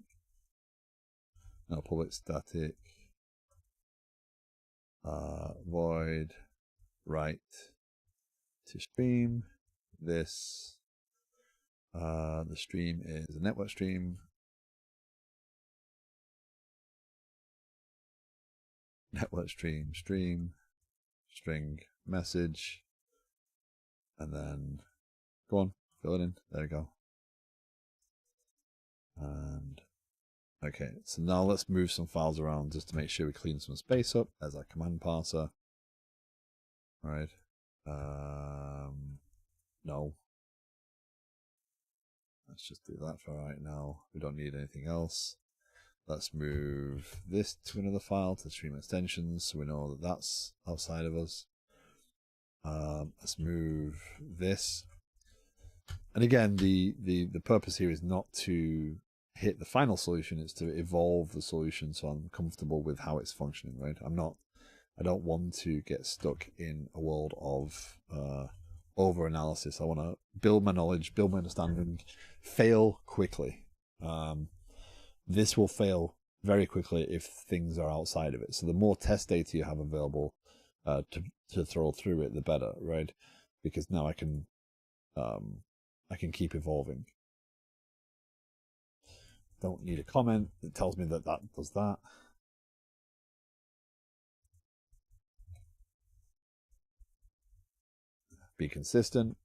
no, public static void write to stream this. The stream is a network stream. Network stream string message, and then go on, fill it in. There we go. And okay, so now let's move some files around just to make sure we clean some space up. There's our command parser. All right. No. Let's just do that for right now. We don't need anything else. Let's move this to another file, to stream extensions, so we know that that's outside of us. Let's move this. And again, the purpose here is not to hit the final solution, it's to evolve the solution so I'm comfortable with how it's functioning, right? I don't want to get stuck in a world of over analysis. I want to build my knowledge, build my understanding, fail quickly. This will fail very quickly if things are outside of it. So the more test data you have available to throw through it, the better, right? Because now I can keep evolving. Don't need a comment that tells me that that does that. Be consistent,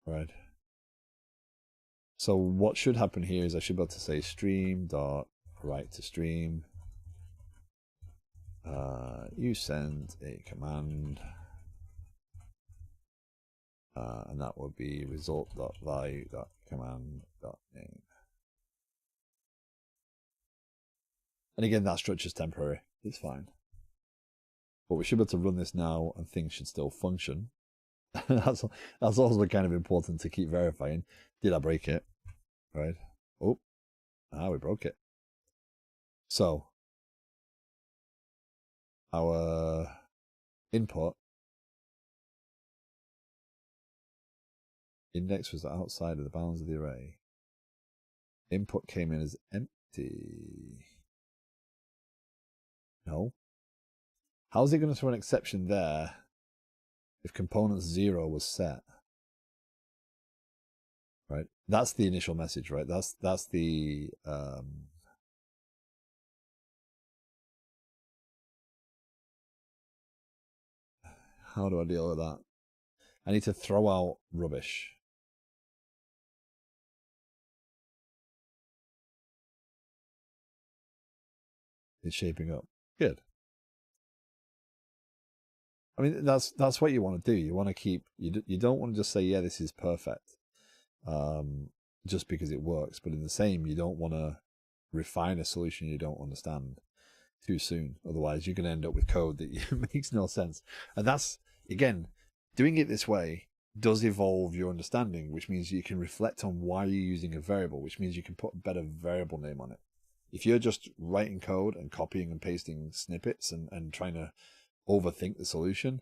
right? So what should happen here is I should be able to say stream dot write to stream. You send a command, and that would be result.value.command.name. And again, that structure is temporary. It's fine. But we should be able to run this now and things should still function. that's also kind of important to keep verifying. Did I break it? Right. Oh, we broke it. So our input index was outside of the bounds of the array. Input came in as empty. No. How's it going to throw an exception there if component 0 was set? Right? That's the initial message, right? That's the how do I deal with that? I need to throw out rubbish. It's shaping up. Good. I mean, that's what you want to do. You want to keep, you don't want to just say, yeah, this is perfect, just because it works. But in the same, you don't want to refine a solution you don't understand too soon. Otherwise, you're going to end up with code that makes no sense. And that's, again, doing it this way does evolve your understanding, which means you can reflect on why you're using a variable, which means you can put a better variable name on it. If you're just writing code and copying and pasting snippets and trying to overthink the solution,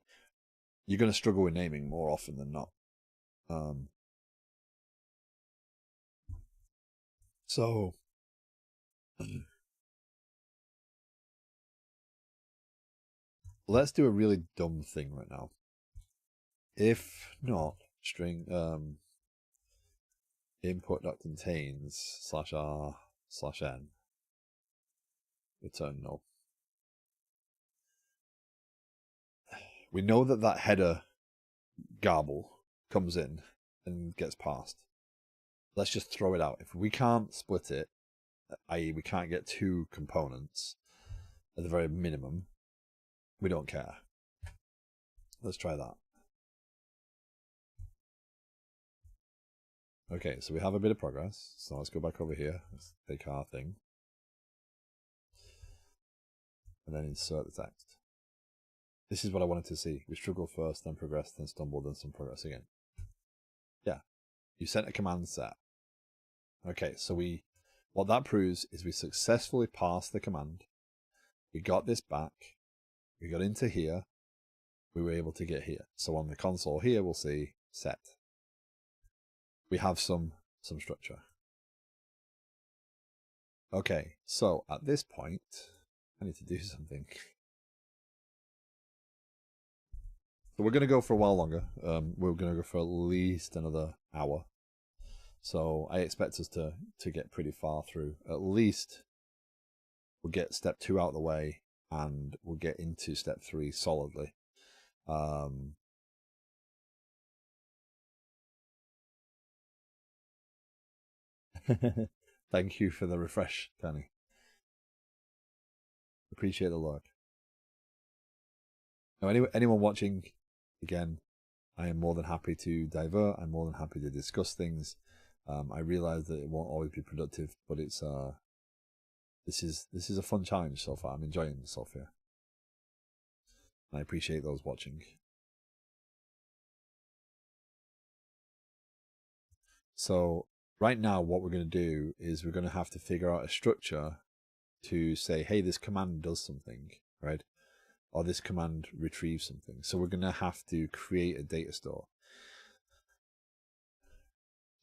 you're going to struggle with naming more often than not. So let's do a really dumb thing right now. If not string input.contains /r/n return null. We know that header garble comes in and gets passed. Let's just throw it out. If we can't split it, i.e. we can't get two components at the very minimum, we don't care. Let's try that. Okay, so we have a bit of progress. So let's go back over here. Let's take our thing. And then insert the text. This is what I wanted to see. We struggle first, then progress, then stumble, then some progress again. Yeah. You sent a command set. Okay, so what that proves is we successfully passed the command. We got this back. We got into here. We were able to get here. So on the console here, we'll see set. We have some structure. Okay, so at this point, I need to do something. So we're going to go for a while longer. We're going to go for at least another hour. So I expect us to get pretty far through. At least we'll get step 2 out of the way and we'll get into step 3 solidly. Thank you for the refresh, Danny. Appreciate the lurk. Now, anyone watching, again, I am more than happy to divert. I'm more than happy to discuss things. I realize that it won't always be productive, but it's this is a fun challenge so far. I'm enjoying myself here. I appreciate those watching. So right now, what we're going to do is we're going to have to figure out a structure to say, hey, this command does something, right? Or this command retrieves something. So we're going to have to create a data store.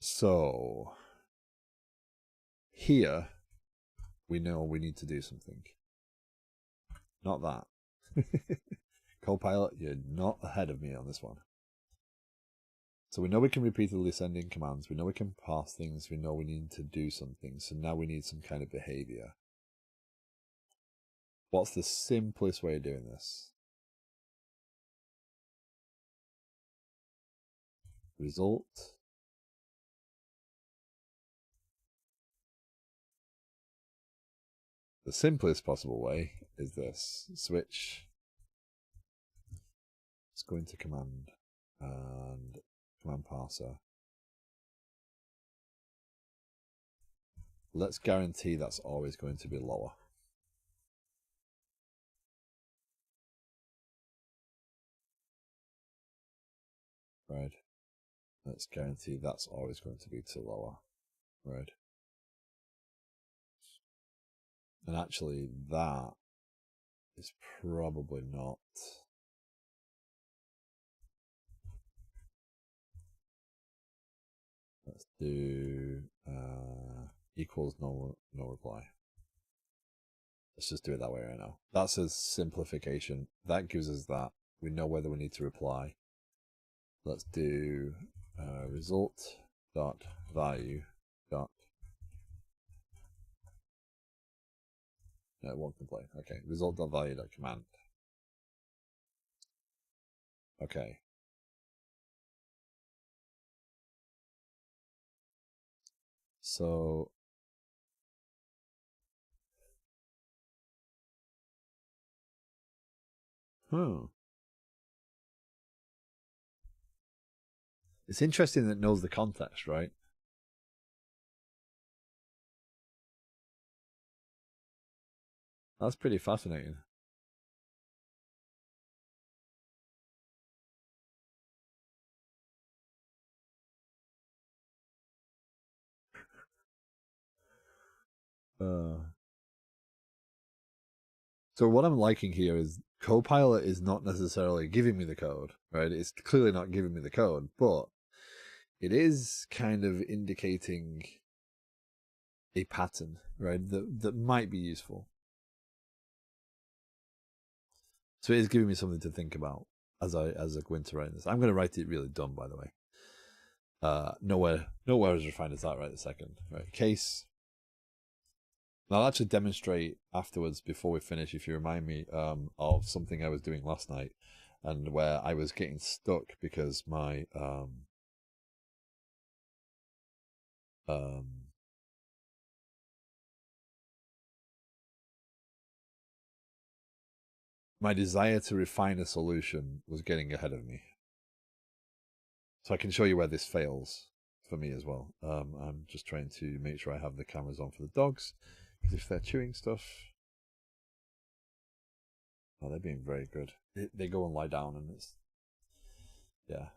So here, we know we need to do something. Not that. Copilot, you're not ahead of me on this one. So we know we can repeatedly send in commands. We know we can pass things. We know we need to do something. So now we need some kind of behavior. What's the simplest way of doing this? Result. The simplest possible way is this. Switch. Let's go into command and command parser. Let's guarantee that's always going to be lower. right? Let's guarantee that's always going to be to lower, right? And actually, that is probably not. Let's do equals no reply. Let's just do it that way right now. That's a simplification. That gives us that. We know whether we need to reply. Let's do result dot value dot. No, it won't complain. Okay, result dot value dot command. Okay. So it's interesting that it knows the context, right? That's pretty fascinating. So what I'm liking here is Copilot is not necessarily giving me the code, right? It's clearly not giving me the code, but it is kind of indicating a pattern, right? That might be useful. So it is giving me something to think about as I go into writing this. I'm going to write it really dumb, by the way. Nowhere as refined as that right this second. Right, case. I'll actually demonstrate afterwards before we finish, if you remind me, of something I was doing last night, and where I was getting stuck because my my desire to refine a solution was getting ahead of me. So I can show you where this fails for me as well. I'm just trying to make sure I have the cameras on for the dogs, because if they're chewing stuff, oh, they're being very good. They go and lie down, and it's, yeah.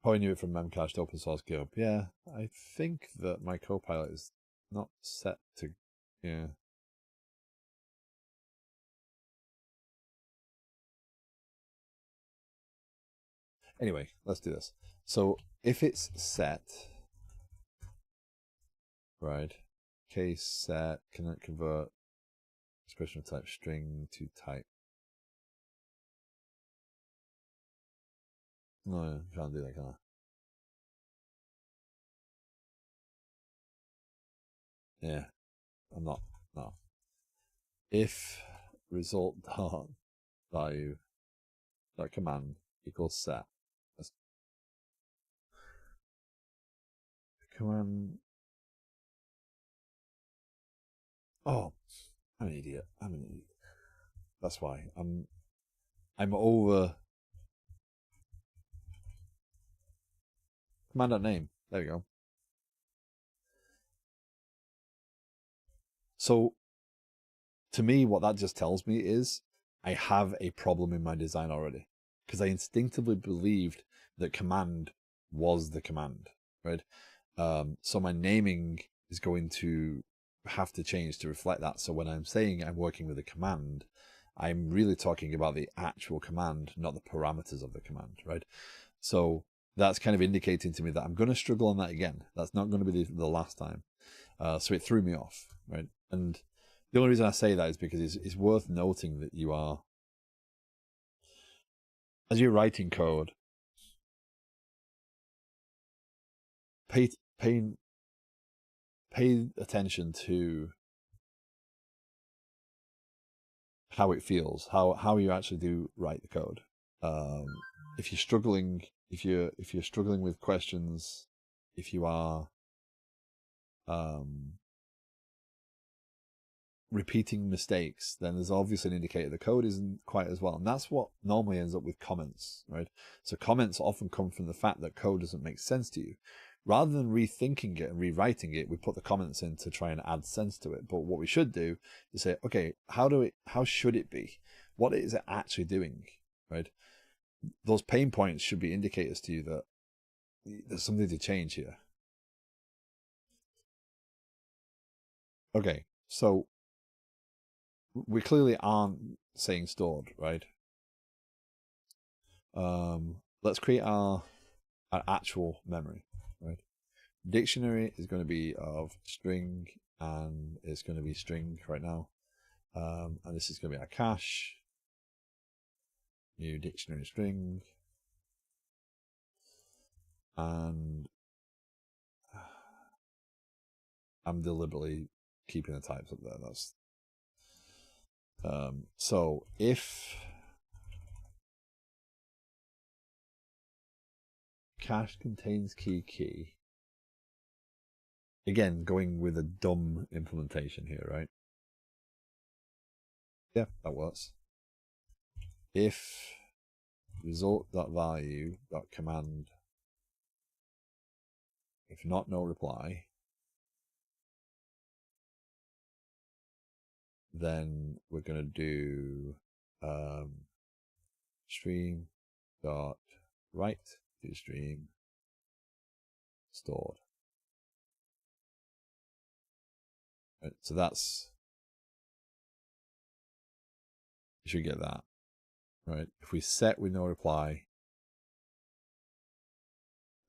Probably knew it from Memcached open source GitHub. Yeah, I think that my Copilot is not set to, yeah. Anyway, let's do this. So if it's set, right, case set, can it convert expression type string to type? No, can't do that, can I? Yeah, I'm not, no. If result dot value dot command equals set, that's command. Oh, I'm an idiot. That's why I'm over command name. There we go. So to me, what that just tells me is I have a problem in my design already, because I instinctively believed that command was the command, right? So my naming is going to have to change to reflect that. So when I'm saying I'm working with a command, I'm really talking about the actual command, not the parameters of the command, right? So that's kind of indicating to me that I'm going to struggle on that again. That's not going to be the last time. So it threw me off, right? And the only reason I say that is because it's worth noting that you are, as you're writing code, pay attention to how it feels, how you actually do write the code. If you're struggling, if you're struggling with questions, if you are repeating mistakes, then there's obviously an indicator the code isn't quite as well. And that's what normally ends up with comments, right? So comments often come from the fact that code doesn't make sense to you. Rather than rethinking it and rewriting it, we put the comments in to try and add sense to it. But what we should do is say, okay, how should it be? What is it actually doing, right? those pain points should be indicators to you that there's something to change here. Okay, so we clearly aren't saying stored, right? Let's create our actual memory, right? Dictionary is going to be of string, and it's going to be string right now. And this is going to be our cache. New dictionary string. And I'm deliberately keeping the types up there. That's so if cache contains key, again, going with a dumb implementation here, right? Yeah, that works. If result.value.command, if not, no reply, then we're going to do stream dot write to stream stored. Right, so that's, you should get that, right? If we set with no reply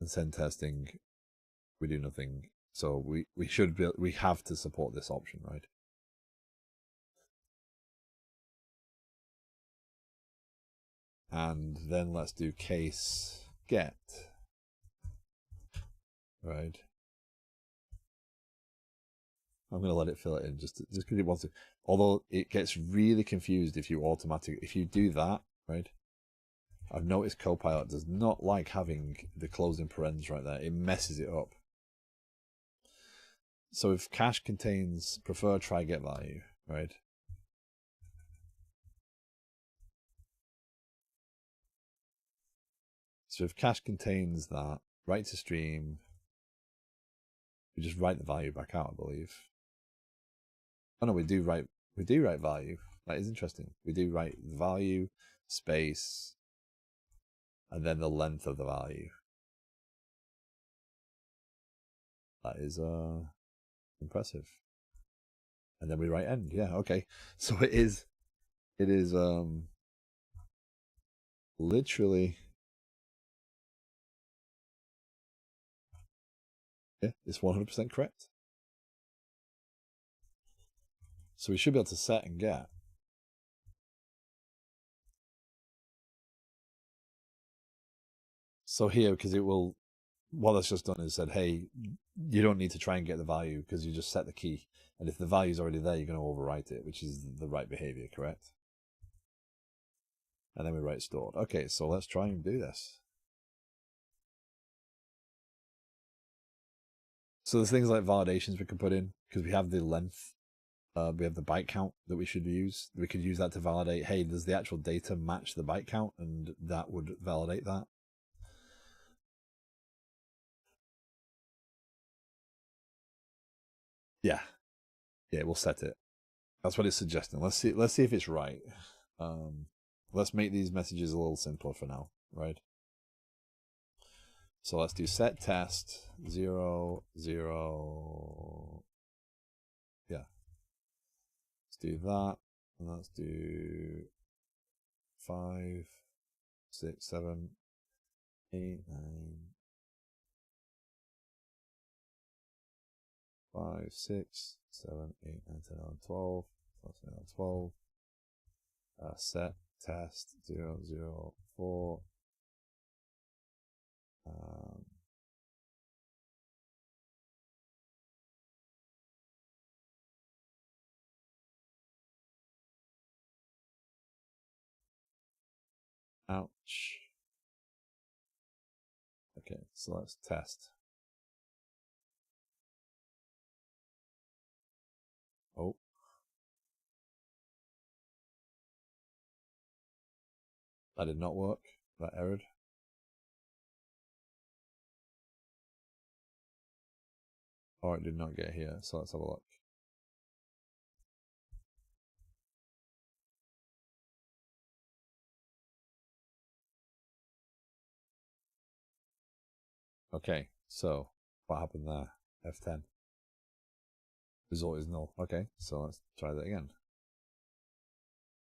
and send testing, we do nothing. So we have to support this option, right? And then let's do case get, right? I'm going to let it fill it in just because it wants to. Although it gets really confused if you do that, right? I've noticed Copilot does not like having the closing parens right there. It messes it up. So if cache contains prefer try get value, right? So if cache contains that, write to stream, we just write the value back out, I believe. Oh no, we do write value. That is interesting. We do write the value, space, and then the length of the value. That is impressive. And then we write end. Yeah, okay. So it is literally, yeah, it's 100% correct. So we should be able to set and get. So here, because it will, what that's just done is said, hey, you don't need to try and get the value because you just set the key. And if the value is already there, you're going to overwrite it, which is the right behavior, correct? And then we write stored. Okay, so let's try and do this. So there's things like validations we can put in because we have the length. We have the byte count that we should use. We could use that to validate, hey, does the actual data match the byte count? And that would validate that. Yeah. Yeah, we'll set it. That's what it's suggesting. Let's see if it's right. Let's make these messages a little simpler for now, right? So let's do set test 0, 0. Yeah. Let's do that. And let's do 5, 6, 7, 8, 9, 5, 6, 7, 8, 9, 10, 11, 12. 12. Set test 0, 0, 4. Ouch. Okay, so let's test. Oh. That did not work. That errored. Or it did not get here, so let's have a look. Okay, so what happened there? F10. Result is null. Okay, so let's try that again.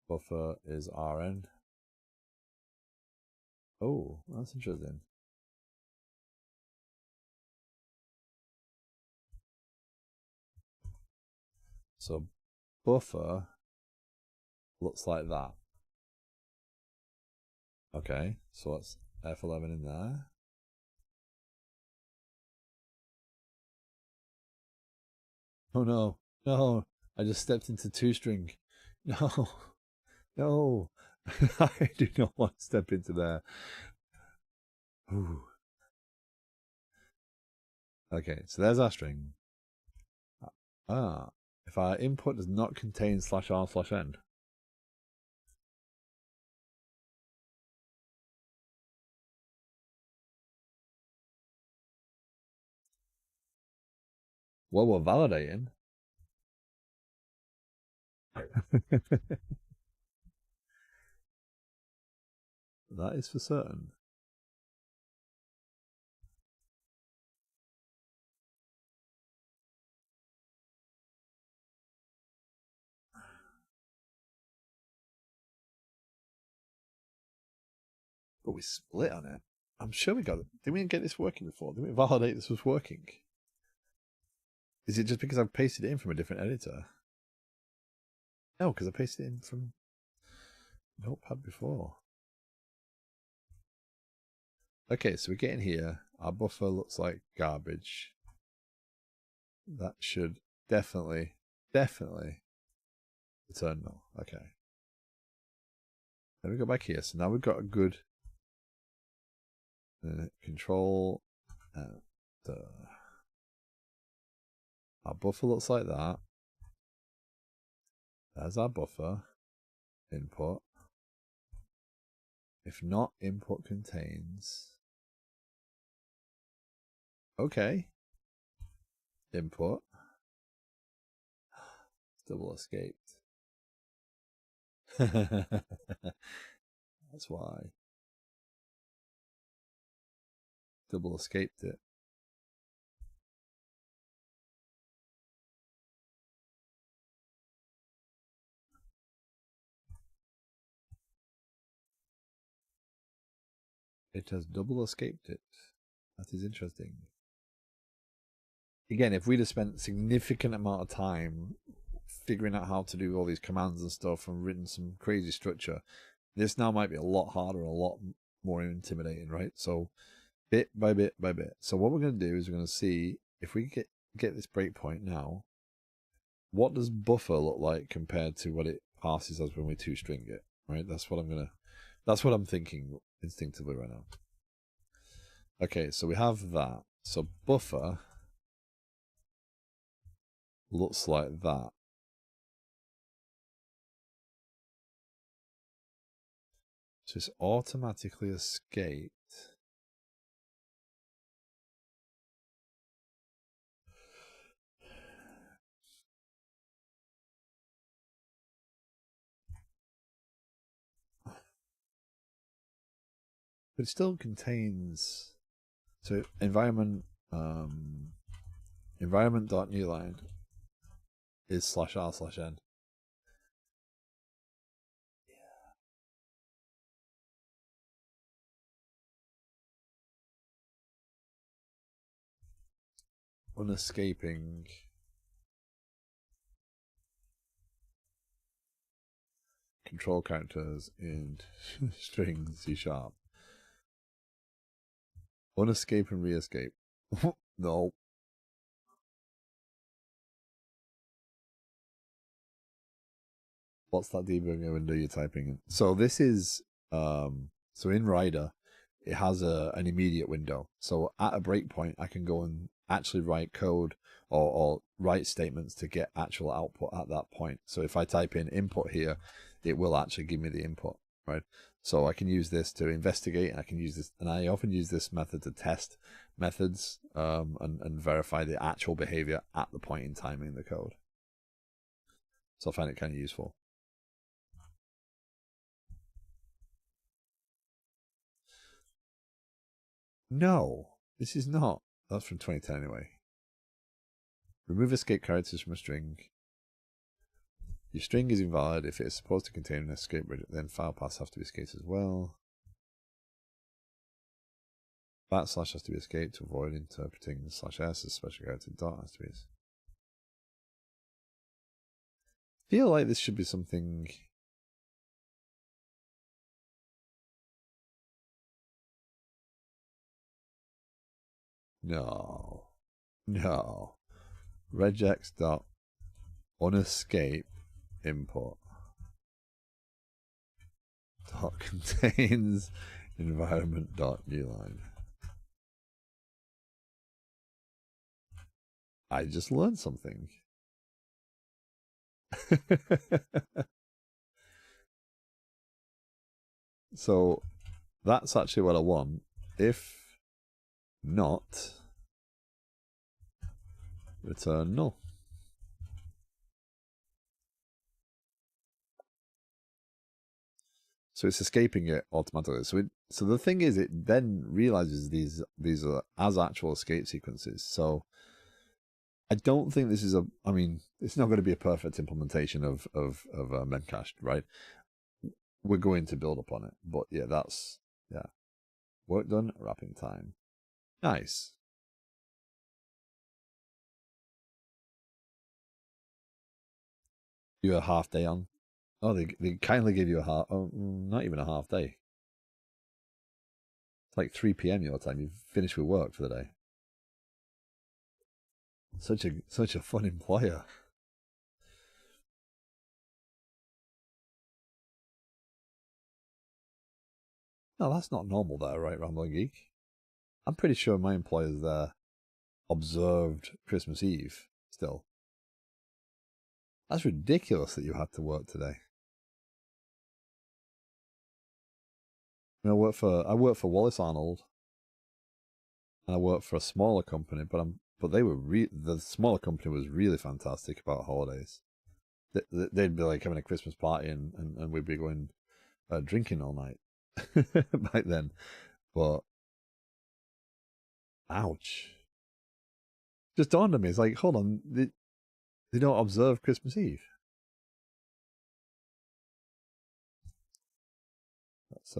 Buffer is Rn. Oh, that's interesting. So buffer looks like that. Okay, so let's F11 in there. Oh no, no, I just stepped into two string. No, no, I do not want to step into there. Ooh. Okay, so there's our string. Ah, if our input does not contain /r/n. Well, we're validating. That is for certain. But we split on it. I'm sure we got it. Did we get this working before? Did we validate this was working? Is it just because I've pasted it in from a different editor? No, because I pasted it in from Notepad before. Okay, so we get in here. Our buffer looks like garbage. That should definitely return null. Okay. Then we go back here. So now we've got a good control. Our buffer looks like that. There's our buffer input. If not, input contains. Okay. Input. Double escaped. That's why. Double escaped it. It has double escaped it. That is interesting. Again, if we'd have spent a significant amount of time figuring out how to do all these commands and stuff and written some crazy structure, this now might be a lot harder, a lot more intimidating, right? So bit by bit by bit. So what we're going to do is we're going to see if we get this breakpoint now, what does buffer look like compared to what it passes as when we two-string it, right? That's what I'm thinking instinctively right now. Okay, so we have that. So buffer looks like that. So it's automatically escaped. But it still contains, so environment.newline is /r/n. Unescaping control characters in string C#. Unescape and re-escape. No. What's that debugging window you're typing in? So this is so in Rider, it has an immediate window. So at a breakpoint, I can go and actually write code or write statements to get actual output at that point. So if I type in input here, it will actually give me the input, right? So I can use this to investigate, and I can use this, and I often use this method to test methods and verify the actual behavior at the point in time in the code. So I find it kind of useful. No, This is not. That's from 2010 anyway. Remove escape characters from a string. Your string is invalid if it is supposed to contain an escape, then file paths have to be escaped as well. / has to be escaped to avoid interpreting the /s as special character. Dot has to be. Feel like this should be something. No. Regex dot unescape import dot contains environment dot newline. I just learned something. So that's actually what I want. If not, return null. So it's escaping it automatically. So the thing is, it then realizes these are as actual escape sequences. So I don't think this is a. I mean, it's not going to be a perfect implementation of Memcached, right? We're going to build upon it, but yeah, that's work done. Wrapping time. Nice. You a half day on? Oh, they kindly give you a half. Oh, not even a half day. It's like 3 p.m. your time. You've finished with work for the day. Such a fun employer. No, that's not normal there, right, Rambling Geek? I'm pretty sure my employers there observed Christmas Eve still. That's ridiculous that you had to work today. I work for Wallace Arnold, and I work for a smaller company, but they were the smaller company was really fantastic about holidays. They'd be like having a Christmas party, and we'd be going drinking all night back then. But ouch, just dawned on me. It's like, hold on, they don't observe Christmas Eve. That's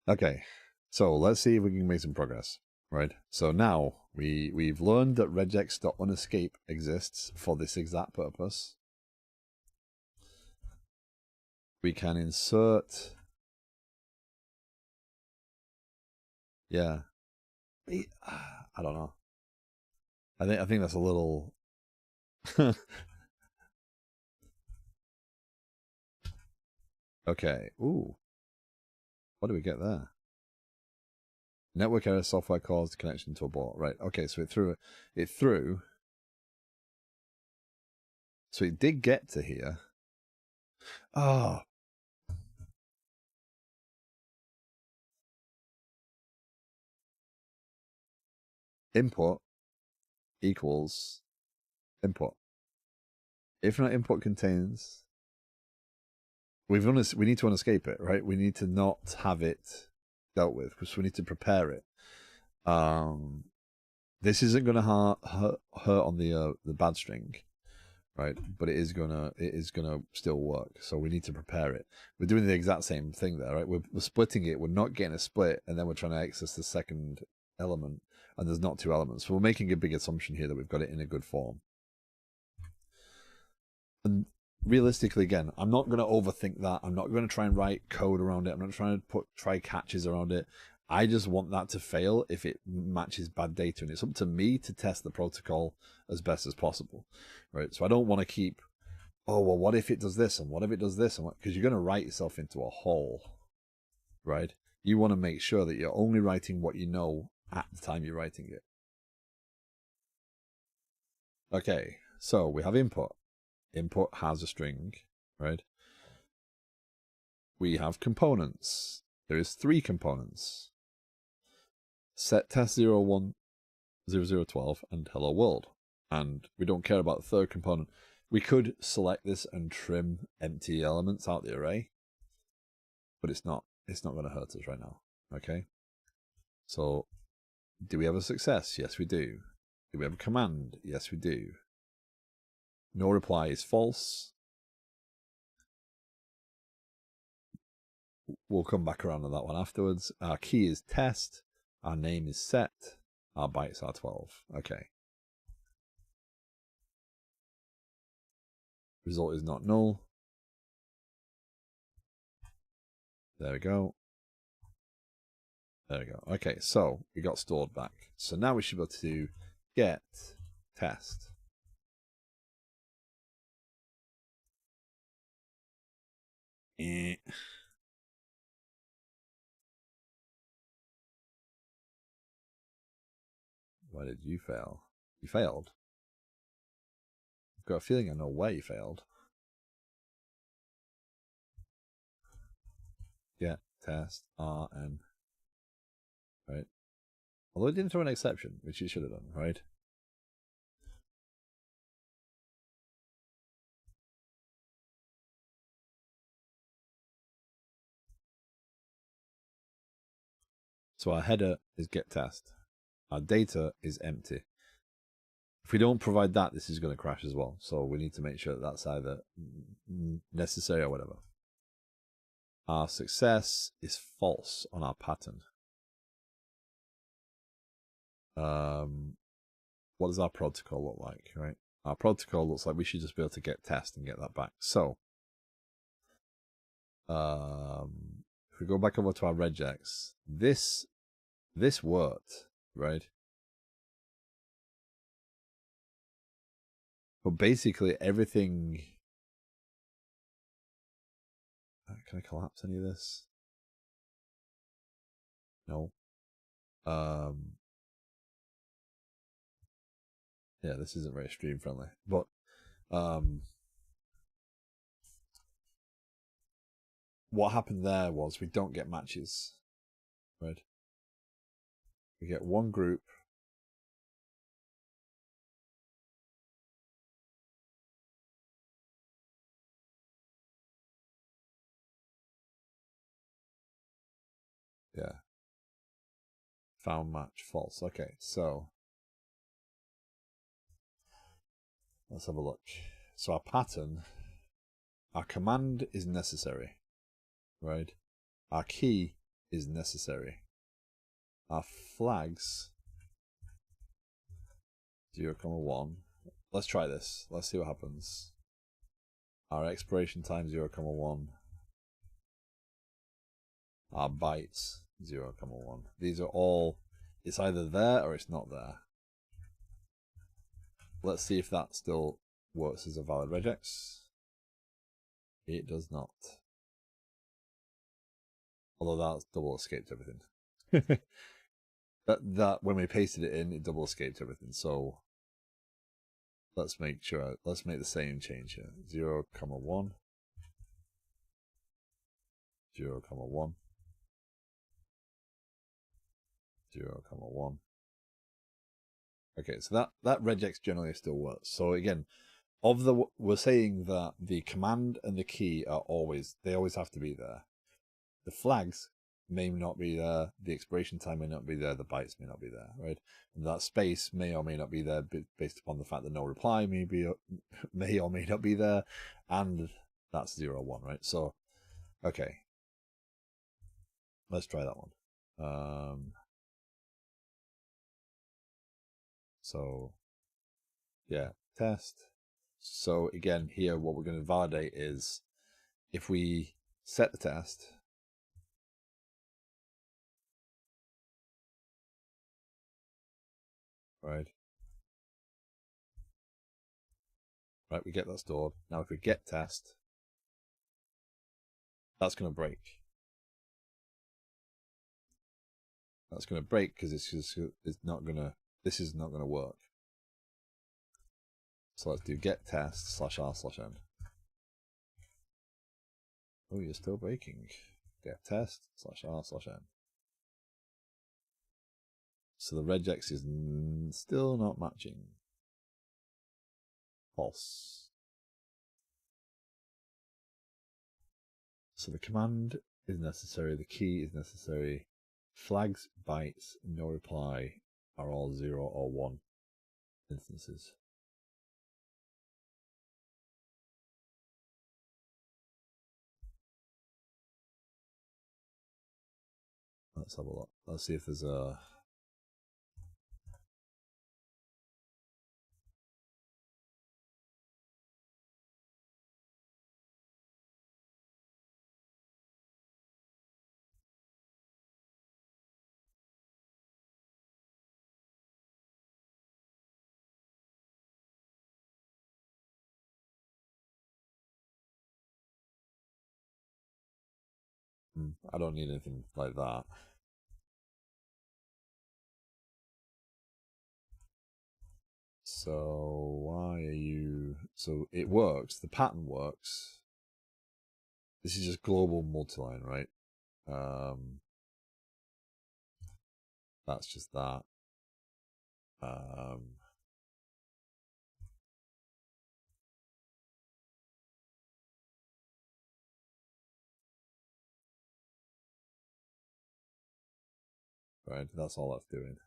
okay. So let's see if we can make some progress. Right. So now we've learned that regex.unescape exists for this exact purpose. We can insert. Yeah. I don't know. I think that's a little. Okay. Ooh. What do we get there? Network error, software caused connection to abort. Right. Okay. So it threw. So it did get to here. Oh. Input equals input. If not input contains, we need to unescape it, right? We need to not have it dealt with because we need to prepare it. This isn't going to hurt on the bad string, right? But it is gonna still work. So we need to prepare it. We're doing the exact same thing there, right? We're splitting it. We're not getting a split, and then we're trying to access the second element, and there's not two elements. So we're making a big assumption here that we've got it in a good form. And realistically, again, I'm not going to overthink that. I'm not going to try and write code around it. I'm not trying to try catches around it. I just want that to fail if it matches bad data, and it's up to me to test the protocol as best as possible, right? So I don't want to keep, oh, well, what if it does this, and what if it does this, and because you're going to write yourself into a hole, right? You want to make sure that you're only writing what you know at the time you're writing it. Okay, so we have input. Input has a string, right? We have components. There is 3 components. Set test 01, 0012, and hello world. And we don't care about the third component. We could select this and trim empty elements out the array, but it's not going to hurt us right now. Okay. So do we have a success? Yes, we do. Do we have a command? Yes, we do. No reply is false. We'll come back around to that one afterwards. Our key is test. Our name is set. Our bytes are 12. Okay. Result is not null. There we go. There we go. Okay, so we got stored back. So now we should be able to get test. Why did you fail? You failed. I've got a feeling I know where you failed. Get test RN. Right. Although it didn't throw an exception, which it should have done, right? So our header is get test. Our data is empty. If we don't provide that, this is going to crash as well. So we need to make sure that that's either necessary or whatever. Our success is false on our pattern. What does our protocol look like, right? Our protocol looks like we should just be able to get test and get that back. So if we go back over to our regex, this worked, right? But basically everything... Can I collapse any of this? No. Yeah, this isn't very stream friendly. But what happened there was we don't get matches, right? We get one group. Yeah. Found match false. Okay, so let's have a look. So our pattern, our command is necessary, right? Our key is necessary. Our flags 0,1. Let's try this. Let's see what happens. Our expiration time 0,1. Our bytes 0,1. These are all, it's either there or it's not there. Let's see if that still works as a valid regex. It does not. Although that's double escaped everything. that when we pasted it in, it double escaped everything. So let's make sure, let's make the same change here. 0,1. 0,1. 0,1. Okay, so that regex generally still works. So again, we're saying that the command and the key are always have to be there. The flags may not be there, the expiration time may not be there, the bytes may not be there, right? And that space may or may not be there based upon the fact that no reply may or may not be there, and that's 0, 1, right? So, okay, let's try that one. So, yeah, test. So again, here what we're going to validate is if we set the test, right? Right, we get that stored. Now if we get test, that's going to break. That's going to break because this is not going to work. So let's do get test /r/n. Oh, you're still breaking. Get test /r/n. So the regex is still not matching. False. So the command is necessary, the key is necessary. Flags, bytes, no reply are all 0 or 1 instances. Let's have a look. Let's see if there's a... I don't need anything like that. So why are you... So it works. The pattern works. This is just global multiline, right? That's just that. Right, that's all that's doing.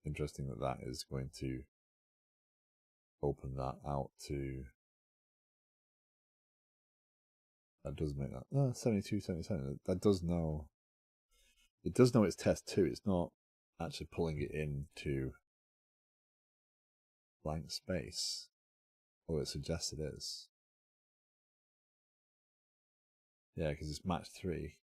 Interesting that that is going to open that out to... That does make that 72, 77. That does know... It does know it's test 2. It's not actually pulling it into blank space. Or it suggests it is. Yeah, because it's match 3.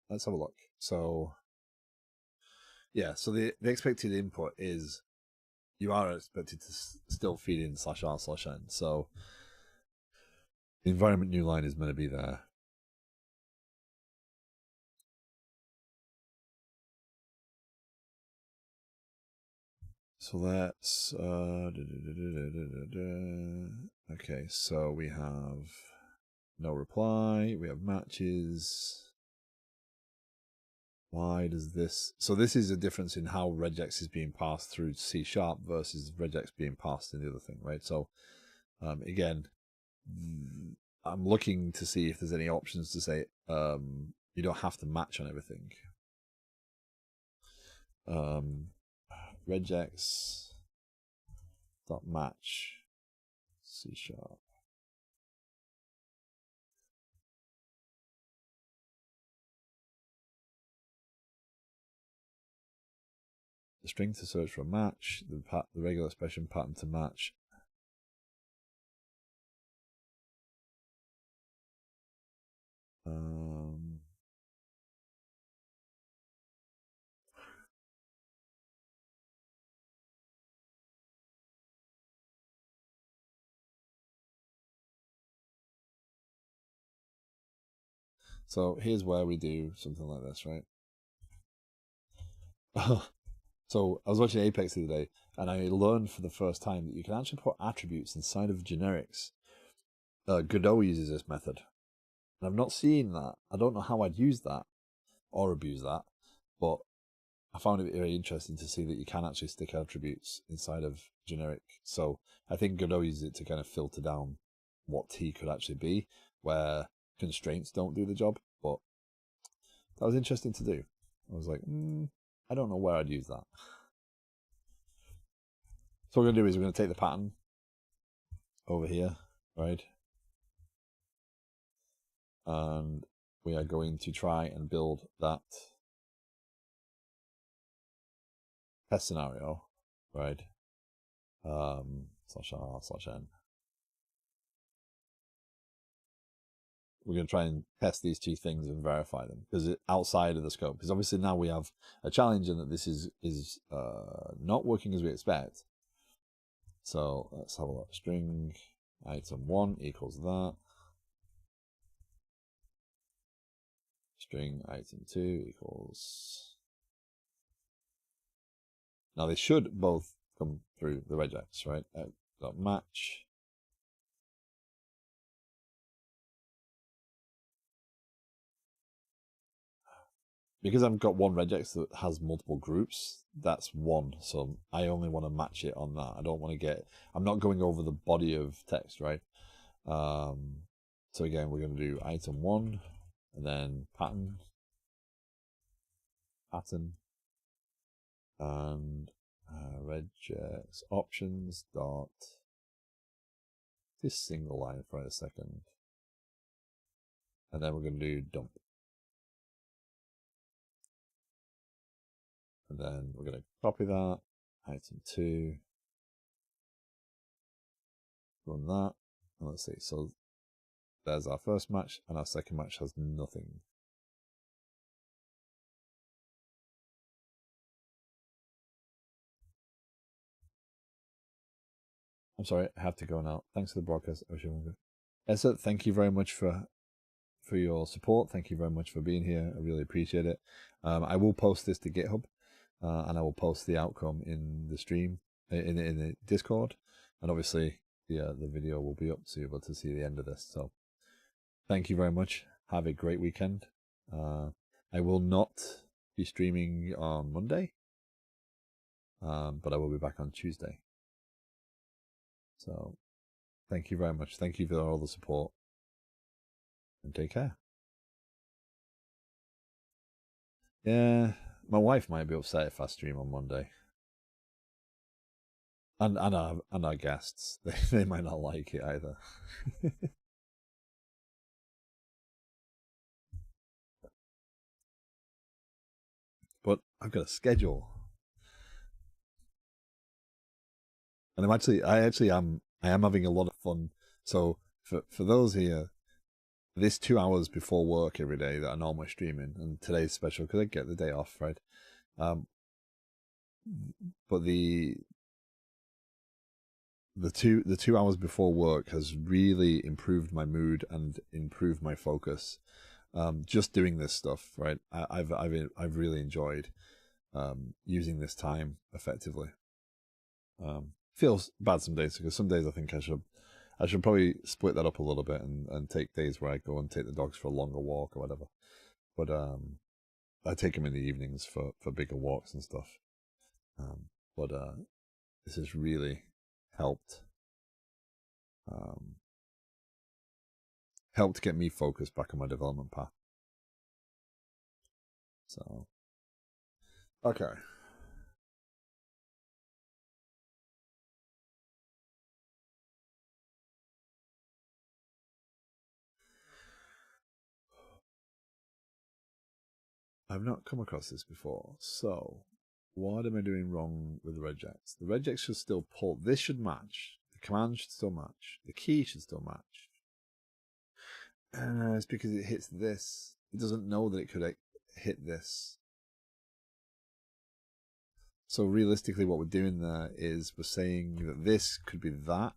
Let's have a look. So, yeah, so the expected input is you are expected to still feed in /r/n. So the environment new line is going to be there. So that's okay. So we have no reply. We have matches. Why does this? So this is a difference in how regex is being passed through C# versus regex being passed in the other thing, right? So again, I'm looking to see if there's any options to say you don't have to match on everything. Regex dot match C#. The string to search for a match, the regular expression pattern to match. So here's where we do something like this, right? So I was watching Apex the other day, and I learned for the first time that you can actually put attributes inside of generics. Godot uses this method. And I've not seen that. I don't know how I'd use that or abuse that, but I found it very interesting to see that you can actually stick attributes inside of generic. So I think Godot uses it to kind of filter down what T could actually be, where constraints don't do the job. But that was interesting to do. I was like, I don't know where I'd use that. So what we're going to do is we're going to take the pattern over here, right? And we are going to try and build that test scenario, right? /r/n. We're going to try and test these two things and verify them because it's outside of the scope. Because obviously now we have a challenge in that this is not working as we expect. So let's have a look. String item 1 equals that. string item 2 equals. Now they should both come through the regex, right? Dot match. Because I've got one regex that has multiple groups, that's one. So I only want to match it on that. I don't want to get, I'm not going over the body of text, right? So again, we're going to do item 1 and then pattern, and regex options dot this single line for a second. And then we're going to do dump. And then we're going to copy that, item 2, run that, and let's see. So there's our first match, and our second match has nothing. I'm sorry, I have to go now. Thanks for the broadcast. Esther, thank you very much for your support. Thank you very much for being here. I really appreciate it. I will post this to GitHub, and I will post the outcome in the stream, in the Discord, and obviously the video will be up so you'll be able to see the end of this. So thank you very much. Have a great weekend. I will not be streaming on Monday, but I will be back on Tuesday. So thank you very much. Thank you for all the support, and take care. Yeah, my wife might be upset if I stream on Monday. And our guests, they might not like it either. But I've got a schedule, and I am having a lot of fun. So for those here, this 2 hours before work every day that I normally streaming, and today's special because I get the day off, right? But the 2 hours before work has really improved my mood and improved my focus. Just doing this stuff, right? I've really enjoyed using this time effectively. Feels bad some days because some days I think I should probably split that up a little bit and take days where I go and take the dogs for a longer walk or whatever. But I take them in the evenings for bigger walks and stuff. But this has really helped helped get me focused back on my development path. So okay. I've not come across this before, so what am I doing wrong with the regex? The regex should still pull. This should match. The command should still match. The key should still match. It's because it hits this. It doesn't know that it could hit this. So realistically, what we're doing there is we're saying that this could be that,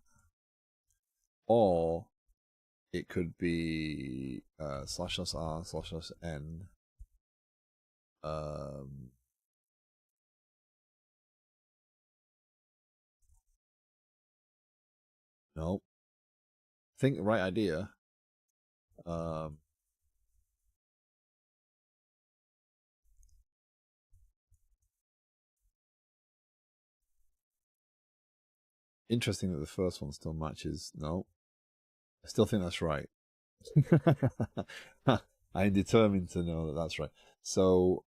or it could be /r/n. No. Think the right idea. Interesting that the first one still matches. No. I still think that's right. I'm determined to know that that's right. So,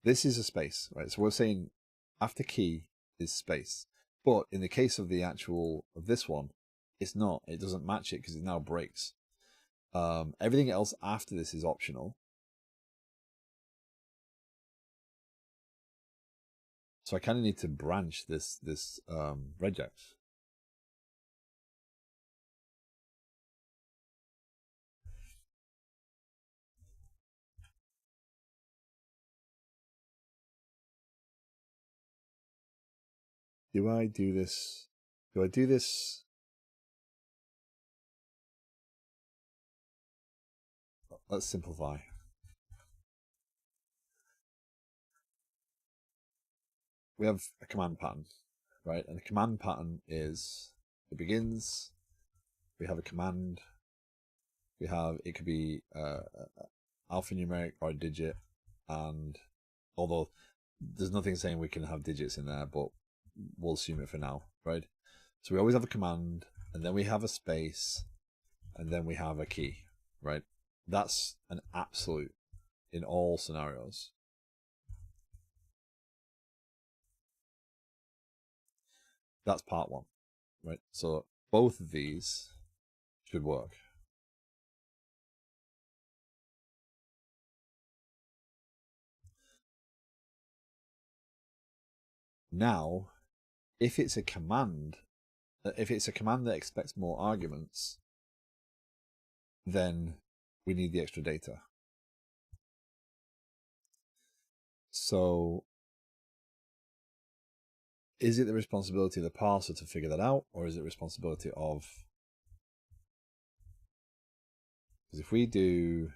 this is a space, right? So we're saying after key is space. But in the case of of this one, it's not. It doesn't match it because it now breaks. Everything else after this is optional. So I kind of need to branch this regex. Do I do this? let's simplify. We have a command pattern, right? And the command pattern is, it begins, we have a command, it could be alphanumeric or a digit, and although there's nothing saying we can have digits in there, but we'll assume it for now, right? So we always have a command, and then we have a space, and then we have a key, right? That's an absolute in all scenarios. That's part one, right? So both of these should work. Now, if it's a command that expects more arguments, then we need the extra data. So is it the responsibility of the parser to figure that out, or is it responsibility of, because if we do,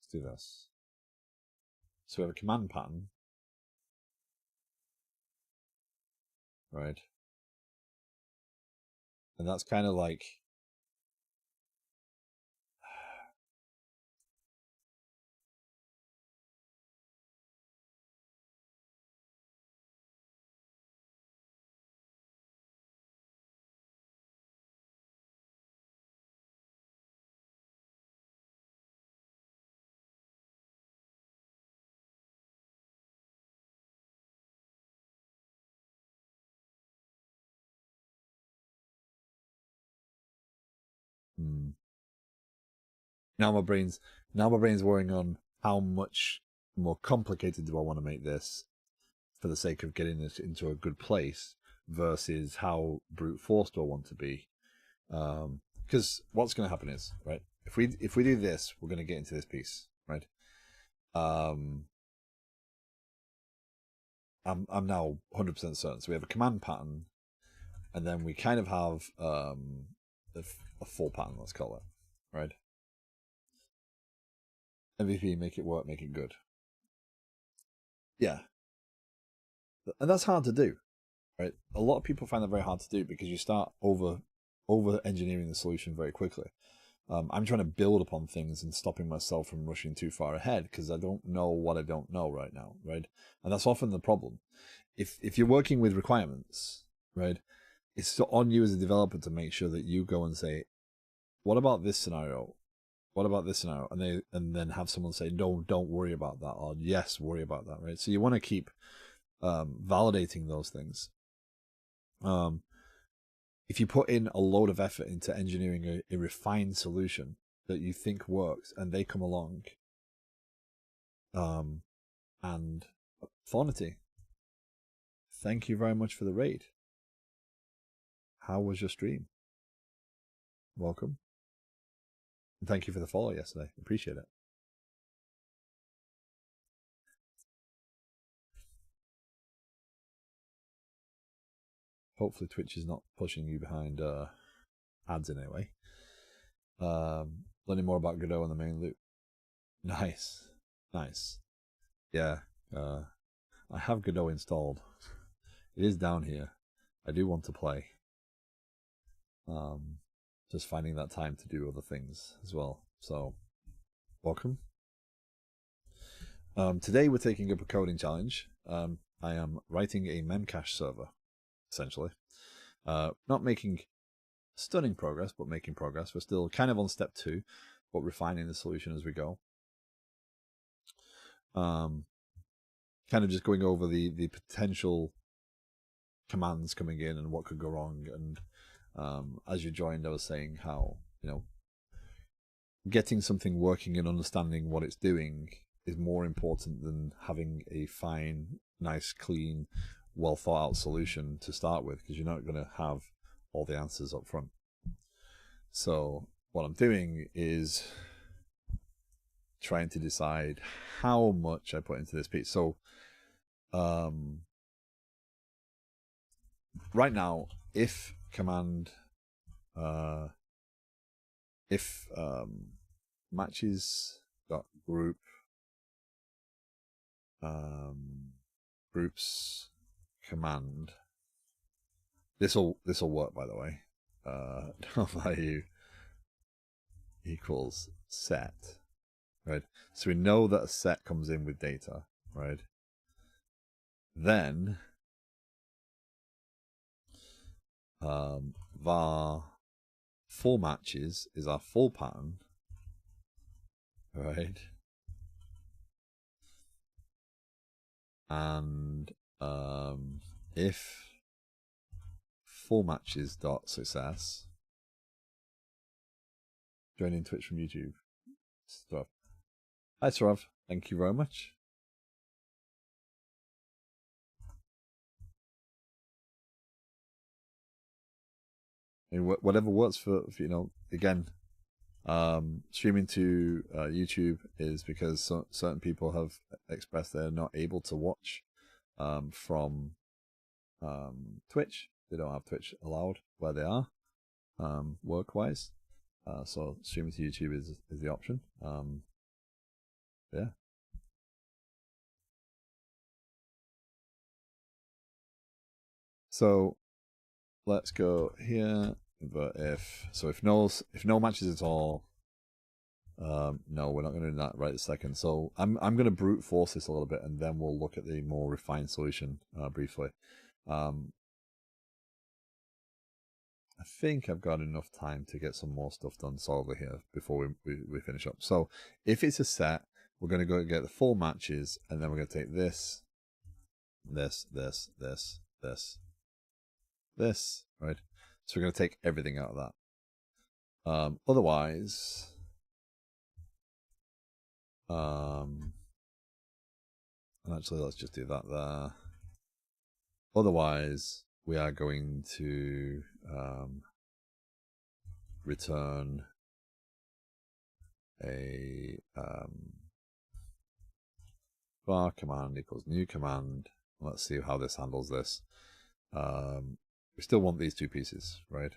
let's do this. So we have a command pattern, right? And that's kind of like, now my brain's worrying on how much more complicated do I want to make this for the sake of getting this into a good place versus how brute force do I want to be. Because what's going to happen is, right, if we do this, we're going to get into this piece, right? I'm now 100% certain. So we have a command pattern, and then we kind of have a full pattern, let's call it, right? MVP, make it work, make it good. Yeah, and that's hard to do, right? A lot of people find that very hard to do because you start over engineering the solution very quickly. I'm trying to build upon things and stopping myself from rushing too far ahead because I don't know what I don't know right now, right? And that's often the problem. If you're working with requirements, right, it's on you as a developer to make sure that you go and say, what about this scenario? What about this scenario? And then have someone say, no, don't worry about that, or yes, worry about that, right? So you want to keep validating those things. If you put in a load of effort into engineering a refined solution that you think works, and they come along, and Thornity, thank you very much for the raid. How was your stream? Welcome. And thank you for the follow yesterday. Appreciate it. Hopefully Twitch is not pushing you behind ads in any way. Learning more about Godot on the main loop. Nice. Nice. Yeah. I have Godot installed. It is down here. I do want to play. Just finding that time to do other things as well. So, welcome. Today we're taking up a coding challenge. I am writing a Memcached server, essentially. Not making stunning progress, but making progress. We're still kind of on step 2, but refining the solution as we go. Kind of just going over the potential commands coming in and what could go wrong. And as you joined, I was saying how, getting something working and understanding what it's doing is more important than having a fine, nice, clean, well thought out solution to start with, because you're not going to have all the answers up front. So what I'm doing is trying to decide how much I put into this piece. So right now, if command, if matches dot group groups command, this'll work, by the way. Value equals set, right? So we know that a set comes in with data, right? Then var full matches is our full pattern, right? And if full matches dot success, joining Twitch from YouTube. Stuff. Hi, Srav. Thank you very much. And whatever works for you know. Again, streaming to YouTube is because certain people have expressed they're not able to watch from Twitch. They don't have Twitch allowed where they are, work-wise. So streaming to YouTube is the option. Yeah. So let's go here. But if no matches at all, no, we're not going to do that right this second. So I'm going to brute force this a little bit, and then we'll look at the more refined solution briefly. I think I've got enough time to get some more stuff done solidly here before we finish up. So if it's a set, we're going to go get the full matches, and then we're going to take this, this, right? So we're going to take everything out of that. Otherwise, actually, let's just do that there. Otherwise, we are going to return a var command equals new command. Let's see how this handles this. We still want these two pieces, right?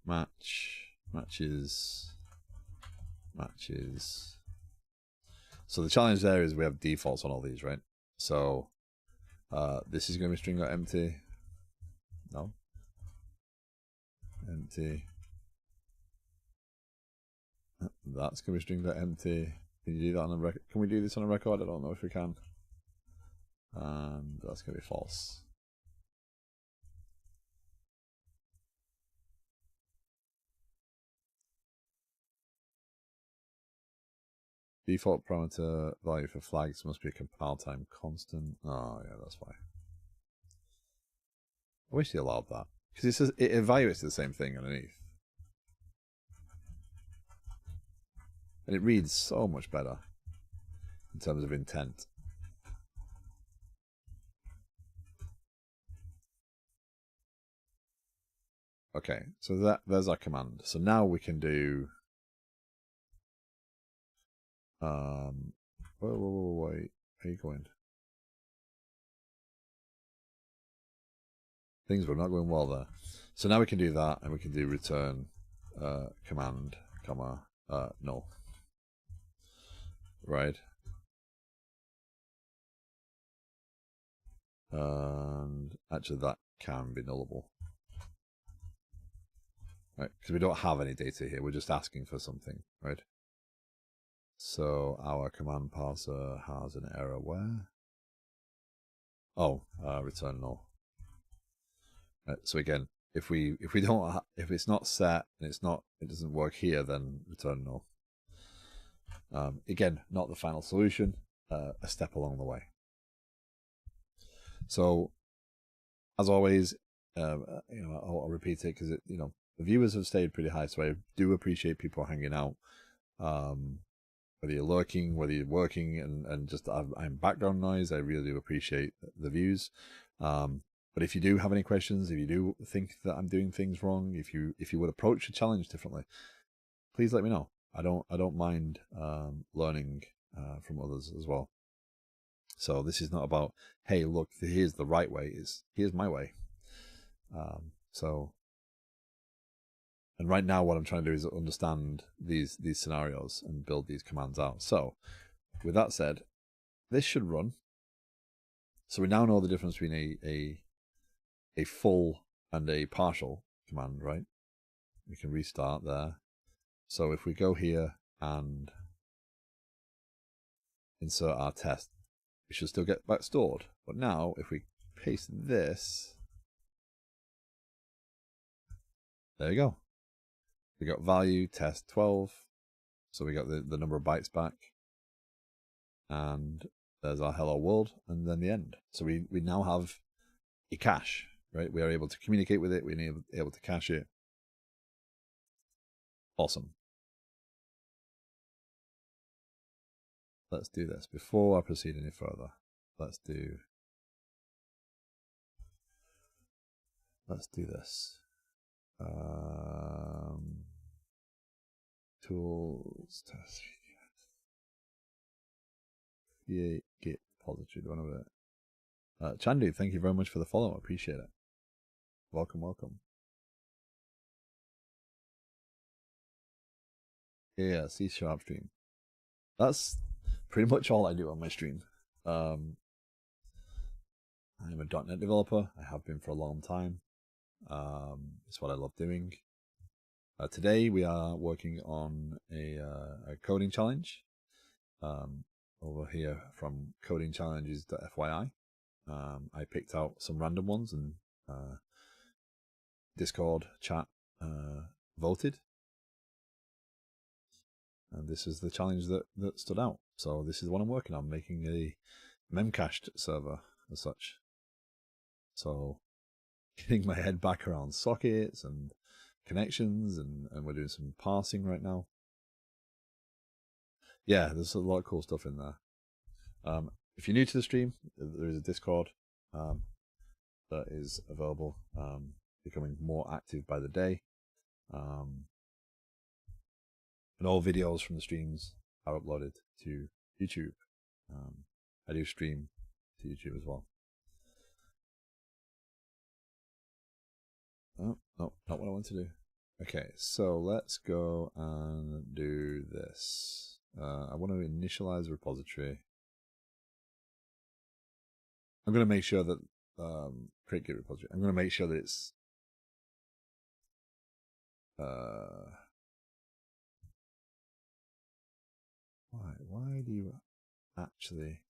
Matches. So the challenge there is we have defaults on all these, right? So this is going to be string.empty. No. Empty. That's going to be string.empty. Can you do that on a record? Can we do this on a record? I don't know if we can. And that's going to be false. Default parameter value for flags must be a compile time constant. Oh, yeah, that's why. I wish they allowed that. Because it says it evaluates the same thing underneath. And it reads so much better in terms of intent. Okay, so there's our command. So now we can do wait, where are you going? Things were not going well there. So now we can do that, and we can do return command, comma, null. Right. And actually that can be nullable. Right, because we don't have any data here, we're just asking for something, right? So our command parser has an error where? Oh, return null. Right, so again, if it's not set and it doesn't work here, then return null. Again, not the final solution, a step along the way. So, as always, I'll repeat it because the viewers have stayed pretty high, so I do appreciate people hanging out. Whether you're lurking, whether you're working, and just I'm background noise, I really do appreciate the views. But if you do have any questions, if you do think that I'm doing things wrong, if you would approach a challenge differently, please let me know. I don't mind learning from others as well. So this is not about, hey, look, here's the right way. Here's my way. So, and right now what I'm trying to do is understand these scenarios and build these commands out. So with that said, this should run. So we now know the difference between a full and a partial command, right? We can restart there. So if we go here and insert our test, we should still get back stored. But now if we paste this, there you go. We got value test 12. So we got the number of bytes back. And there's our hello world and then the end. So we now have a cache, right? We are able to communicate with it. We're able to cache it. Awesome. Let's do this. Before I proceed any further, let's do this. Tools, test, create git repository, one of it. Chandu, thank you very much for the follow. I appreciate it. Welcome, welcome. Yeah, C# stream. That's pretty much all I do on my stream. I'm a .NET developer. I have been for a long time. It's what I love doing. Today we are working on a coding challenge over here from codingchallenges.fyi. I picked out some random ones and Discord chat voted. And this is the challenge that stood out. So this is what I'm working on, making a Memcached server as such. So getting my head back around sockets and connections, and we're doing some parsing right now. Yeah, there's a lot of cool stuff in there. If you're new to the stream, there is a Discord that is available, becoming more active by the day. And all videos from the streams are uploaded to YouTube. I do stream to YouTube as well. Oh, no, not what I want to do. Okay, so let's go and do this. I want to initialize a repository. I'm going to make sure that create git repository. I'm going to make sure that it's why do you actually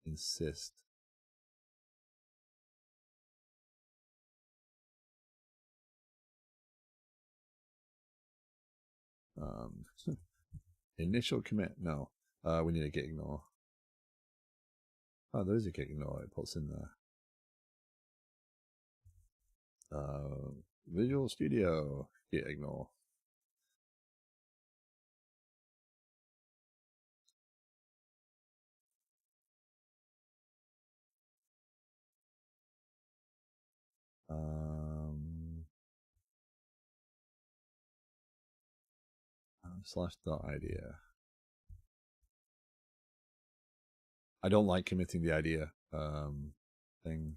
insist? Initial commit, no. We need a git ignore. Oh, there is a git ignore. It puts in there. Visual Studio git ignore. /idea. I don't like committing the idea thing.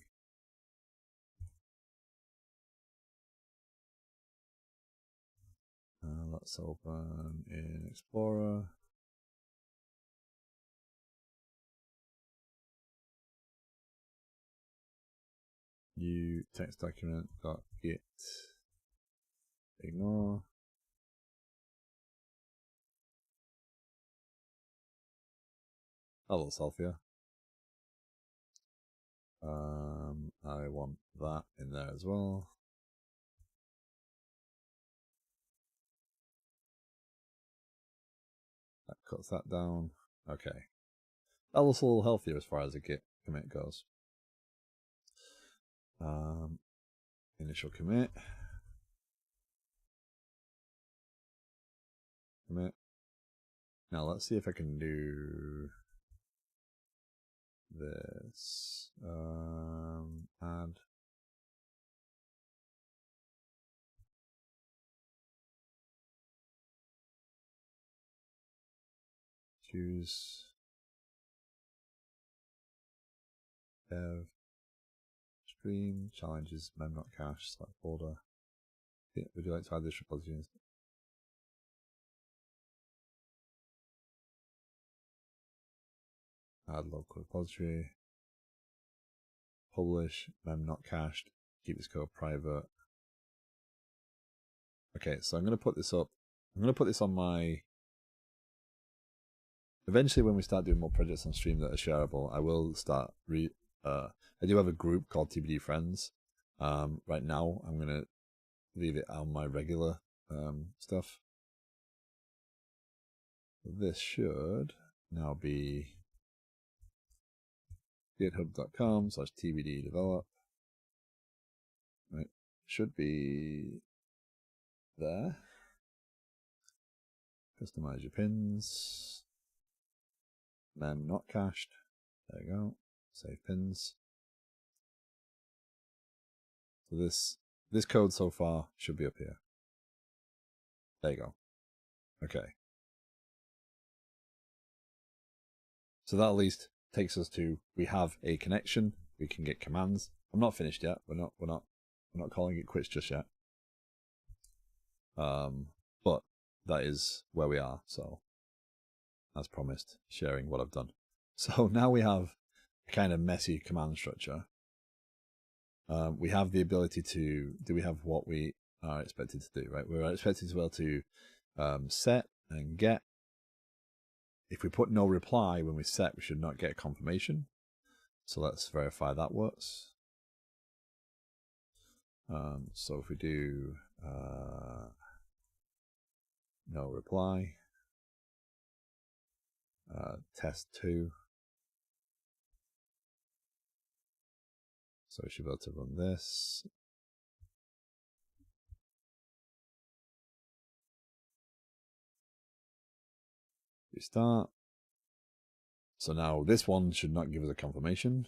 Let's open in Explorer. New text document .git ignore. Hello, Sophia. I want that in there as well. That cuts that down. Okay. That looks a little healthier as far as a git commit goes. Initial commit. Commit. Now let's see if I can do this. Add. choose dev stream challenges Memcached select folder. Yeah, would you like to add this repository? Add local repository. Publish Memcached. Keep this code private. Okay, so I'm going to put this up. I'm going to put this on my. Eventually, when we start doing more projects on stream that are shareable, I will start. I do have a group called TBD Friends. Right now, I'm going to leave it on my regular stuff. This should now be github.com/tbd develop. Right, should be there. Customize your pins. Mem not cached. There you go. Save pins. So this code so far should be up here. There you go. Okay. So that at least takes us to, we have a connection. We can get commands. I'm not finished yet. We're not calling it quits just yet. But that is where we are. So as promised, sharing what I've done. So now we have a kind of messy command structure. We have the ability to, do we have what we are expected to do, right? We're expected to be able to set and get. If we put no reply when we set, we should not get a confirmation. So let's verify that works. So if we do no reply, test 2. So we should be able to run this. Restart. So now this one should not give us a confirmation.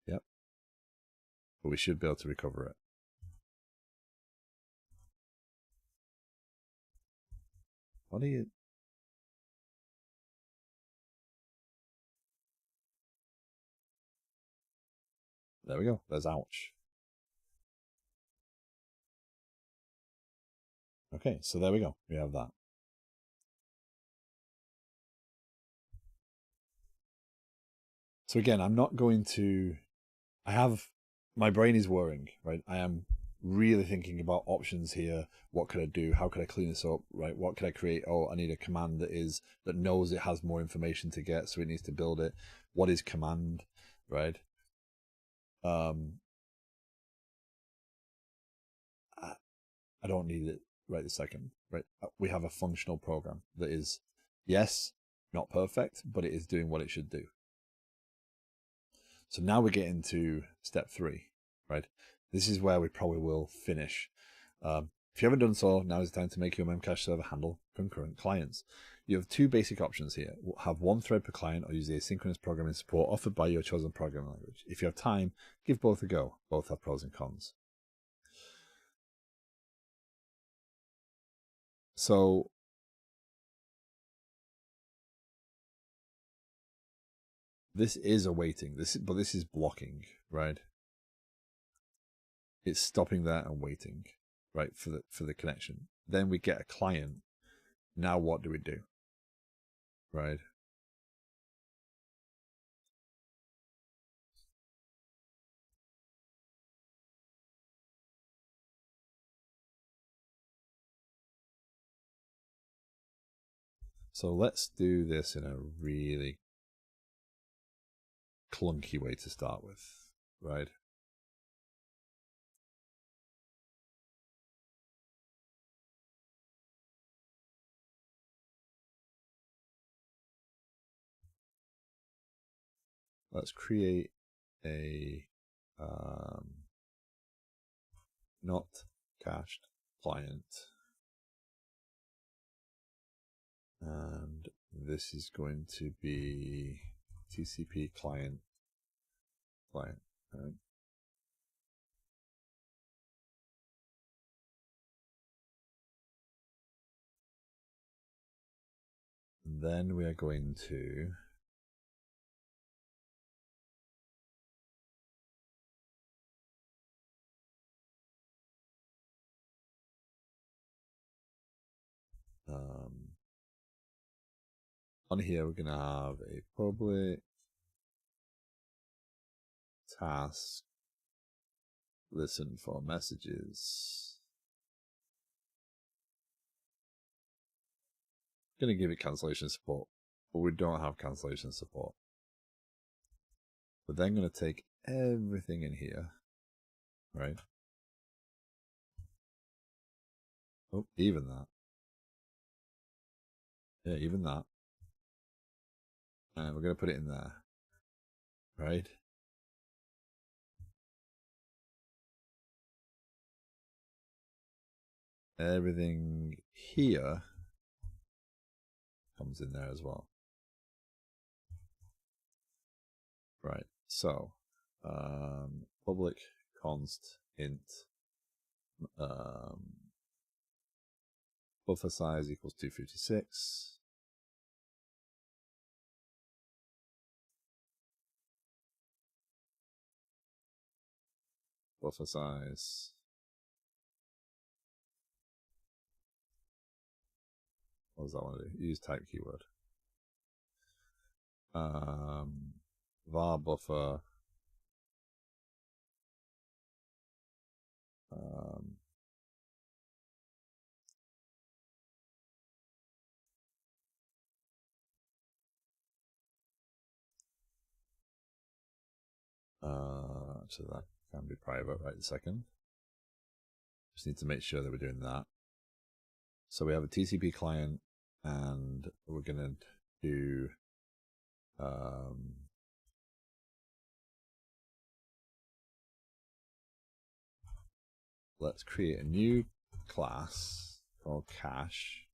Yep. But we should be able to recover it. What do you... There we go. There's ouch. Okay, so there we go. We have that. So again, I'm not going to... my brain is whirring, right? I am really thinking about options here. What could I do? How could I clean this up, right? What could I create? Oh, I need a command that knows it has more information to get, so it needs to build it. What is command, right? I don't need it right this second, right? We have a functional program that is, yes, not perfect, but it is doing what it should do. So now we get into step 3, right? This is where we probably will finish. If you haven't done so, now is the time to make your Memcached server handle concurrent clients. You have 2 basic options here. Have 1 thread per client or use the asynchronous programming support offered by your chosen programming language. If you have time, give both a go. Both have pros and cons. So this is awaiting. But this is blocking, right? It's stopping there and waiting, right, for the connection. Then we get a client. Now what do we do, right? So let's do this in a really clunky way to start with, right? Let's create a not cached client. And this is going to be TCP client. Right? And then we are going to on here, we're going to have a public task, listen for messages. Going to give it cancellation support, but we don't have cancellation support. We're then going to take everything in here, right? Oh, even that. Yeah, even that. And we're going to put it in there, right? Everything here comes in there as well. Right, so public const int buffer size equals 256. Buffer size what does that want to do? Use type keyword. Var buffer so that can be private right this second. Just need to make sure that we're doing that. So we have a TCP client, and we're going to do let's create a new class called cache.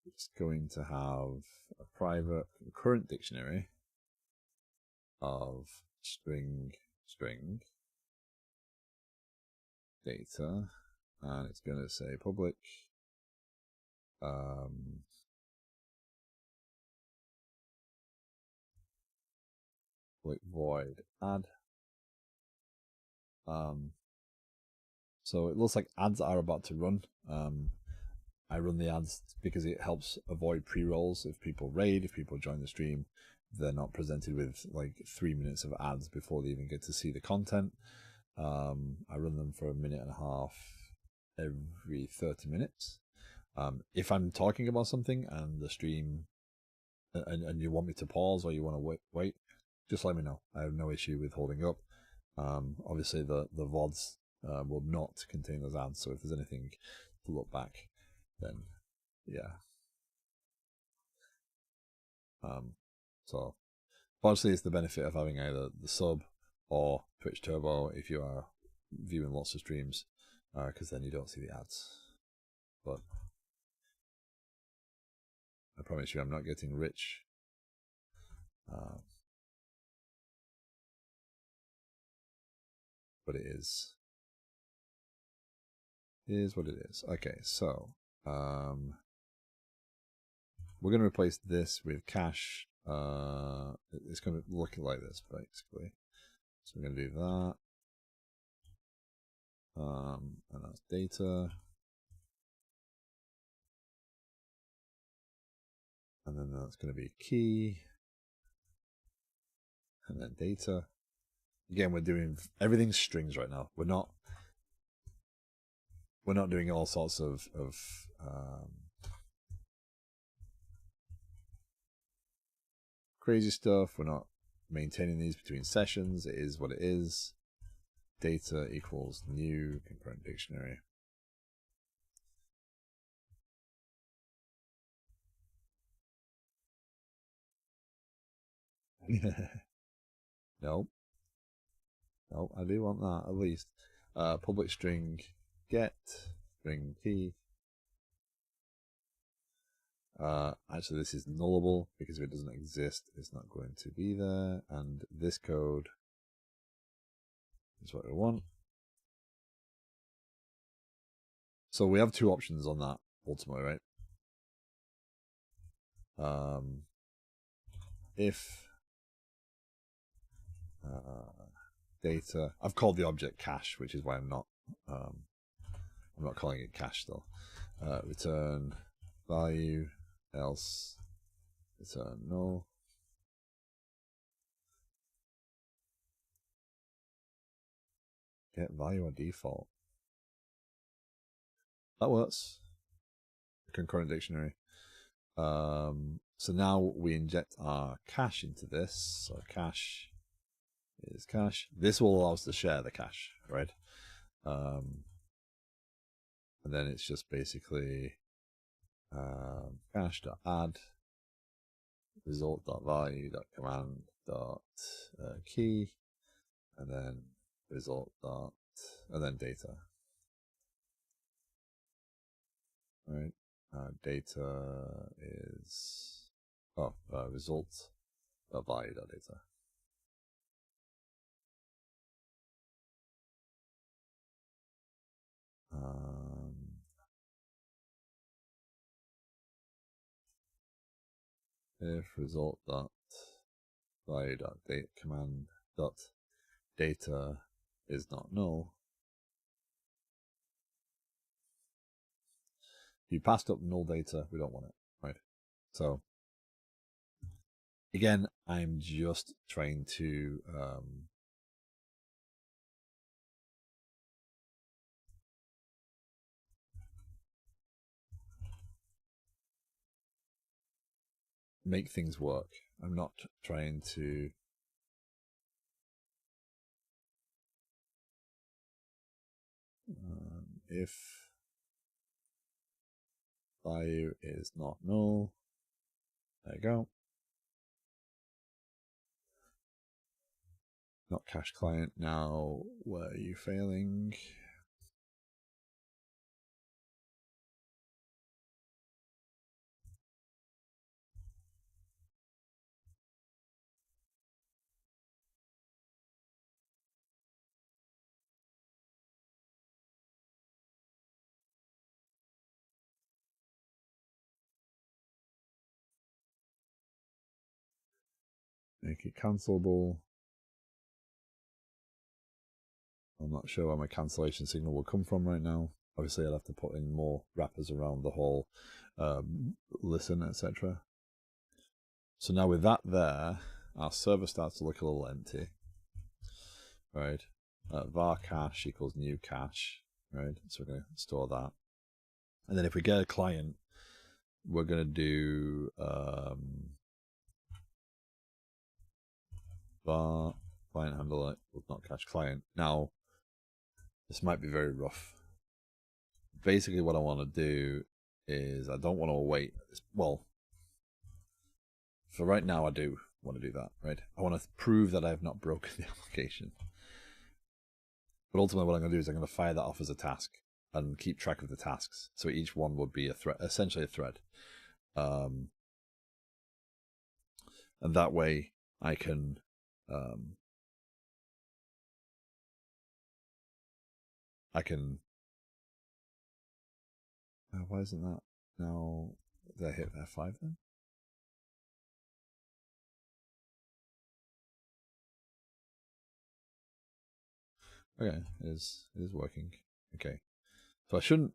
It's going to have a private current dictionary of string data, and it's going to say public void add. So it looks like ads are about to run. I run the ads because it helps avoid pre-rolls. If people raid, if people join the stream, they're not presented with like 3 minutes of ads before they even get to see the content. I run them for 1.5 minutes every 30 minutes. If I'm talking about something and the stream and you want me to pause or you want to wait, just let me know. I have no issue with holding up. Obviously the VODs will not contain those ads, so if there's anything to look back, then yeah. So obviously it's the benefit of having either the sub or Twitch Turbo if you are viewing lots of streams, because then you don't see the ads. But I promise you I'm not getting rich. But it is what it is. Okay, so we're going to replace this with cache. It's going to look like this basically. So we're going to do that. And that's data. And then that's going to be key. And then data. Again, we're doing everything's strings right now. We're not doing all sorts of crazy stuff. We're not maintaining these between sessions. It is what it is. Data equals new concurrent dictionary. Nope, I do want that at least. Public string get string key. Actually, this is nullable because if it doesn't exist, it's not going to be there. And this code is what we want. So we have two options on that ultimately, right? If data, I've called the object cache, which is why I'm not calling it cache still. Return value, else return null. Get value on default. That works. Concurrent dictionary. So now we inject our cache into this. So cache is cache. This will allow us to share the cache, right? And then it's just basically cache.add result.value.command.key, and then result dot, and then data. Right, data is result value.data. If result dot value dot date command dot data is not null, if you passed up null data, we don't want it, right? So again, I'm just trying to make things work. I'm not trying to if value is not null, there you go. Not cache client. Now, where are you failing? Make it cancelable. I'm not sure where my cancellation signal will come from right now. Obviously, I'd have to put in more wrappers around the whole listen, etc. So now with that there, our server starts to look a little empty, right? Var cache equals new cache, right? So we're going to store that. And then if we get a client, we're going to do var client handler with not cache client. Now, this might be very rough. Basically, what I want to do is I don't want to await. Well, for right now, I do want to do that, right? I want to prove that I have not broken the application. But ultimately, what I'm going to do is I'm going to fire that off as a task and keep track of the tasks. So each one would be a thread, essentially a thread. And that way I can why isn't that now? Did I hit F5 then? Okay, it is working. Okay, so I shouldn't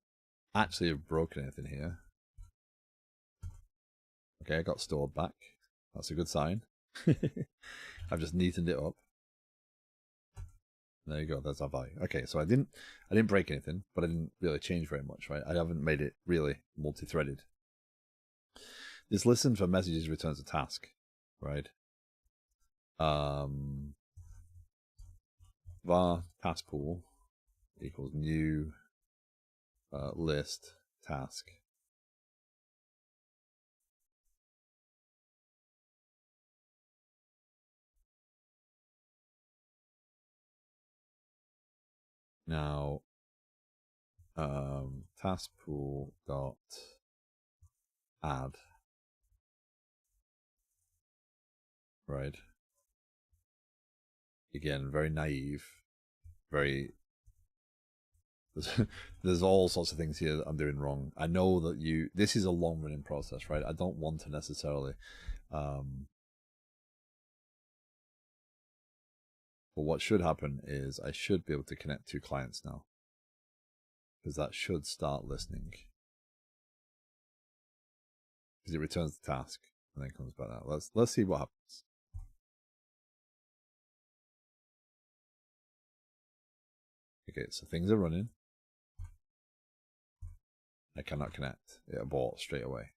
actually have broken anything here. Okay, I got stored back. That's a good sign. I've just neatened it up. There you go. That's our value. Okay, so I didn't break anything, but I didn't really change very much, right? I haven't made it really multi-threaded. This listen for messages returns a task, right? Var task pool equals new list task. Now, task pool dot add, right? Again, very naive, very There's all sorts of things here that I'm doing wrong. I know that this is a long running process, right? I don't want to necessarily, but what should happen is I should be able to connect two clients now, because that should start listening, because it returns the task and then comes back out. Let's see what happens. Okay, so things are running. I cannot connect. It aborts straight away.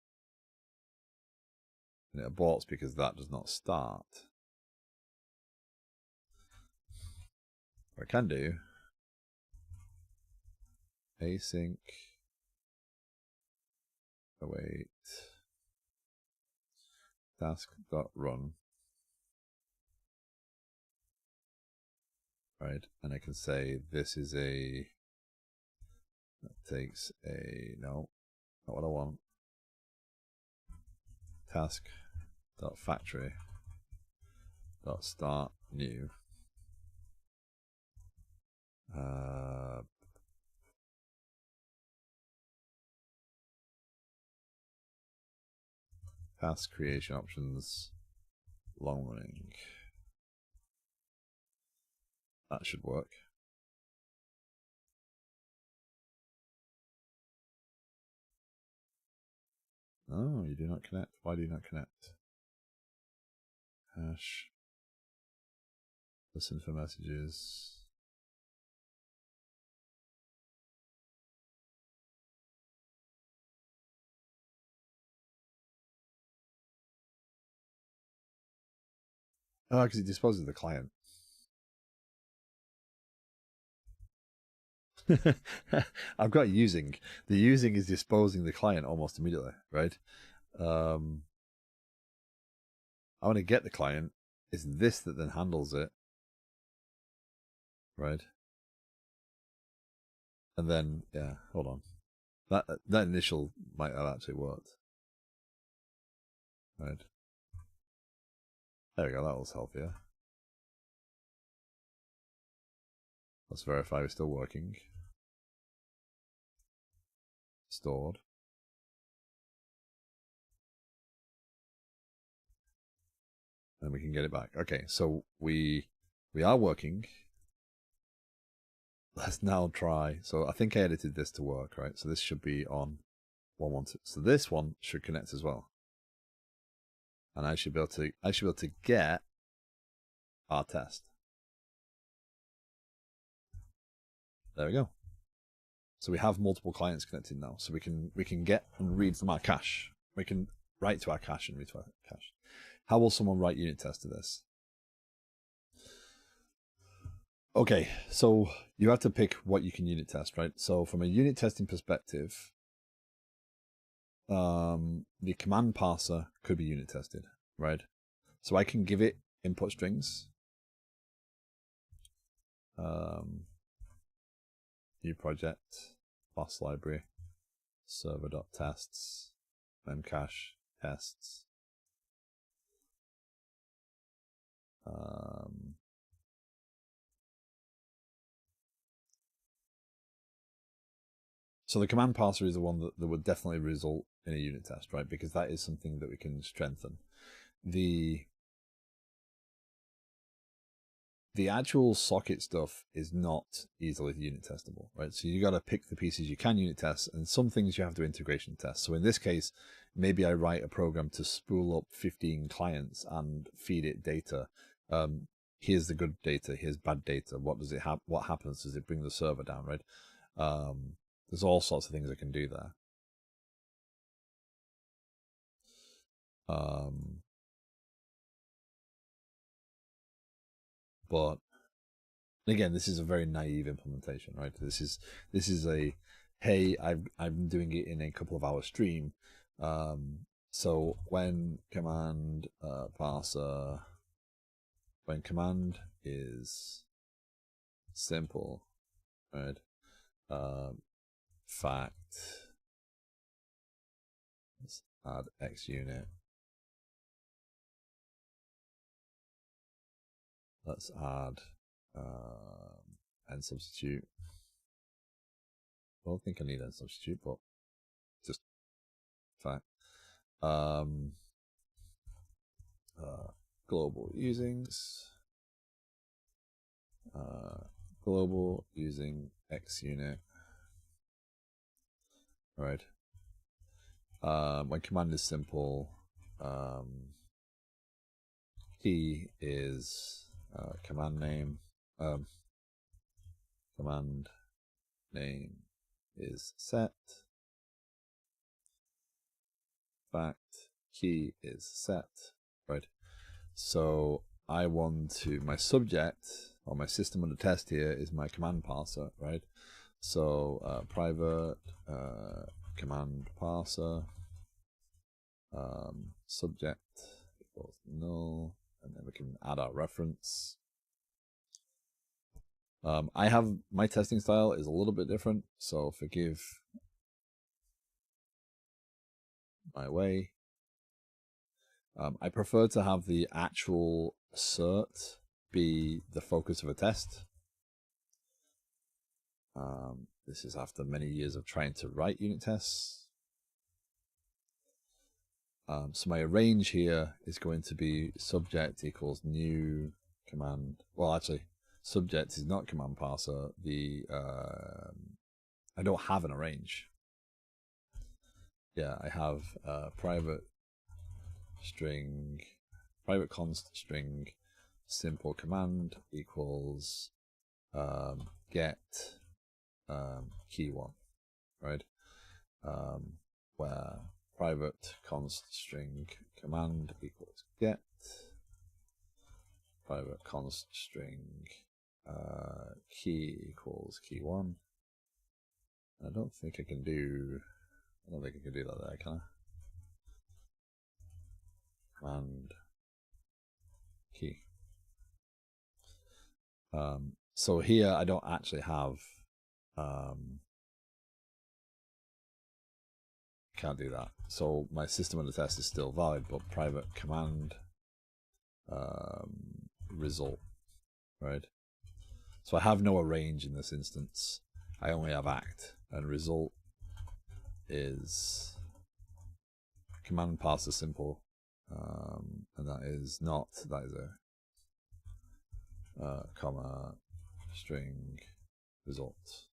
And it aborts because that does not start. What I can do, async, await, task.run, right? And I can say this is that takes no, not what I want. Task.factory.start new. Task creation options, long running. That should work. Oh, you do not connect. Why do you not connect? Hash. Listen for messages. Oh, because it disposes the client. I've got using. The using is disposing the client almost immediately, right? I want to get the client. It's this that then handles it, right? And then, yeah, hold on. That initial might have actually worked, right? There we go. That was healthier. Let's verify we're still working. Stored. And we can get it back. Okay, so we are working. Let's now try. So I think I edited this to work, right? So this should be on 112. So this one should connect as well. And I should be able to get our test. There we go. So we have multiple clients connected now. So we can get and read from our cache. We can write to our cache and read to our cache. How will someone write unit tests to this? Okay, so you have to pick what you can unit test, right? So from a unit testing perspective, the command parser could be unit tested, right? So I can give it input strings. New project, class library, server.tests, memcache tests. So the command parser is the one that would definitely result in a unit test, right? Because that is something that we can strengthen. The actual socket stuff is not easily unit testable, right? So you got to pick the pieces you can unit test, and some things you have to integration test. So in this case, maybe I write a program to spool up 15 clients and feed it data. Here's the good data. Here's bad data. What does it have? What happens? Does it bring the server down, right? There's all sorts of things I can do there. But again, this is a very naive implementation, right? This is a, hey, I'm doing it in a couple of hour stream. So when command parser, when command is simple, right? Fact, let's add X unit. Let's add and substitute. I don't think I need a substitute, but just fact. Global usings. Global using X unit. Right. When command is simple, key is command name. Command name is set. Fact key is set. Right. So I want to, my subject or my system under test here is my command parser, right? So private command parser subject equals null, and then we can add our reference. I have, my testing style is a little bit different, so forgive my way. I prefer to have the actual cert be the focus of a test. This is after many years of trying to write unit tests. So my range here is going to be subject equals new command. Well, actually, subject is not command parser. I don't have an arrange. Yeah, I have private string, private const string, simple command equals get key one, right? Where private const string command equals get private const string key equals key one. I don't think I can do that there, can I? Command key. So here I don't actually have can't do that. So my system under test is still valid, but private command result, right? So I have no arrange in this instance. I only have act, and result is command parser simple, and that is not, that is a comma string result.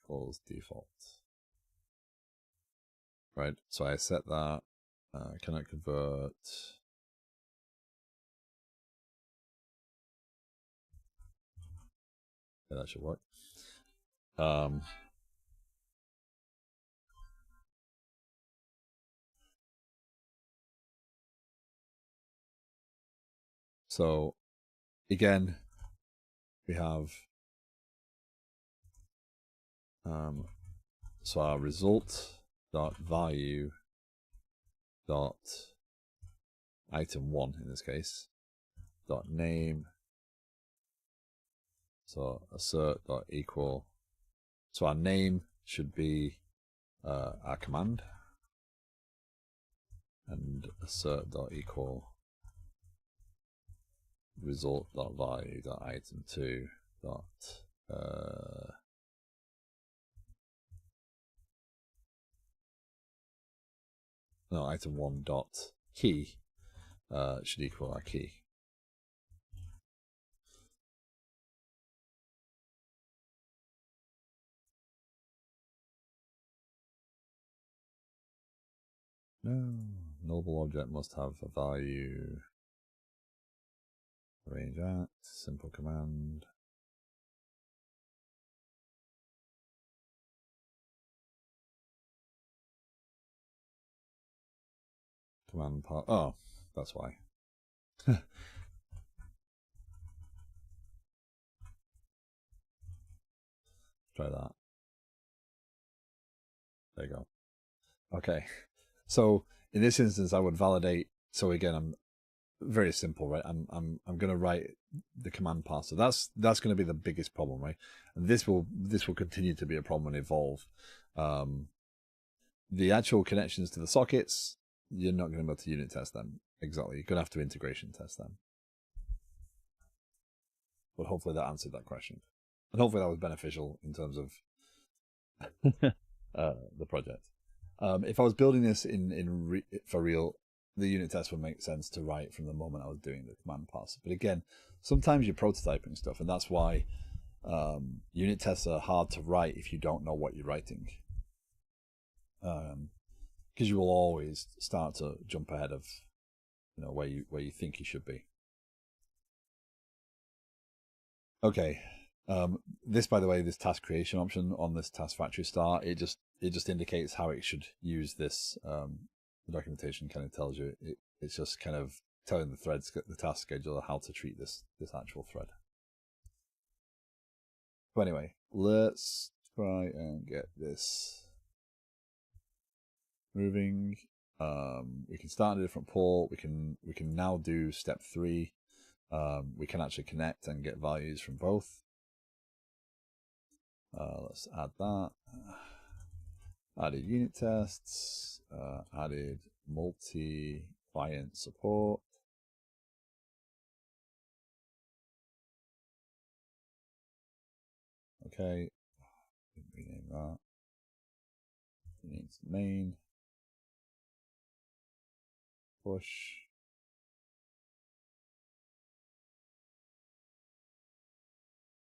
Equals default. Right, so I set that, cannot convert. Yeah, that should work. So again, we have so our result dot value dot item one in this case dot name. So assert dot equal. So our name should be our command, and assert dot equal result dot value dot item two dot no, item one dot key should equal our key. No, nullable object must have a value. Arrange act, simple command. Command part. Oh, that's why. Try that. There you go. Okay. So in this instance, I would validate. So again, I'm very simple, right? I'm going to write the command parser. That's going to be the biggest problem, right? And this will continue to be a problem and evolve. The actual connections to the sockets, you're not going to be able to unit test them. Exactly. You're going to have to integration test them. But hopefully that answered that question. And hopefully that was beneficial in terms of the project. If I was building this for real, the unit test would make sense to write from the moment I was doing the command parser. But again, sometimes you're prototyping stuff, and that's why unit tests are hard to write if you don't know what you're writing. Because you will always start to jump ahead of where you think you should be. Okay. This, by the way, this task creation option on this task factory start, it just indicates how it should use this. The documentation kind of tells you it's just kind of telling the task scheduler how to treat this actual thread. So anyway, let's try and get this moving. We can start in a different port. We can now do step 3. We can actually connect and get values from both. Let's add that. Added unit tests. Added multi-client support. Okay. Rename that. Rename to main. Push.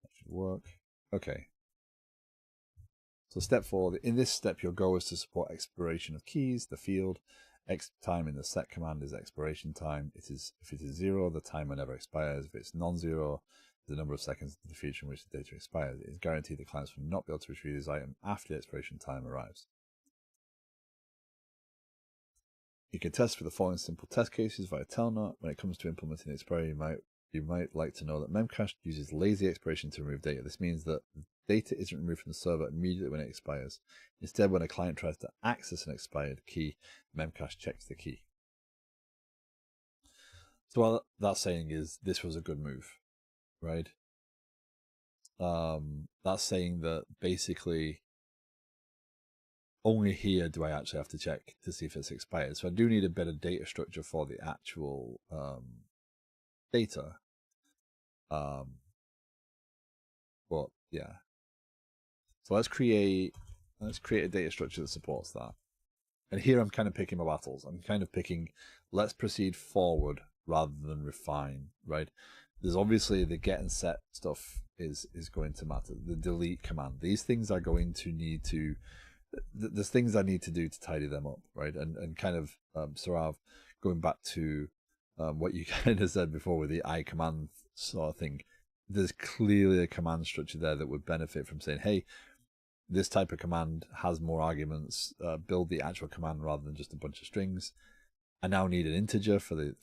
That should work. Okay. So step 4, in this step, your goal is to support expiration of keys, the field. X time in the set command is expiration time. If it is 0, the timer never expires. If it's non-zero, the number of seconds in the future in which the data expires. It is guaranteed the clients will not be able to retrieve this item after the expiration time arrives. You can test with the following simple test cases via Telnet. When it comes to implementing expiry, you might like to know that Memcached uses lazy expiration to remove data. This means that data isn't removed from the server immediately when it expires. Instead, when a client tries to access an expired key, Memcached checks the key. So what that's saying is this was a good move, right? That's saying that basically only here do I actually have to check to see if it's expired. So I do need a better data structure for the actual data. But yeah. So let's create a data structure that supports that. And here I'm kind of picking my battles. I'm kind of picking let's proceed forward rather than refine, right? There's obviously the get and set stuff is going to matter. The delete command. These things are going to need to there's things I need to do to tidy them up, right? And kind of Sarav, going back to what you kind of said before with the I command sort of thing, there's clearly a command structure there that would benefit from saying, hey, this type of command has more arguments. Build the actual command rather than just a bunch of strings. I now need an integer for the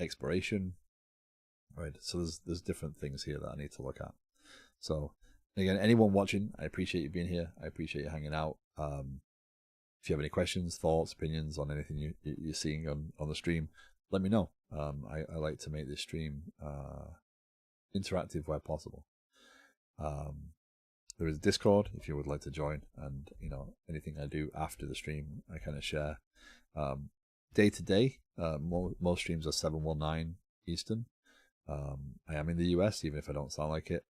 expiration, right? So there's different things here that I need to look at. So again, anyone watching, I appreciate you being here. I appreciate you hanging out. If you have any questions, thoughts, opinions on anything you're seeing on the stream, let me know. I like to make this stream interactive where possible. There is Discord if you would like to join, and anything I do after the stream I kind of share. Day to day, most streams are 719 Eastern. I am in the US, even if I don't sound like it.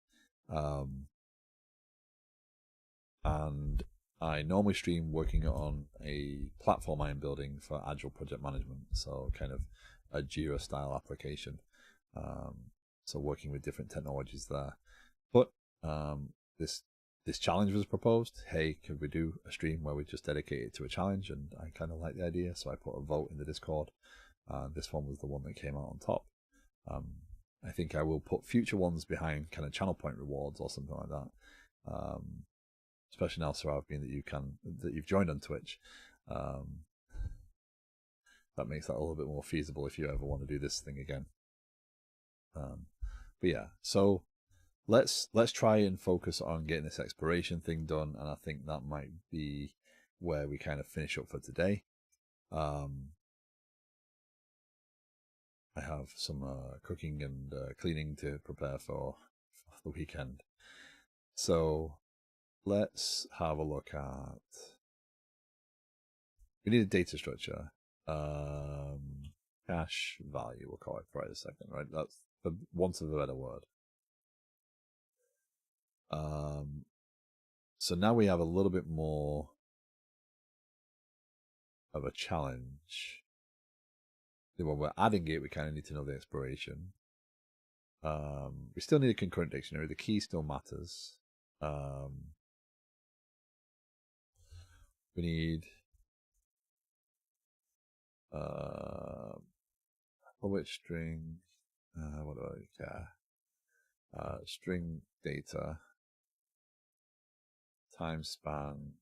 And I normally stream working on a platform I am building for agile project management, so kind of a Jira style application. So working with different technologies there. But this challenge was proposed. Hey, could we do a stream where we just dedicate it to a challenge? And I kind of like the idea, so I put a vote in the Discord. This one was the one that came out on top. I think I will put future ones behind kind of channel point rewards or something like that. Especially now, Sarah, being that you've joined on Twitch. That makes that a little bit more feasible if you ever want to do this thing again. But yeah, so let's try and focus on getting this expiration thing done, and I think that might be where we kind of finish up for today. I have some cooking and cleaning to prepare for the weekend. So let's have a look at. We need a data structure. cache value, we'll call it for a second, right? That's the want of a better word. So now we have a little bit more of a challenge. When we're adding it, we kind of need to know the expiration. We still need a concurrent dictionary. The key still matters. We need public string. What do I care? String data, time span,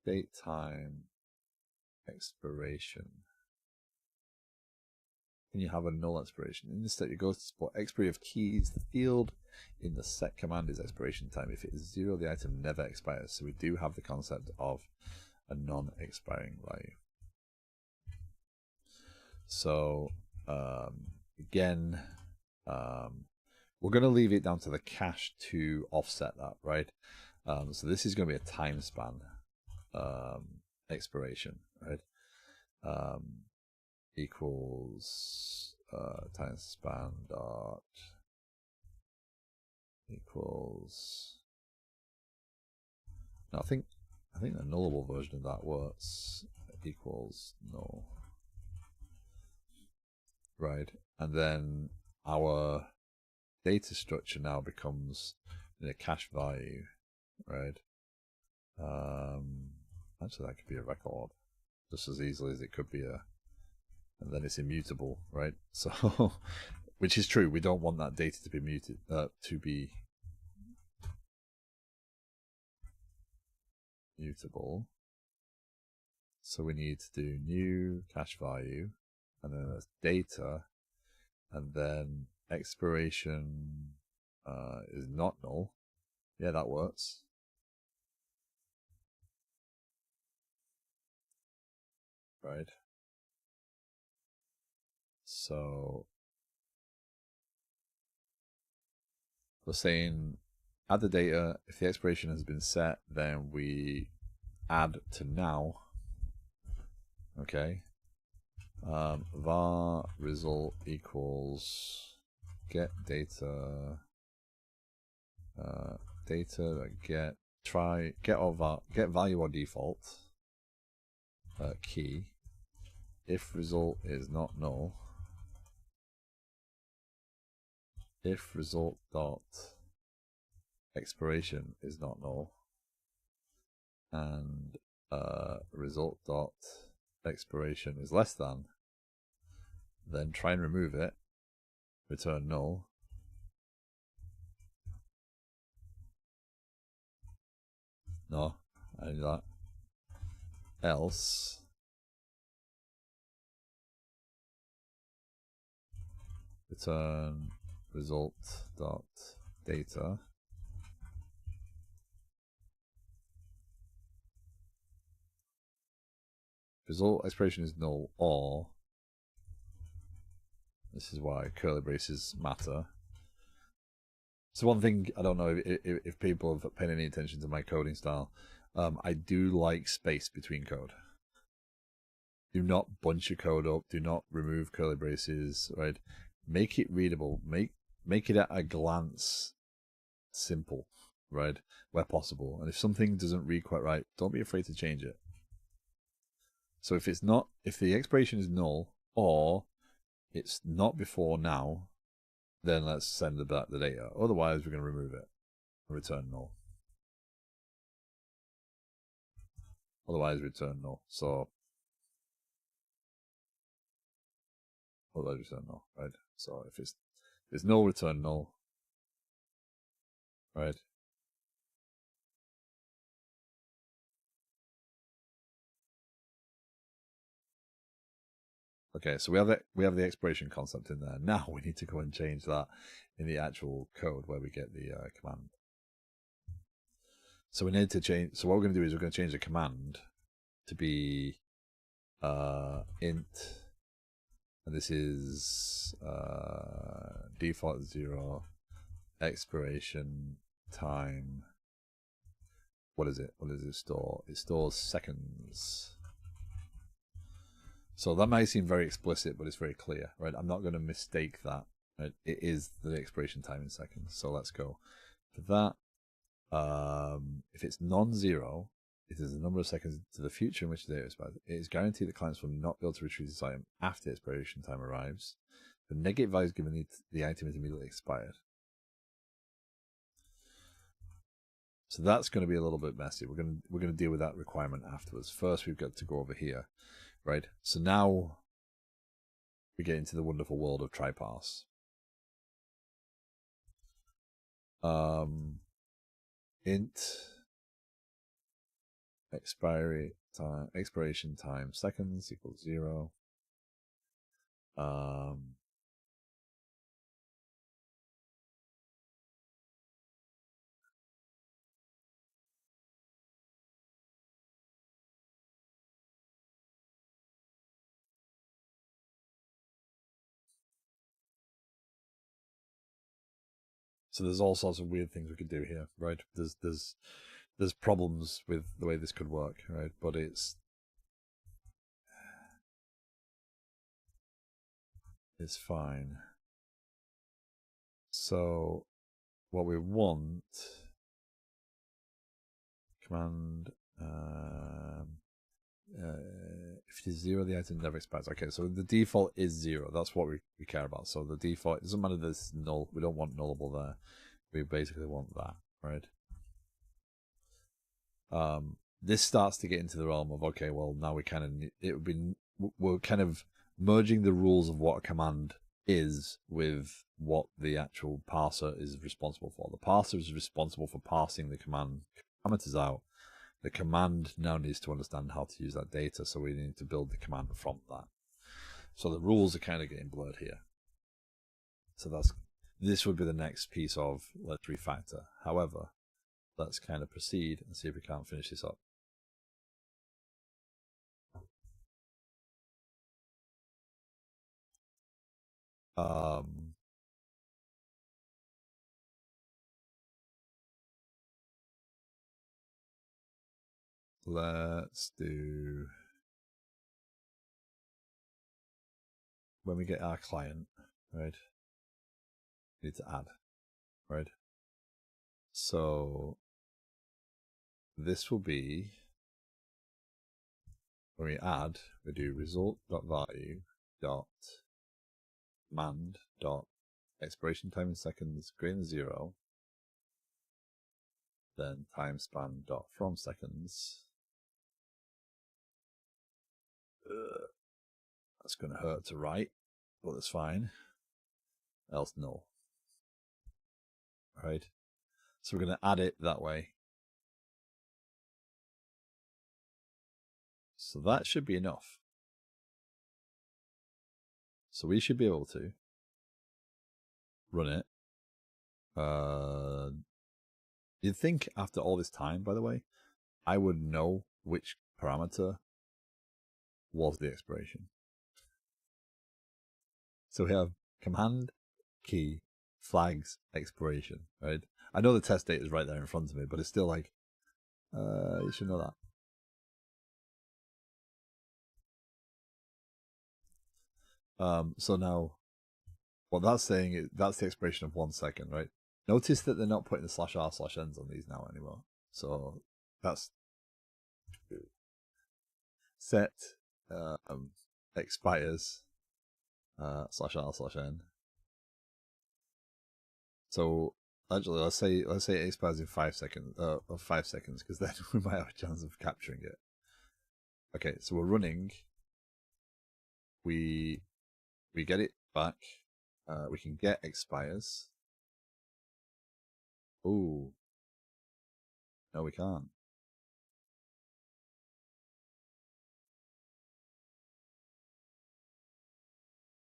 date, time, expiration. When you have a null expiration, in this step you go to support expiry of keys. The field in the set command is expiration time. If it is 0, the item never expires. So we do have the concept of a non-expiring value. So again, we're going to leave it down to the cache to offset that, right? So this is going to be a time span expiration, right? Equals time span dot equals. Now I think the nullable version of that works. Equals null, right? And then our data structure now becomes a cache value, right? Actually, that could be a record just as easily as it could be and then it's immutable, right? So, which is true. We don't want that data to be muted, to be mutable. So we need to do new cache value, and then that's data, and then expiration is not null. Yeah, that works. Right. So we're saying add the data. If the expiration has been set, then we add to now. Okay. Var result equals get data. Get value or default key. If result is not null, if result dot expiration is not null, and result dot expiration is less than, then try and remove it, return null. No, I didn't do that. Else return result dot data. Result expiration is null, or this is why curly braces matter. So one thing, I don't know if people have paid any attention to my coding style, I do like space between code. Do not bunch your code up. Do not remove curly braces, right? Make it readable. Make it at a glance simple, right? Where possible. And if something doesn't read quite right, don't be afraid to change it. So if the expiration is null, or it's not before now, then let's send back the data. Otherwise, we're going to remove it and return null. Otherwise, return null. So, otherwise, return null, right? So if it's null, return null, right? Okay, so we have the expiration concept in there. Now we need to go and change that in the actual code where we get the command. So we need to change. So what we're going to do is we're going to change the command to be int, and this is default 0, expiration time. What is it? What does it store? It stores seconds. So that might seem very explicit, but it's very clear, right? I'm not going to mistake that. Right? It is the expiration time in seconds. So let's go for that. If it's non-zero, it is the number of seconds to the future in which the data expires. It is guaranteed that clients will not be able to retrieve this item after expiration time arrives. The negative value is given the item is immediately expired. So that's going to be a little bit messy. We're going to deal with that requirement afterwards. First, we've got to go over here, right? So now we get into the wonderful world of try parse. Int expiration time seconds equals 0. So there's all sorts of weird things we could do here, right? There's problems with the way this could work, right? But it's fine. So what we want, command, if it is 0, the item never expires. Okay, so the default is 0. That's what we care about. So the default, it doesn't matter if this is null. We don't want nullable there. We basically want that, right? This starts to get into the realm of, okay, well, now we kind of, we're kind of merging the rules of what a command is with what the actual parser is responsible for. The parser is responsible for parsing the command parameters out. The command now needs to understand how to use that data, so we need to build the command from that. So the rules are kind of getting blurred here. So this would be the next piece of let's refactor. However, let's kind of proceed and see if we can't finish this up. Let's do, when we get our client, right, we need to add, right? So this will be, when we add, we do result.value dot command dot expiration time in seconds greater than 0, then time span dot from seconds. That's going to hurt to write, but that's fine. Else null. Right? So we're going to add it that way. So that should be enough. So we should be able to run it. You'd think after all this time, by the way, I would know which parameter was the expiration. So we have command key flags expiration, right? I know the test data is right there in front of me, but it's still like, you should know that. So now, what that's saying is that's the expiration of 1 second, right? Notice that they're not putting the /r/ends on these now anymore. So that's set expires /r/n. So actually, let's say it expires in 5 seconds, of 5 seconds, because then we might have a chance of capturing it. Okay, so we're running. We get it back. We can get expires. Ooh, no, we can't.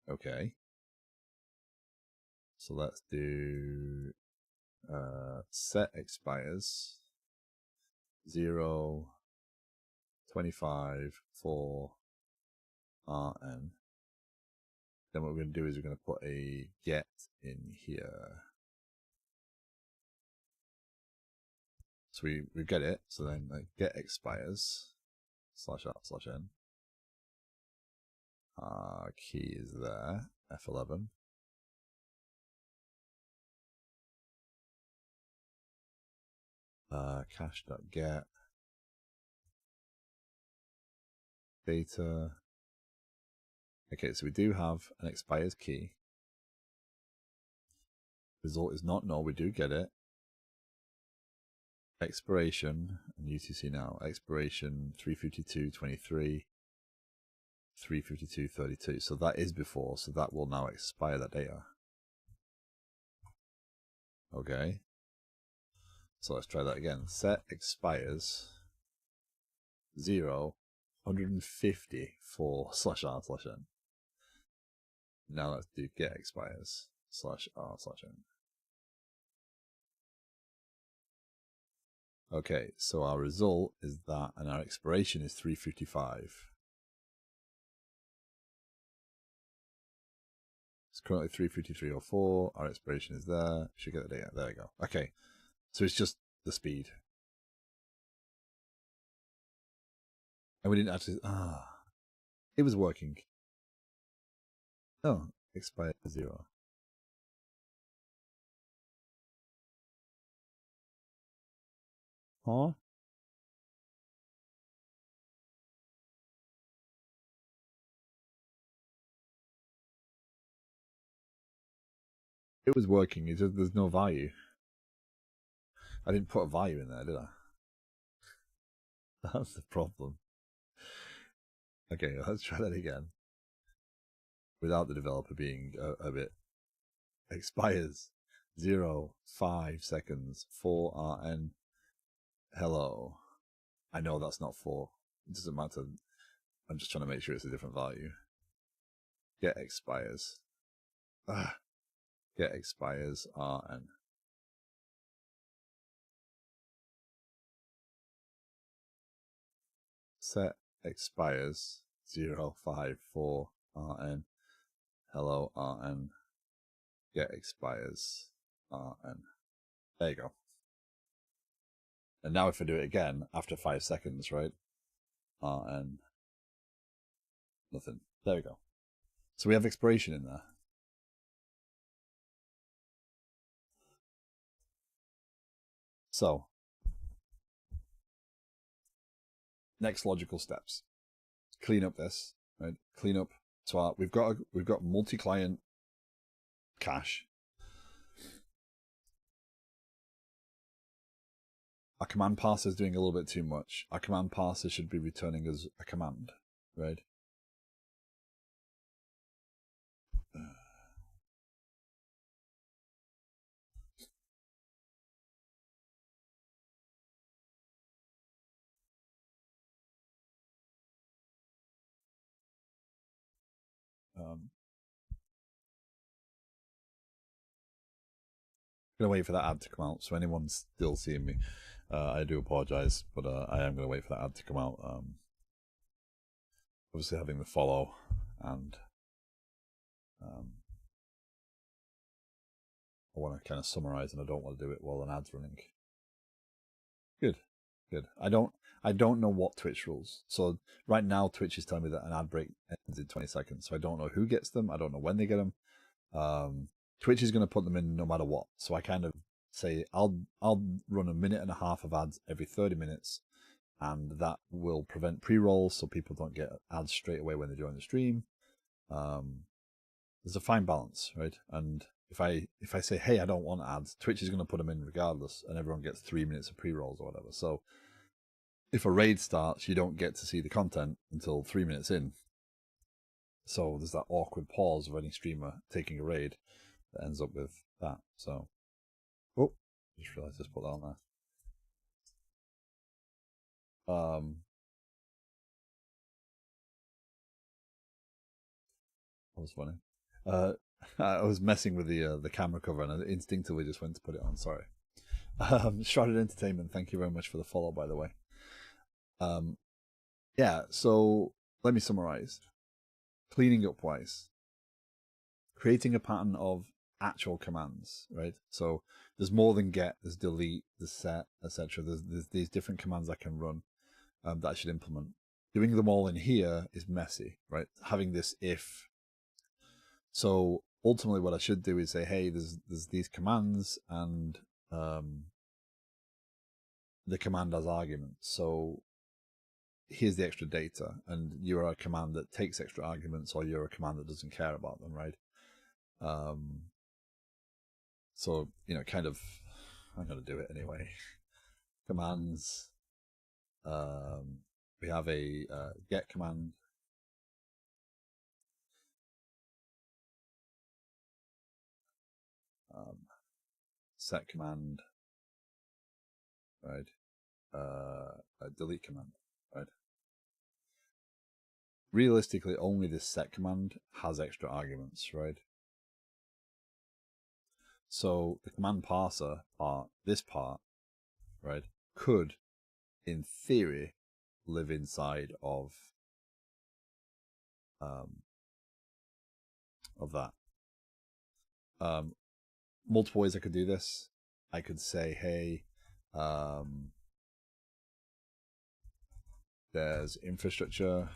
Okay. So let's do set expires 0, 25, 4, RN. Then what we're going to do is we're going to put a get in here. So we get it. So then like get expires /r/n. Key is there, F11. Cache.get data. Okay, so we do have an expires key. Result is not null, we do get it. Expiration, and UTC now, expiration 352.23, 352.32. So that is before, so that will now expire that data. Okay. So let's try that again. Set expires 0, 150 for /r/n. Now let's do get expires /r/n. Okay, so our result is that, and our expiration is 355. It's currently 353.04. Our expiration is there. Should get the data. There we go. Okay, so it's just the speed. And we didn't actually. It was working. Oh, expired 0. Huh? It was working. It's just, there's no value. I didn't put a value in there, did I? That's the problem. Okay, let's try that again. Without the developer being a bit. Expires 0, 5 seconds, 4RN. Hello. I know that's not 4. It doesn't matter. I'm just trying to make sure it's a different value. Get expires. Get expires RN. Set expires 054 RN. Hello RN. Get expires RN. There you go. And now if I do it again after 5 seconds, right? RN. Nothing. There we go. So we have expiration in there. So next logical steps. Clean up this, right? Clean up. So we've got multi-client cache. Our command parser is doing a little bit too much. Our command parser should be returning as a command, right? Gonna wait for that ad to come out. So anyone's still seeing me, I do apologize, but I am gonna wait for that ad to come out. Obviously having the follow and I want to kind of summarize, and I don't want to do it while an ad's running. Good. I don't know what Twitch rules. So right now Twitch is telling me that an ad break ends in 20 seconds. So I don't know who gets them. I don't know when they get them. Twitch is going to put them in no matter what. So I kind of say I'll run a minute and a half of ads every 30 minutes, and that will prevent pre-rolls so people don't get ads straight away when they join the stream. There's a fine balance, right? And if I say, hey, I don't want ads, Twitch is going to put them in regardless, and everyone gets 3 minutes of pre-rolls or whatever. So if a raid starts, you don't get to see the content until 3 minutes in. So there's that awkward pause of any streamer taking a raid that ends up with that. So, oh, just realized I just put that on there. That was funny. I was messing with the camera cover and I instinctively just went to put it on. Sorry. Shrouded Entertainment, thank you very much for the follow, by the way. Yeah, so let me summarize. Cleaning up wise. Creating a pattern of actual commands, right? So there's more than get, there's delete, there's set, etc. There's these different commands I can run that I should implement. Doing them all in here is messy, right? Having this if. So ultimately what I should do is say, hey, there's these commands and the command has arguments. So here's the extra data, and you're a command that takes extra arguments, or you're a command that doesn't care about them, right? So, you know, kind of, I'm going to do it anyway. Commands. We have a get command. Set command, right? A delete command, right? Realistically, only this set command has extra arguments, right? So the command parser part, this part, right, could, in theory, live inside of that. Multiple ways I could do this. I could say, hey, there's infrastructure,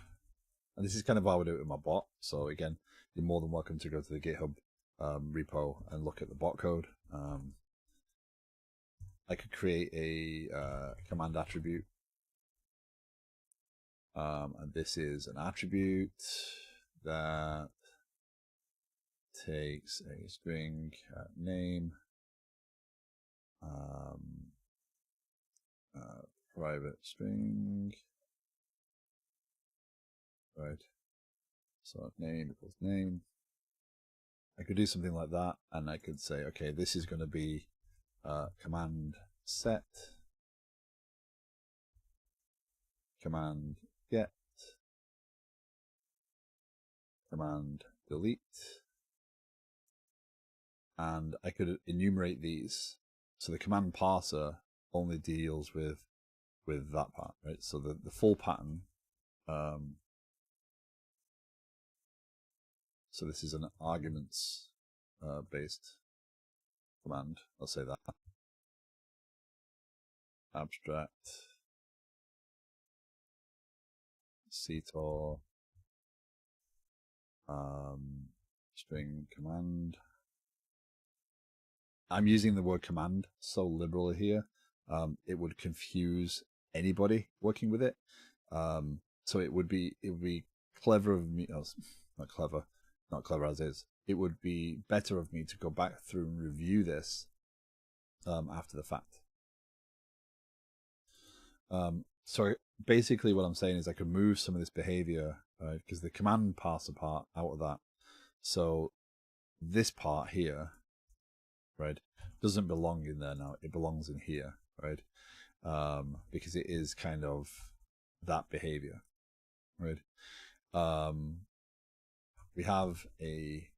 and this is kind of how I do it with my bot. So again, you're more than welcome to go to the GitHub repo and look at the bot code. I could create a command attribute, and this is an attribute that takes a string name, private string, right? So name equals name. I could do something like that, and I could say, okay, this is going to be command set, command get, command delete, and I could enumerate these. So the command parser only deals with that part, right? So the full pattern. So this is an arguments based command. I'll say that. Abstract ctor string command. I'm using the word command so liberally here. It would confuse anybody working with it. So it would be clever of me. Oh, not clever as is. It would be better of me to go back through and review this after the fact. So basically, what I'm saying is I could move some of this behavior because the command parser part out of that. So this part here, right, doesn't belong in there now. It belongs in here, right? Because it is kind of that behavior, right? We have a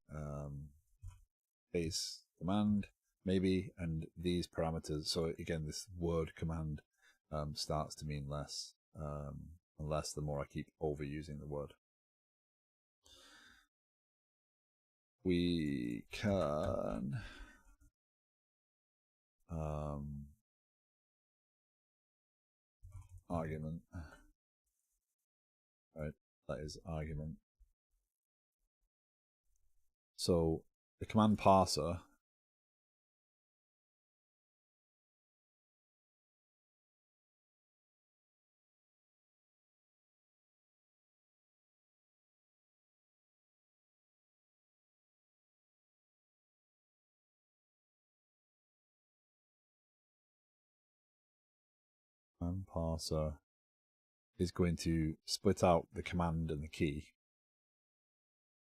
base command maybe, and these parameters. So again, this word command starts to mean less, unless the more I keep overusing the word. We can argument, right? That is argument. So the command parser is going to split out the command and the key.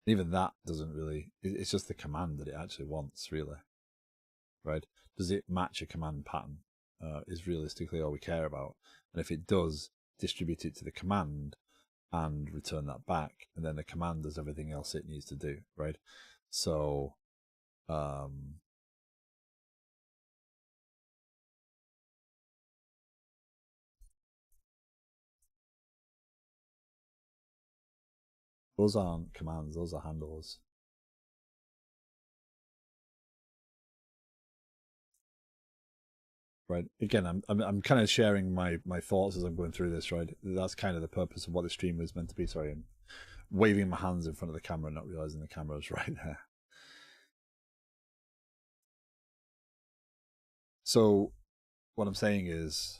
Even that doesn't really, it's just the command that it actually wants, really, right? Does it match a command pattern is realistically all we care about. And if it does, distribute it to the command and return that back, and then the command does everything else it needs to do, right? So those aren't commands, those are handlers. right? Again, I'm kind of sharing my thoughts as I'm going through this, right? That's kind of the purpose of what the stream was meant to be. Sorry, I'm waving my hands in front of the camera, not realizing the camera is right there. So what I'm saying is,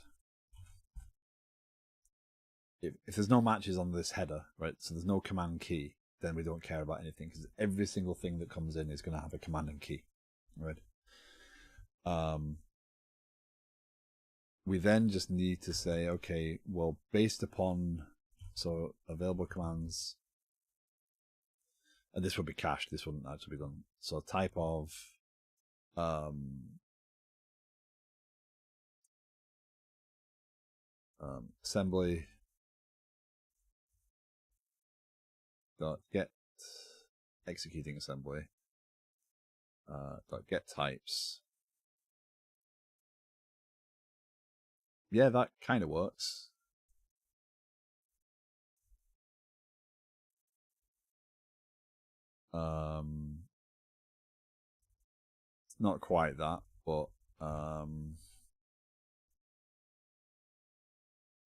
if there's no matches on this header, right? So there's no command key, then we don't care about anything because every single thing that comes in is going to have a command and key, right? We then just need to say, okay, well, based upon, so available commands, and this would be cached, this wouldn't actually be done. So type of assembly dot get executing assembly dot get types. Yeah, that kind of works. It's not quite that, but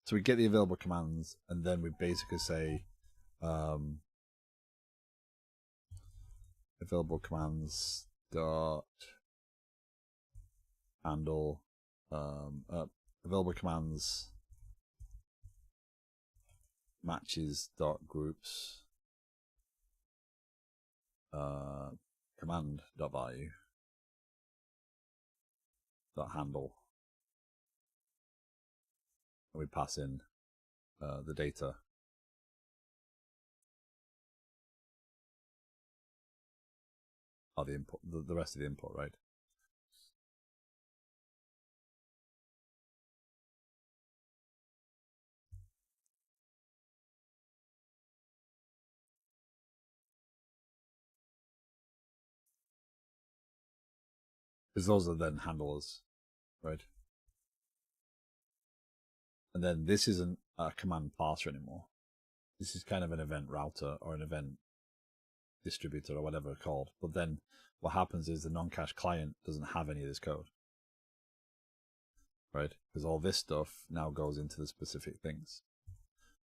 so we get the available commands, and then we basically say available commands dot handle available commands matches dot groups command dot value dot handle, and we pass in the data or the input, the rest of the input, right? Because those are then handlers, right? And then this isn't a command parser anymore. This is kind of an event router or an event distributor or whatever it's called. But then what happens is the non-cache client doesn't have any of this code, right? Because all this stuff now goes into the specific things.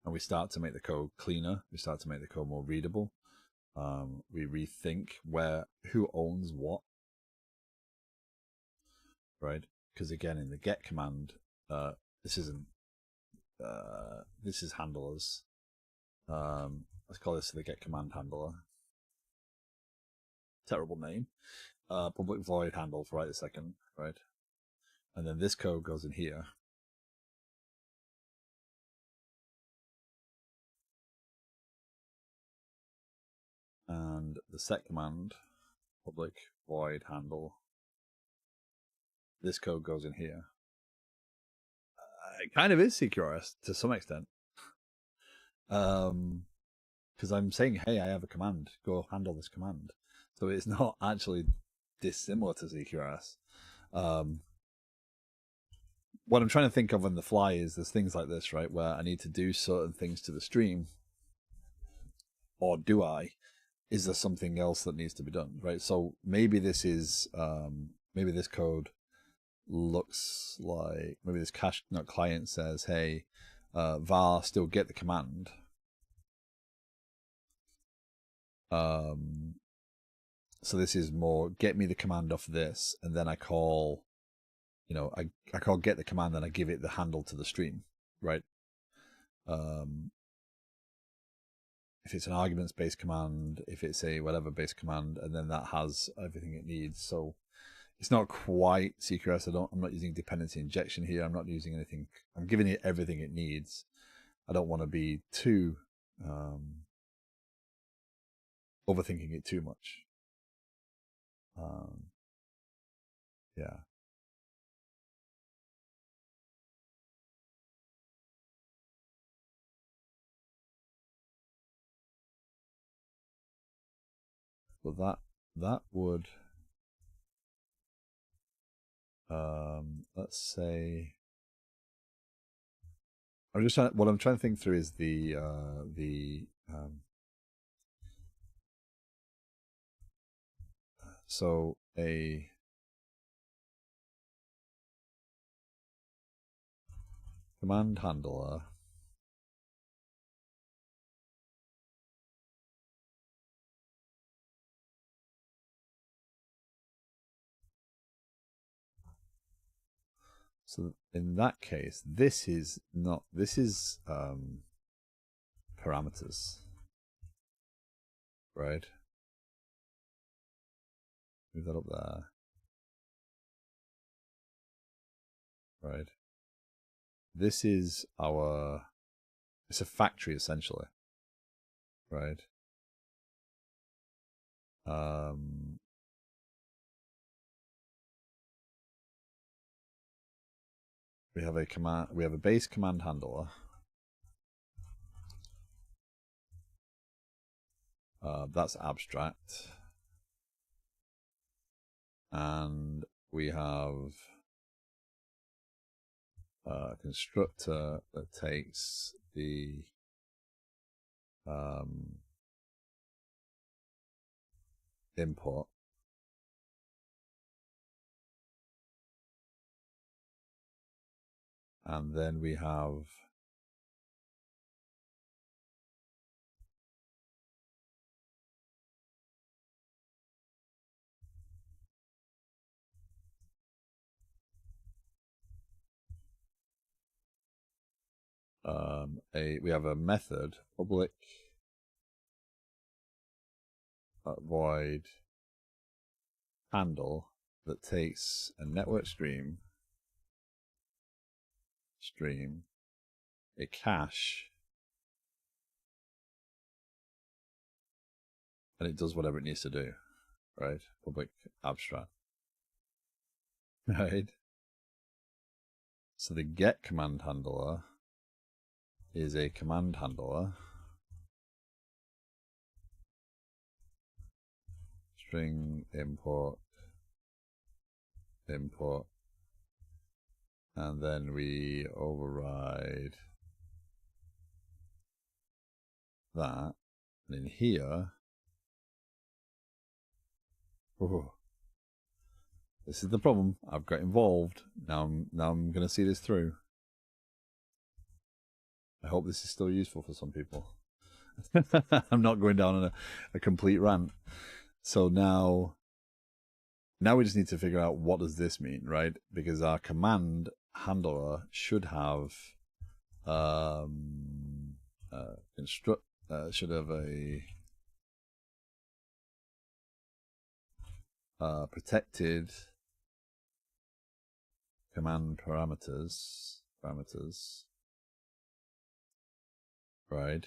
And we start to make the code cleaner. We start to make the code more readable. We rethink who owns what, right? Because again, in the get command, this isn't, this is handlers. Let's call this the get command handler. Terrible name. Public void handle for right a second, right? And then this code goes in here. And the set command, public void handle, this code goes in here. It kind of is CQRS to some extent. Because I'm saying, hey, I have a command, go handle this command. So it's not actually dissimilar to CQRS. What I'm trying to think of on the fly is there's things like this, right, where I need to do certain things to the stream, or do I? Is there something else that needs to be done, right? So maybe this is maybe this code looks like, maybe this cache not client says, hey, var still get the command. So this is more get me the command off this, and then I call, I call get the command and I give it the handle to the stream, right? If it's an arguments based command, if it's a whatever based command, and then that has everything it needs. So it's not quite CQRS. I'm not using dependency injection here. I'm not using anything. I'm giving it everything it needs. I don't want to be too overthinking it too much. Yeah. But that would let's say what I'm trying to think through is so command handler so in that case, this is parameters, right? Move that up there, right? This is it's a factory essentially, right? We have a base command handler. That's abstract. And we have a constructor that takes the input and then we have we have a method public void handle that takes a network stream, a cache, and it does whatever it needs to do, right? Public abstract, right? So the get command handler is a command handler, string import, and then we override that. And in here, this is the problem. I've got involved. Now I'm going to see this through. I hope this is still useful for some people. I'm not going down on a complete rant. So now we just need to figure out what does this mean, right? Because our command handler should have should have a protected command parameters, right,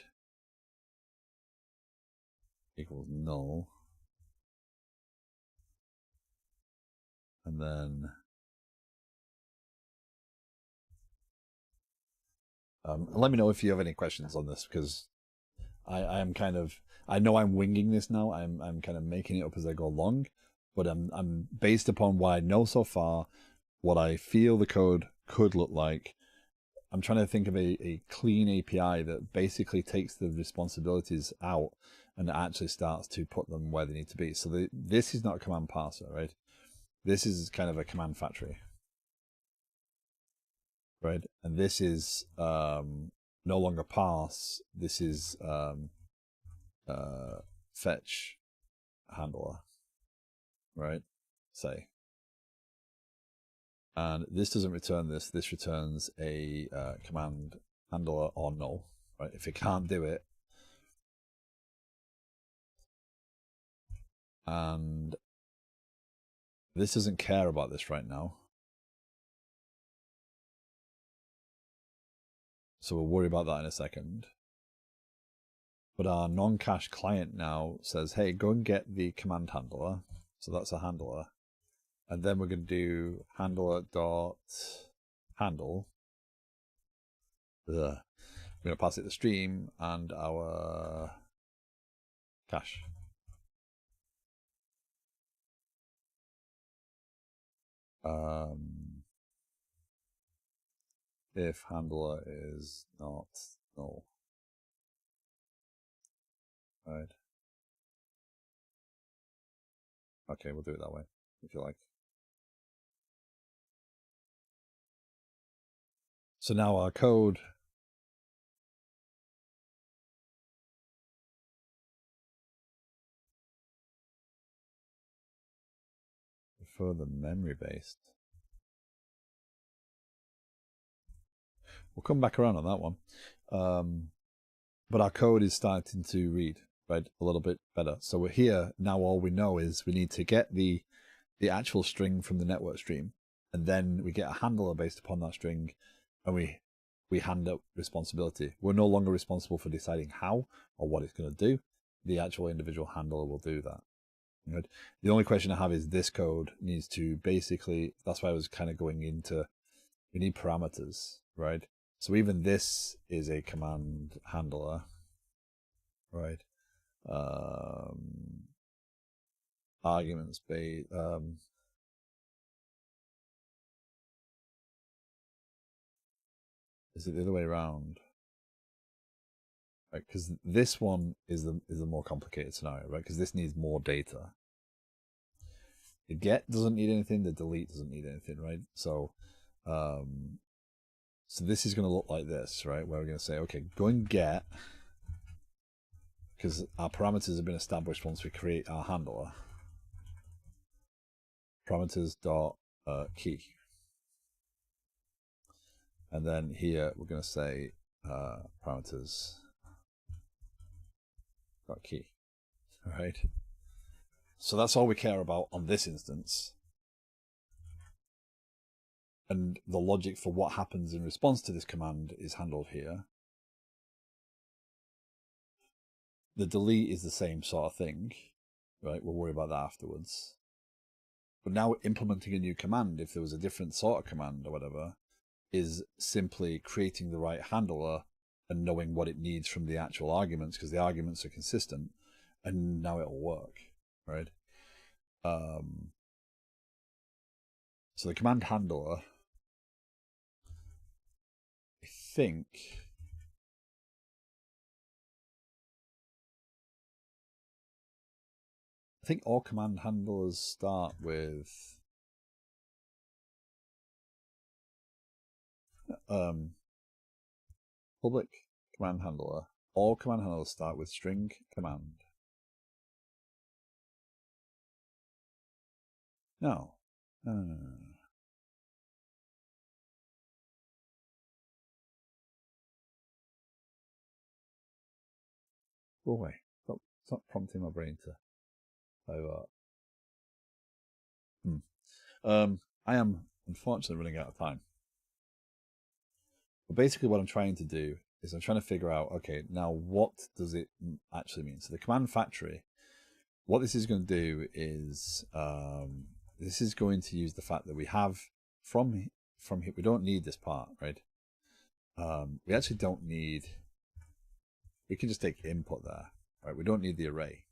equals null, and then let me know if you have any questions on this, because I am kind of, I know I'm winging this now. I'm kind of making it up as I go along, but I'm based upon what I know so far, what I feel the code could look like. I'm trying to think of a clean API that basically takes the responsibilities out and actually starts to put them where they need to be. So this is not a command parser, right? This is kind of a command factory, right? And this is no longer parse. This is fetch handler, right? Say. And this doesn't return this. This returns a command handler or null, right? If it can't do it, and this doesn't care about this right now, so we'll worry about that in a second. But our non-cache client now says, hey, go and get the command handler. So that's a handler. And then we're going to do handler.handle. We're going to pass it the stream and our cache. If handler is not null, right? Okay, we'll do it that way if you like. So now our code for the memory based. We'll come back around on that one. But our code is starting to read, right, a little bit better. So we're here now. All we know is we need to get the actual string from the network stream, and then we get a handler based upon that string, and we hand up responsibility. We're no longer responsible for deciding how or what it's going to do. The actual individual handler will do that. Right? The only question I have is this code needs to basically, that's why I was kind of going into, we need parameters, right? So even this is a command handler, right? Arguments based, is it the other way around? Right, because this one is the more complicated scenario, right? Because this needs more data. The get doesn't need anything, the delete doesn't need anything, right? So so this is going to look like this, right? Where we're going to say, okay, go and get, because our parameters have been established once we create our handler. Parameters dot key. And then here we're going to say parameters dot key. All right. So that's all we care about on this instance. And the logic for what happens in response to this command is handled here. The delete is the same sort of thing, right? We'll worry about that afterwards. But now implementing a new command, if there was a different sort of command or whatever, is simply creating the right handler and knowing what it needs from the actual arguments, because the arguments are consistent, and now it'll work, right? So the command handler, I think all command handlers start with public command handler. All command handlers start with string command. No. No. Go away. Stop prompting my brain to divert. I am unfortunately running out of time. But basically what I'm trying to do is I'm trying to figure out, okay, now what does it actually mean? So the command factory, what this is going to do is this is going to use the fact that we have from here, we don't need this part, right? We actually don't need, we can just take input there, right? We don't need the array.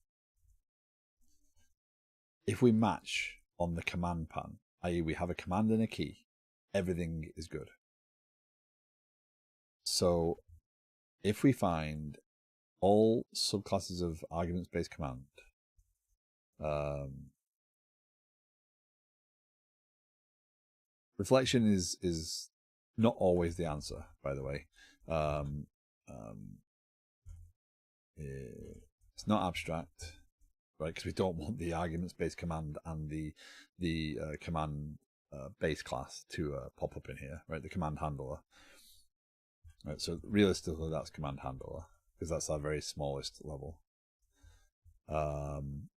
If we match on the command pan, i.e. we have a command and a key, everything is good. So if we find all subclasses of arguments-based command, reflection is not always the answer, by the way. It's not abstract, right? Because we don't want the arguments-based command and the command base class to pop up in here, right? The command handler. Right, so realistically, that's command handler because that's our very smallest level. And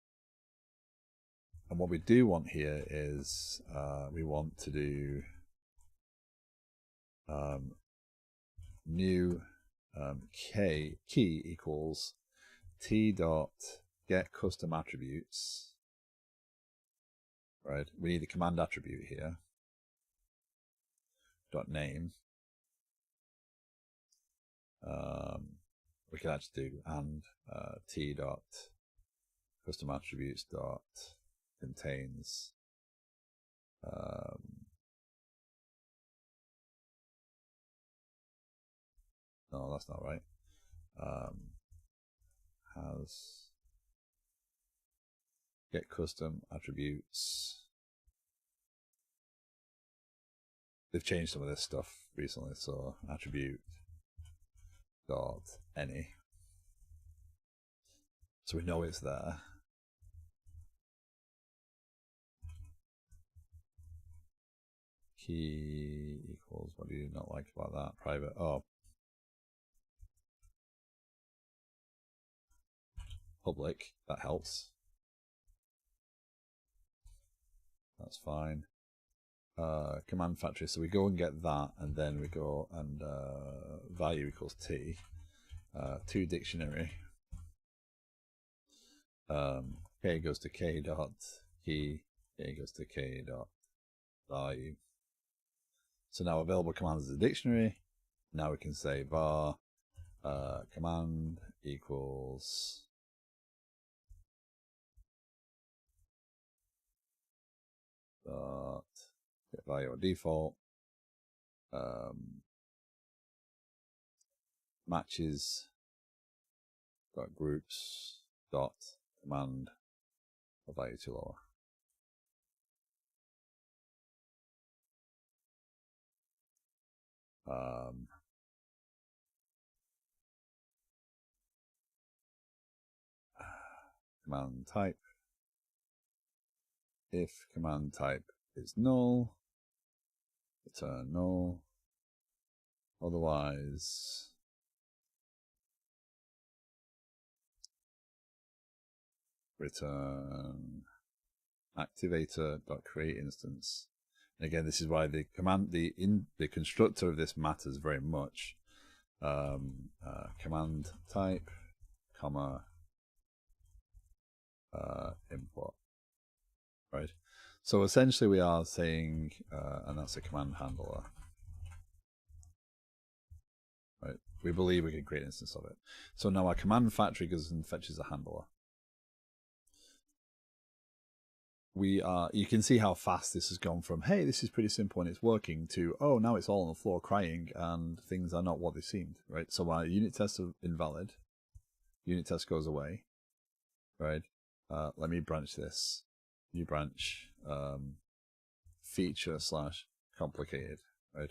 what we do want here is we want to do new key equals t dot get custom attributes. Right, we need the command attribute here. Dot name. We can actually do and t dot custom attributes dot contains no, that's not right. Has get custom attributes. They've changed some of this stuff recently, so attribute dot any. So we know it's there. Key equals, what do you not like about that? Private, oh. Public, that helps. That's fine. Command factory, so we go and get that, and then we go and value equals t, to dictionary. K goes to k dot key, k goes to k dot value. So now available commands is a dictionary. Now we can say var command equals dot get value or default matches dot groups dot command or value to lower. Command type. If command type is null, return null. Otherwise, return activator.create instance. And again, this is why the command, the constructor of this matters very much. Command type, comma, input. Right. So essentially, we are saying, and that's a command handler. Right. We believe we can create an instance of it. So now our command factory goes and fetches a handler. You can see how fast this has gone from, hey, this is pretty simple and it's working, to, oh, now it's all on the floor crying and things are not what they seemed, right? So our unit tests are invalid. Unit test goes away, right? Let me branch this. New branch, feature / complicated, right?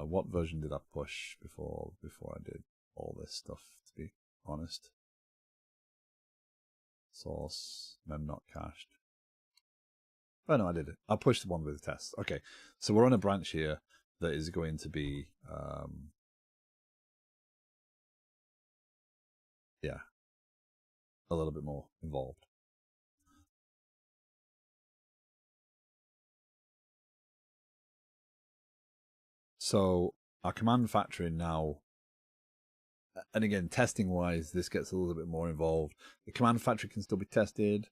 What version did I push before I did all this stuff, to be honest? Source, mem not cached. Oh no, I did it. I pushed the one with the test. Okay, so we're on a branch here that is going to be, yeah, a little bit more involved. So our command factory now, and again, testing wise, this gets a little bit more involved. The command factory can still be tested.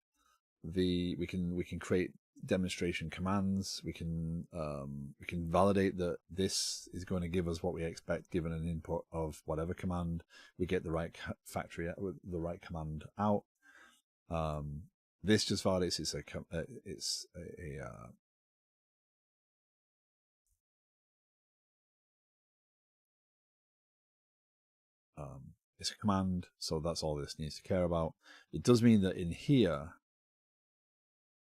We can create demonstration commands. We can validate that this is going to give us what we expect given an input of whatever command. We get the right factory with the right command out. This just validates it's it's a command, so that's all this needs to care about. It does mean that in here,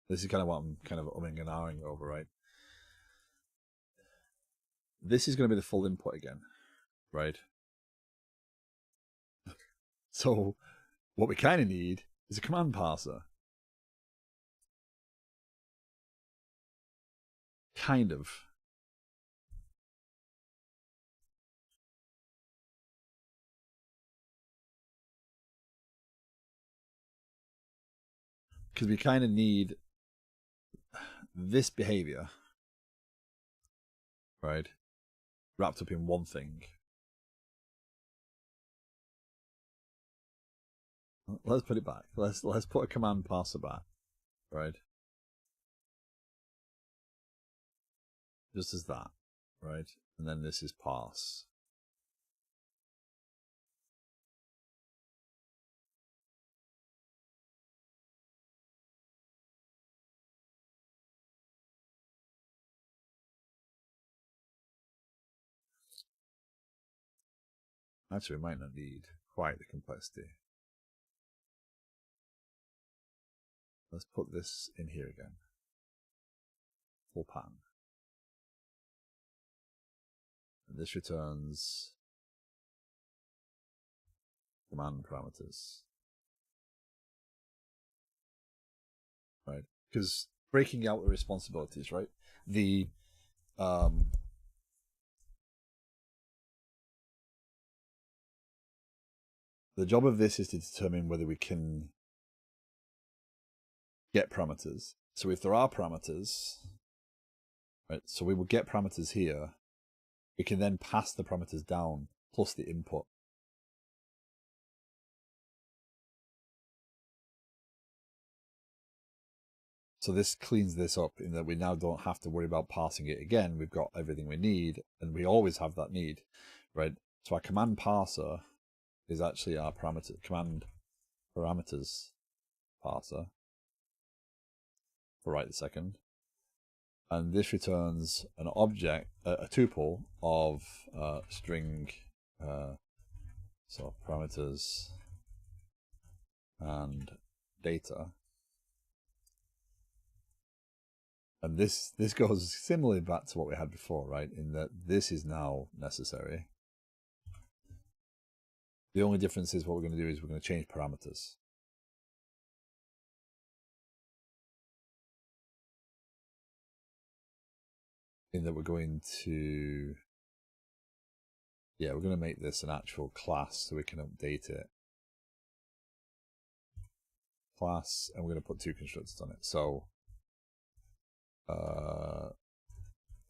this is kind of what I'm kind of umming and ahhing over, right? This is going to be the full input again, right? So what we kind of need is a command parser. Kind of. Because we kind of need this behavior, right, wrapped up in one thing. Let's put it back. Let's put a command parser back, right? Just as that, right? And then this is parse. Actually, we might not need quite the complexity. Let's put this in here again. full pattern. And this returns command parameters. Right? Because breaking out the responsibilities, right? The job of this is to determine whether we can get parameters. So if there are parameters, right, so we will get parameters here. We can then pass the parameters down plus the input. So this cleans this up in that we now don't have to worry about passing it again. We've got everything we need, and we always have that need, right? So our command parser is actually our command parameters parser for right this second. And this returns an object, a tuple of string, so parameters and data. And this goes similarly back to what we had before, right? In that this is now necessary. The only difference is what we're going to do is we're going to change parameters. In that we're going to, we're going to make this an actual class so we can update it. Class, and we're going to put two constructors on it. So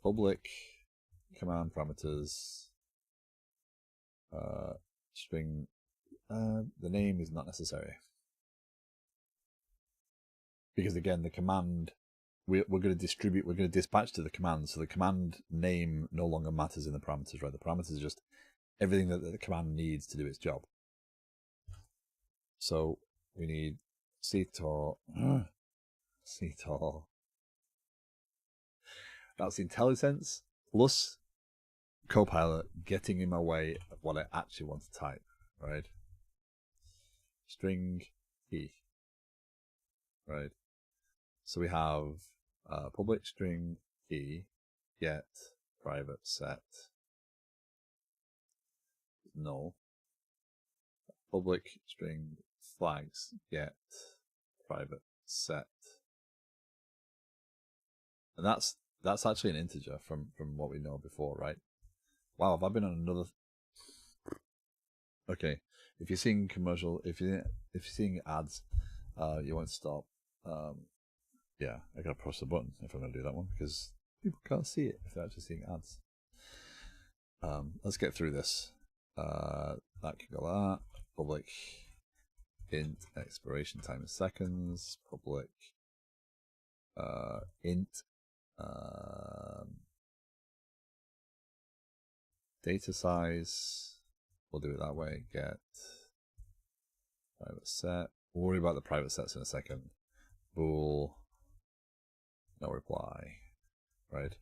public command parameters string, the name is not necessary, because again the command we're going to dispatch to the command, so the command name no longer matters in the parameters, right? The parameters is just everything that the command needs to do its job. So we need ctor that's IntelliSense plus Copilot getting in my way of what I actually want to type, right? String key, right? So we have public string key get private set null, public string flags get private set, and that's actually an integer from what we know before, right? Wow, have I been on another? Okay, if you're seeing commercial, if you're seeing ads, you won't stop. Yeah, I gotta press the button if I'm gonna do that one, because people can't see it if they're actually seeing ads. Let's get through this. That can go like that. Public int expiration time in seconds. Public int data size. We'll do it that way. Get private set. We'll worry about the private sets in a second. Bool no reply, right?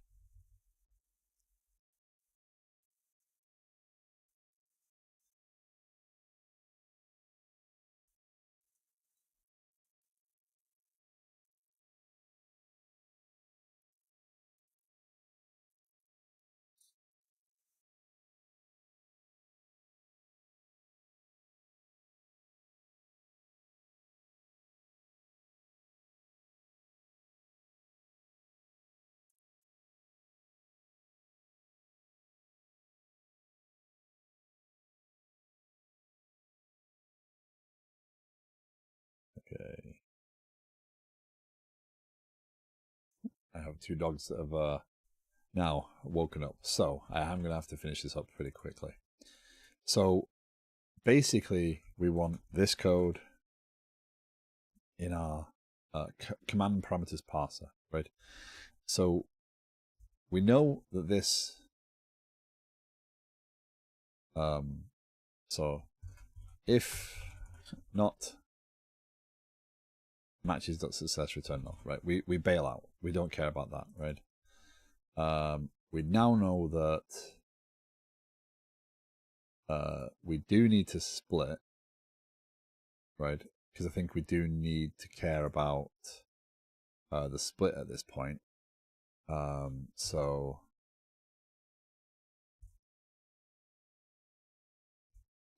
Okay. I have two dogs that have now woken up, so I am going to have to finish this up pretty quickly. So basically, we want this code in our command parameters parser, right? So we know that this, so if not matches.success return null, right? We bail out. We don't care about that, right? We now know that we do need to split, right? Because I think we do need to care about the split at this point. So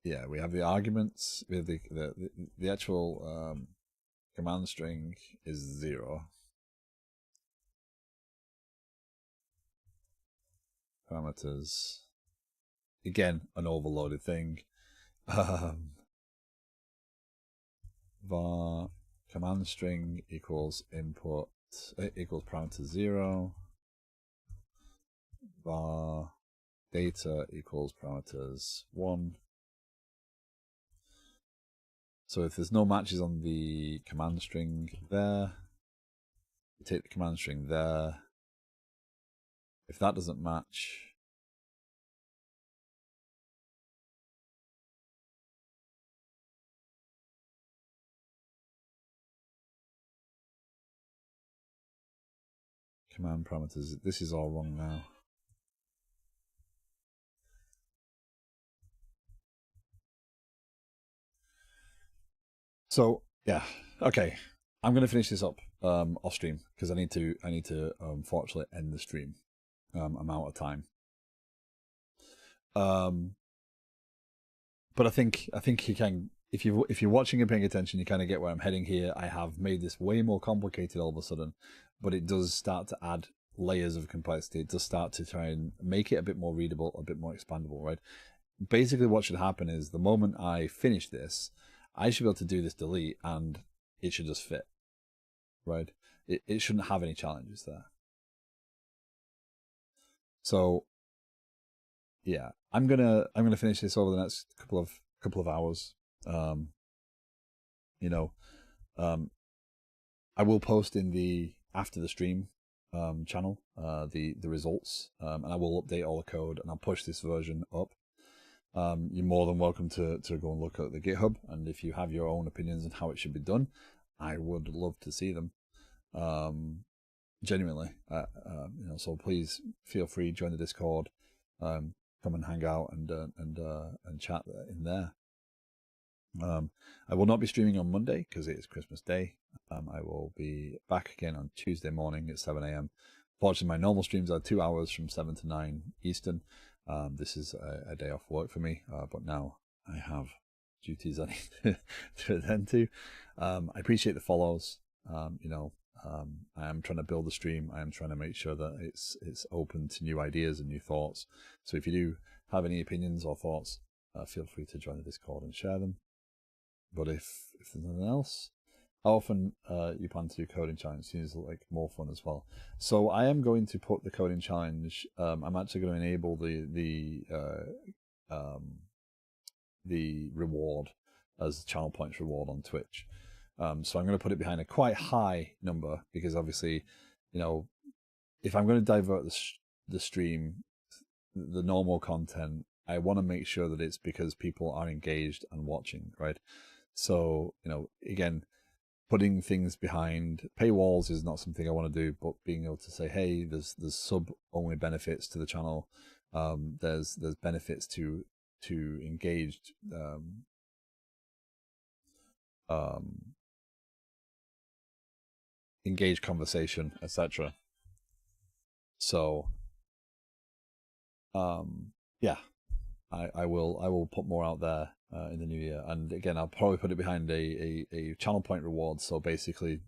yeah, we have the arguments. We have the actual command string is 0. Parameters, again, an overloaded thing. Var command string equals input equals parameter 0. Var data equals parameters 1. So if there's no matches on the command string there, you take the command string there. If that doesn't match, command parameters, this is all wrong now. So yeah, okay. I'm gonna finish this up off stream because I need to unfortunately end the stream. I'm out of time. But I think you can, if you're watching and paying attention, you kind of get where I'm heading here. I have made this way more complicated all of a sudden, but it does start to add layers of complexity. It does start to try and make it a bit more readable, a bit more expandable, right? Basically, what should happen is the moment I finish this, I should be able to do this delete and it should just fit, right? It shouldn't have any challenges there. So yeah, I'm gonna finish this over the next couple of hours. You know, I will post in the after the stream channel the results, and I will update all the code and I'll push this version up. You're more than welcome to go and look at the GitHub, and if you have your own opinions on how it should be done, I would love to see them. Genuinely, you know, so please feel free, join the Discord, come and hang out and chat in there. I will not be streaming on Monday because it is Christmas Day. I will be back again on Tuesday morning at 7 a.m. Fortunately, my normal streams are 2 hours from 7 to 9 Eastern. This is a day off work for me, but now I have duties I need to attend to. I appreciate the follows. You know, I am trying to build the stream. I am trying to make sure that it's open to new ideas and new thoughts. So if you do have any opinions or thoughts, feel free to join the Discord and share them. But if there's nothing else, how often you plan to do coding challenge? Seems like more fun as well. So I am going to put the coding challenge. I'm actually going to enable the reward as channel points reward on Twitch. So I'm going to put it behind a quite high number because obviously, you know, if I'm going to divert the stream, the normal content, I want to make sure that it's because people are engaged and watching, right? So, you know, again, putting things behind paywalls is not something I want to do, but being able to say, hey, there's sub-only benefits to the channel. There's benefits to engaged engaged conversation, etc. So, yeah, I will put more out there in the new year, and again, I'll probably put it behind a channel point reward. So basically,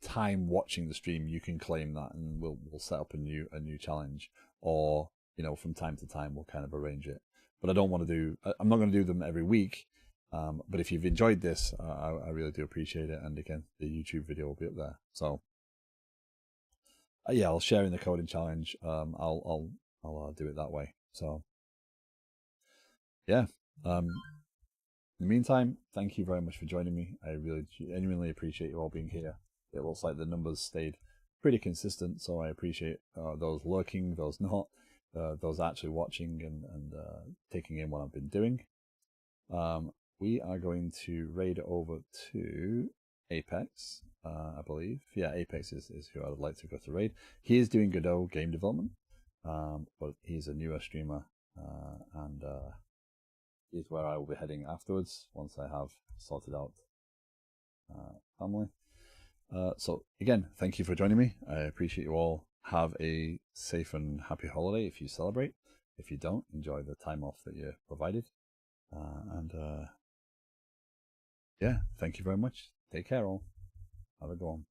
time watching the stream, you can claim that, and we'll set up a new challenge, or you know, from time to time, we'll kind of arrange it. But I don't want to do. I'm not going to do them every week. But if you've enjoyed this, I really do appreciate it. And again, the YouTube video will be up there. So yeah, I'll share in the coding challenge. I'll do it that way. So yeah. In the meantime, thank you very much for joining me. I really genuinely appreciate you all being here. It looks like the numbers stayed pretty consistent, so I appreciate those lurking, those not, those actually watching and taking in what I've been doing. We are going to raid over to Apex, I believe. Yeah, Apex is who I would like to go to raid. He is doing Godot game development, but he's a newer streamer, and is where I will be heading afterwards once I have sorted out family. So again, thank you for joining me. I appreciate you all. have a safe and happy holiday if you celebrate. If you don't, enjoy the time off that you're provided. Yeah, thank you very much. Take care all. Have a good one.